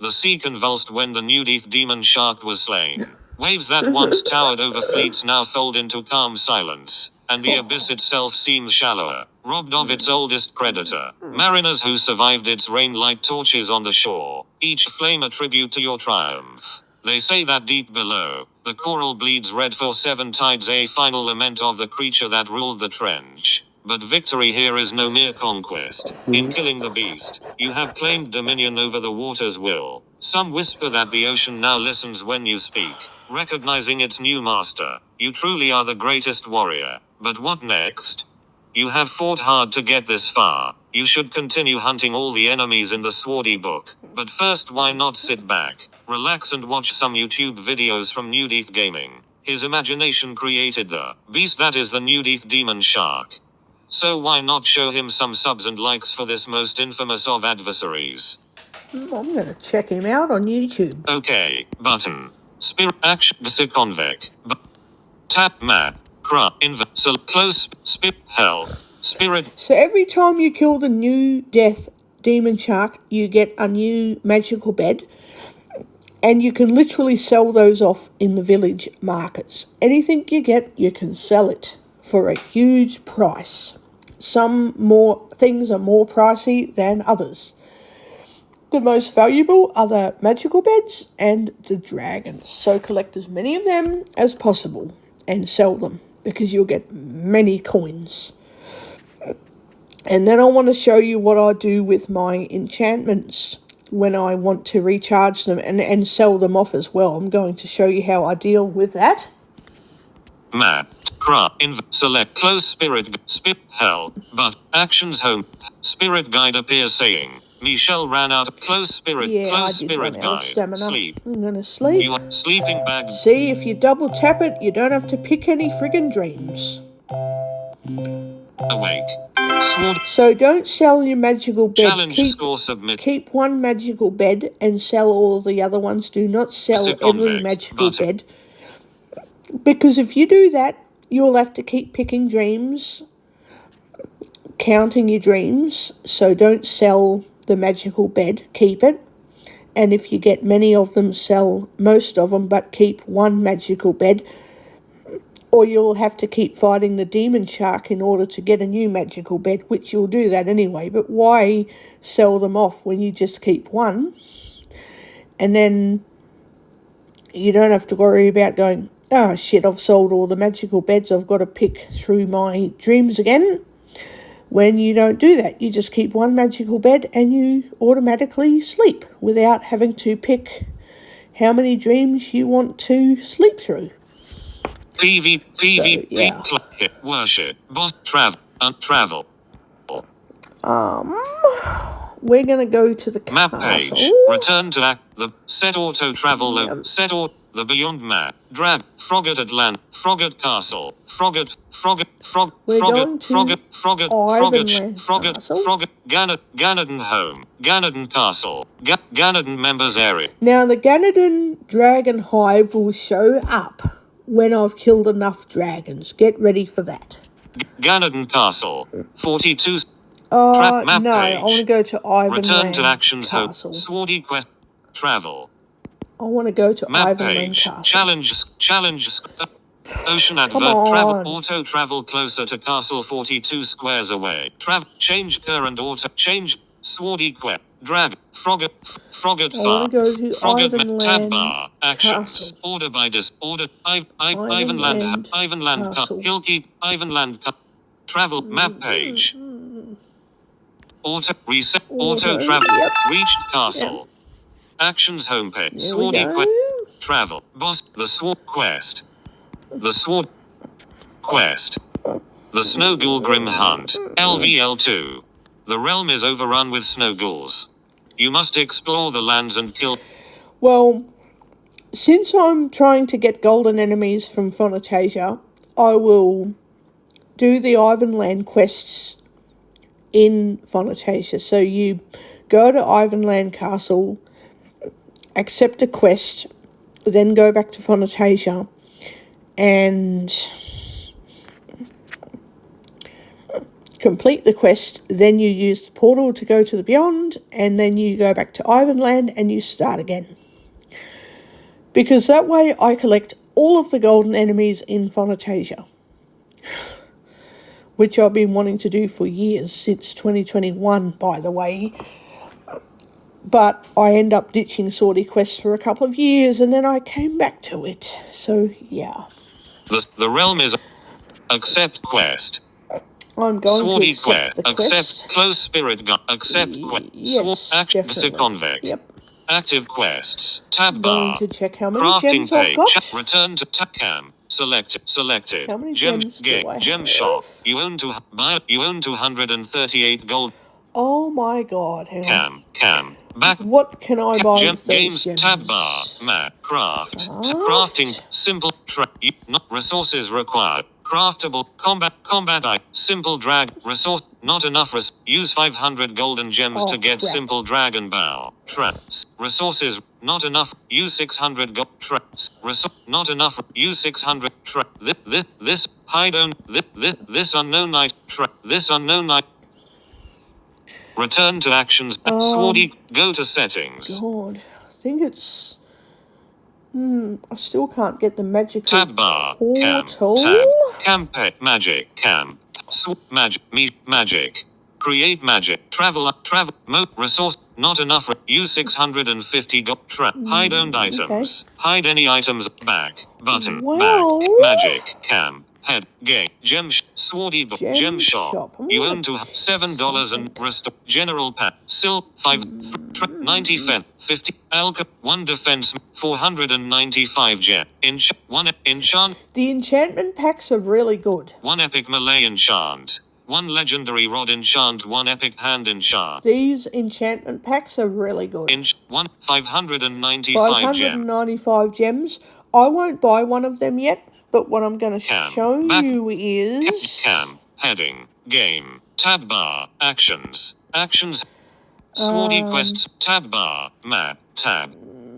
[SPEAKER 1] The sea convulsed when the nudith demon shark was slain. Waves that once towered over fleets now fold into calm silence, and the abyss itself seems shallower, robbed of its oldest predator. Mariners who survived its rain light torches on the shore, each flame a tribute to your triumph. They say that deep below, the coral bleeds red for 7 tides, a final lament of the creature that ruled the trench. But victory here is no mere conquest. In killing the beast, you have claimed dominion over the water's will. Some whisper that the ocean now listens when you speak, recognizing its new master. You truly are the greatest warrior. But what next? You have fought hard to get this far. You should continue hunting all the enemies in the Swordy book. But first, why not sit back, relax and watch some YouTube videos from Nudith Gaming. His imagination created the beast that is the Nudith demon shark. So why not show him some subs and likes for this most infamous of adversaries?
[SPEAKER 2] I'm going to check him out on YouTube.
[SPEAKER 1] Okay, button. Spirit action convict. Tap mat. Close. Hell. Spirit.
[SPEAKER 2] So every time you kill the new death demon shark, you get a new magical bed. And you can literally sell those off in the village markets. Anything you get, you can sell it for a huge price. Some more things are more pricey than others. The most valuable are the magical beds and the dragons. So collect as many of them as possible and sell them, because you'll get many coins. And then I want to show you what I do with my enchantments when I want to recharge them and sell them off as well. I'm going to show you how I deal with that.
[SPEAKER 1] Map. Select close spirit hell. But actions home. Spirit guide appears saying Michelle ran out of close spirit guide.
[SPEAKER 2] Stamina.
[SPEAKER 1] Sleep.
[SPEAKER 2] I'm gonna sleep.
[SPEAKER 1] You are sleeping bag.
[SPEAKER 2] See, if you double tap it, you don't have to pick any friggin' dreams.
[SPEAKER 1] Awake. Sword.
[SPEAKER 2] So don't sell your magical bed.
[SPEAKER 1] Challenge score submit.
[SPEAKER 2] Keep one magical bed and sell all the other ones. Do not sell every magical bed. Because if you do that, you'll have to keep picking dreams, counting your dreams. So don't sell the magical bed. Keep it. And if you get many of them, sell most of them, but keep one magical bed. Or you'll have to keep fighting the demon shark in order to get a new magical bed, which you'll do that anyway. But why sell them off when you just keep one? And then you don't have to worry about going, oh shit, I've sold all the magical beds, I've got to pick through my dreams again. When you don't do that, you just keep one magical bed and you automatically sleep without having to pick how many dreams you want to sleep through.
[SPEAKER 1] PvP,
[SPEAKER 2] yeah.
[SPEAKER 1] Worship, boss, travel.
[SPEAKER 2] We're going to go to the
[SPEAKER 1] map
[SPEAKER 2] castle.
[SPEAKER 1] page. Return to the set auto travel. The beyond map. Drag Frogget Atlant. Frogget Castle. Frogget. Ganadon Home. Ganadon Castle. Ganadon Members Area.
[SPEAKER 2] Now the Ganadon Dragon Hive will show up when I've killed enough dragons. Get ready for that.
[SPEAKER 1] Ganadon Castle. 42.
[SPEAKER 2] Map
[SPEAKER 1] page.
[SPEAKER 2] I want to go to Ivanland
[SPEAKER 1] Return to actions
[SPEAKER 2] Castle.
[SPEAKER 1] home. Swordy Quest. Travel.
[SPEAKER 2] I want to go to
[SPEAKER 1] Map
[SPEAKER 2] Ivanland
[SPEAKER 1] page.
[SPEAKER 2] Castle.
[SPEAKER 1] Challenges. Ocean advert. Travel. Auto travel closer to castle 42 squares away. Change current auto. Change. Swordy Quest. Drag. Frogget. Frogget
[SPEAKER 2] I want to go to
[SPEAKER 1] Frogget tab
[SPEAKER 2] Ivanland
[SPEAKER 1] bar. Actions.
[SPEAKER 2] Castle.
[SPEAKER 1] Order by order. Ivanland.
[SPEAKER 2] Ivanland Castle.
[SPEAKER 1] Hillkeep. Ivanland. Travel map page. Auto reset. Auto travel.
[SPEAKER 2] Yep.
[SPEAKER 1] Reached
[SPEAKER 2] Yep.
[SPEAKER 1] castle. Actions homepage.
[SPEAKER 2] There we
[SPEAKER 1] Swordy
[SPEAKER 2] go.
[SPEAKER 1] Quest. Travel. Boss. The Sword Quest. The Sword Quest. The Snow Ghoul Grim Hunt. LVL2. The realm is overrun with snow ghouls. You must explore the lands and kill.
[SPEAKER 2] Well, since I'm trying to get golden enemies from Phonotasia, I will do the Ivanland quests in Phonotasia. So you go to Ivanland Castle, accept a quest, then go back to Phonotasia and complete the quest. Then you use the portal to go to the Beyond, and then you go back to Ivanland and you start again. Because that way I collect all of the golden enemies in Phonotasia, which I've been wanting to do for years, since 2021, by the way. But I end up ditching Swordy Quest for a couple of years, and then I came back to it. So, yeah.
[SPEAKER 1] The realm is... Accept quest.
[SPEAKER 2] I'm going
[SPEAKER 1] Swordy
[SPEAKER 2] to accept the quest.
[SPEAKER 1] Accept close spirit guide. Accept quest.
[SPEAKER 2] Yes, definitely.
[SPEAKER 1] Convict.
[SPEAKER 2] Yep.
[SPEAKER 1] Active quests. Tab
[SPEAKER 2] Going
[SPEAKER 1] bar.
[SPEAKER 2] to check how many
[SPEAKER 1] Crafting
[SPEAKER 2] gems I've
[SPEAKER 1] page.
[SPEAKER 2] got.
[SPEAKER 1] Return to cam. Selected.
[SPEAKER 2] How many gems do I
[SPEAKER 1] Gem
[SPEAKER 2] have?
[SPEAKER 1] shop. You own 238 gold.
[SPEAKER 2] Oh my god, hang on.
[SPEAKER 1] Cam. Back.
[SPEAKER 2] What can I buy with those
[SPEAKER 1] Games
[SPEAKER 2] gems?
[SPEAKER 1] tab bar. Map. Crafting. Simple. Not resources required. Craftable. Combat. Simple drag. Resource. Not enough. Use 500 golden gems to get
[SPEAKER 2] crap.
[SPEAKER 1] simple dragon bow. Traps. Resources. Not enough. Use 600 gold. Traps. Not enough. Use 600. This. Hide on. This unknown night. This unknown night. Return to actions. Swordy. Go to settings.
[SPEAKER 2] God, I think it's... I still can't get the magical
[SPEAKER 1] Tab bar.
[SPEAKER 2] portal.
[SPEAKER 1] Campaign. Magic. Magic. Create magic. Travel. Mode. Resource. Not enough. Use 650 hide owned items.
[SPEAKER 2] Okay.
[SPEAKER 1] Hide any items. Back. Button.
[SPEAKER 2] Well...
[SPEAKER 1] Back. Magic. Head. Game. Swordy book. Gem shop. You own to $7 and restore. General pack. 90 fen. 50. Alka. 1 defense. 495 gem. 1 enchant.
[SPEAKER 2] The enchantment packs are really good.
[SPEAKER 1] 1 epic melee enchant. 1 legendary rod enchant. 1 epic hand enchant.
[SPEAKER 2] These enchantment packs are really good.
[SPEAKER 1] 595 gem.
[SPEAKER 2] 595 gems. I won't buy one of them yet, but what I'm going to show you is...
[SPEAKER 1] Heading. Game. Tab bar. Actions. Swordy quests. Tab bar. Map. Tab.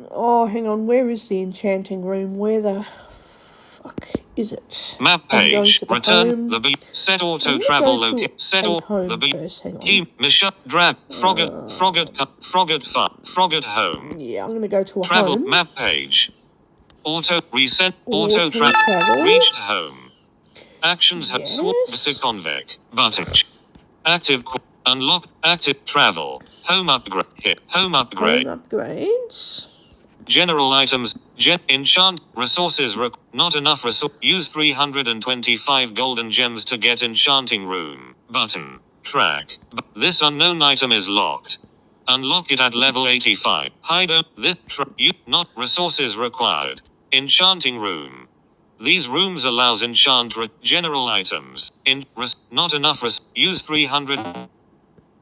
[SPEAKER 2] Oh, hang on. Where is the enchanting room? Where the fuck is it?
[SPEAKER 1] Map page. Return the B. Set auto travel location. Set the B. Key. Mission. Drag. Frogget home.
[SPEAKER 2] Yeah, I'm going to go to a
[SPEAKER 1] travel
[SPEAKER 2] home.
[SPEAKER 1] Map page. Auto reset. Auto travel. Reached home. Actions.
[SPEAKER 2] Yes.
[SPEAKER 1] Convict. Button. Active. Unlock. Active. Travel. Home upgrade. Hit. Home upgrade.
[SPEAKER 2] Home upgrades.
[SPEAKER 1] General items. Enchant. Resources. Not enough resource. Use 325 golden gems to get enchanting room. Button. Track. This unknown item is locked. Unlock it at level 85. Hide on this. Not resources required. Enchanting room. These rooms allows enchant general items. Not enough use 300.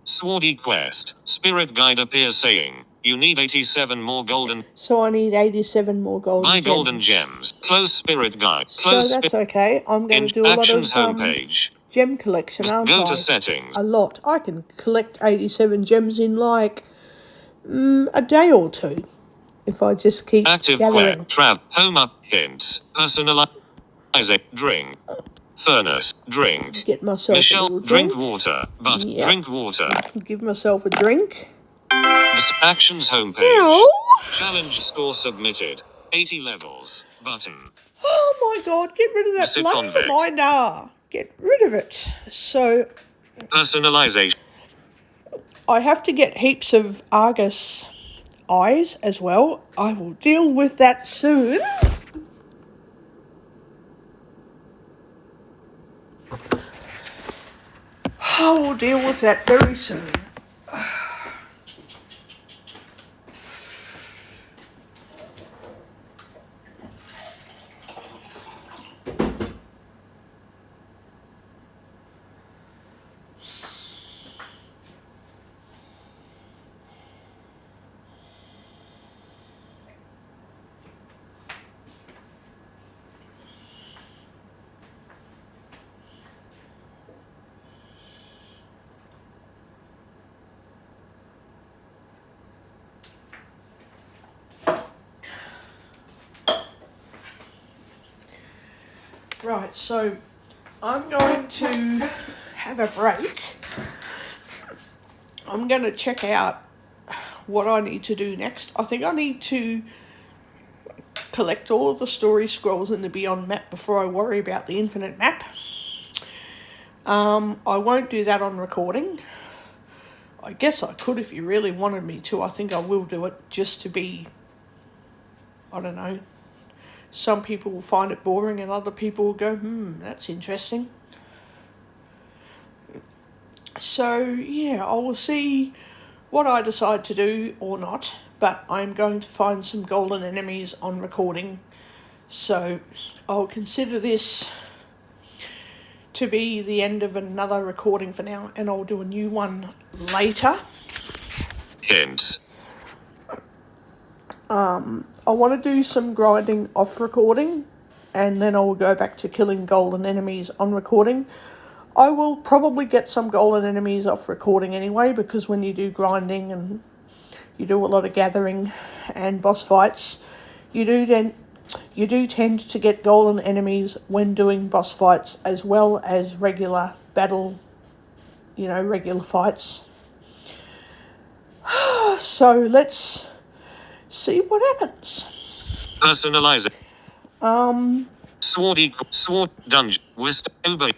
[SPEAKER 1] Swordy Quest. Spirit guide appears saying, you need 87 more golden.
[SPEAKER 2] So I need 87 more golden gems.
[SPEAKER 1] Buy golden gems. Close spirit guide.
[SPEAKER 2] So that's okay. I'm going to do a lot of
[SPEAKER 1] homepage.
[SPEAKER 2] Gem collection, aren't I?
[SPEAKER 1] Go to settings.
[SPEAKER 2] A lot. I can collect 87 gems in like a day or two. If I just keep gathering.
[SPEAKER 1] Home up hints. Personalize. Drink. Furnace. Drink.
[SPEAKER 2] Get myself
[SPEAKER 1] Michelle,
[SPEAKER 2] a little drink.
[SPEAKER 1] Water. But drink water.
[SPEAKER 2] Give myself a drink.
[SPEAKER 1] Actions homepage.
[SPEAKER 2] Ow.
[SPEAKER 1] Challenge score submitted. 80 levels. Button.
[SPEAKER 2] Oh my god, get rid of that bloody reminder. Get rid of it. So...
[SPEAKER 1] Personalization.
[SPEAKER 2] I have to get heaps of Argus eyes as well. I will deal with that soon. I will deal with that very soon. Right, so I'm going to have a break. I'm going to check out what I need to do next. I think I need to collect all of the story scrolls in the Beyond map before I worry about the Infinite map. I won't do that on recording. I guess I could if you really wanted me to. I think I will do it just to be, I don't know. Some people will find it boring and other people will go, that's interesting. So, yeah, I will see what I decide to do or not, but I'm going to find some golden enemies on recording. So, I'll consider this to be the end of another recording for now, and I'll do a new one later.
[SPEAKER 1] Hints.
[SPEAKER 2] I want to do some grinding off recording, and then I'll go back to killing golden enemies on recording. I will probably get some golden enemies off recording anyway, because when you do grinding and you do a lot of gathering and boss fights, you do tend to get golden enemies when doing boss fights as well as regular battle, regular fights. So let's see what happens.
[SPEAKER 1] Personalize. Sword Dungeon Wist Uber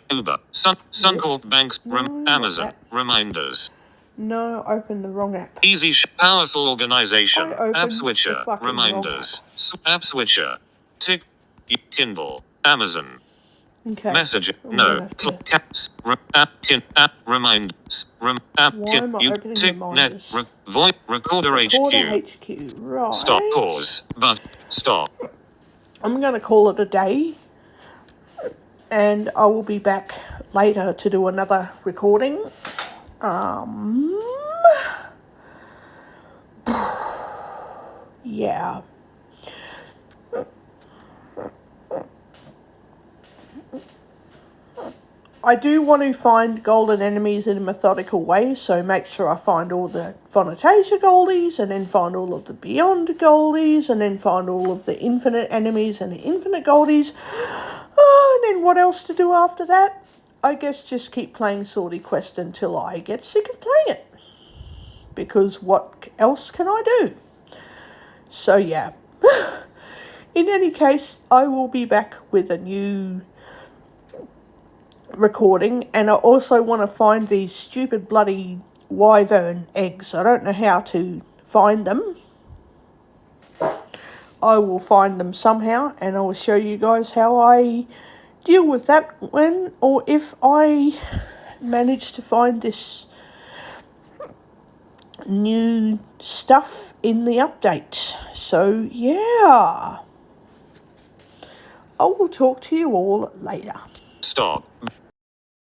[SPEAKER 1] Suncorp Banks Amazon Reminders.
[SPEAKER 2] No, I opened the wrong app.
[SPEAKER 1] Easy Powerful Organization
[SPEAKER 2] I opened
[SPEAKER 1] App Switcher
[SPEAKER 2] the fucking
[SPEAKER 1] Reminders App Switcher Tick Kindle Amazon
[SPEAKER 2] Okay.
[SPEAKER 1] Message
[SPEAKER 2] I'm
[SPEAKER 1] No
[SPEAKER 2] gonna have to-
[SPEAKER 1] Caps App Remind App
[SPEAKER 2] Why am I opening
[SPEAKER 1] Tick Net
[SPEAKER 2] reminders?
[SPEAKER 1] Voice Recorder
[SPEAKER 2] Recorder
[SPEAKER 1] HQ.
[SPEAKER 2] HQ, right.
[SPEAKER 1] Stop pause but stop.
[SPEAKER 2] I'm going to call it a day, and I will be back later to do another recording. Yeah. I do want to find golden enemies in a methodical way, so make sure I find all the Vonitasia goldies, and then find all of the Beyond goldies, and then find all of the infinite enemies and the infinite goldies. Oh, and then what else to do after that? I guess just keep playing Swordy Quest until I get sick of playing it. Because what else can I do? So yeah. In any case, I will be back with a new recording, and I also want to find these stupid bloody wyvern eggs. I don't know how to find them. I will find them somehow, and I will show you guys how I deal with that when or if I manage to find this new stuff in the update. So yeah, I will talk to you all later.
[SPEAKER 1] Stop.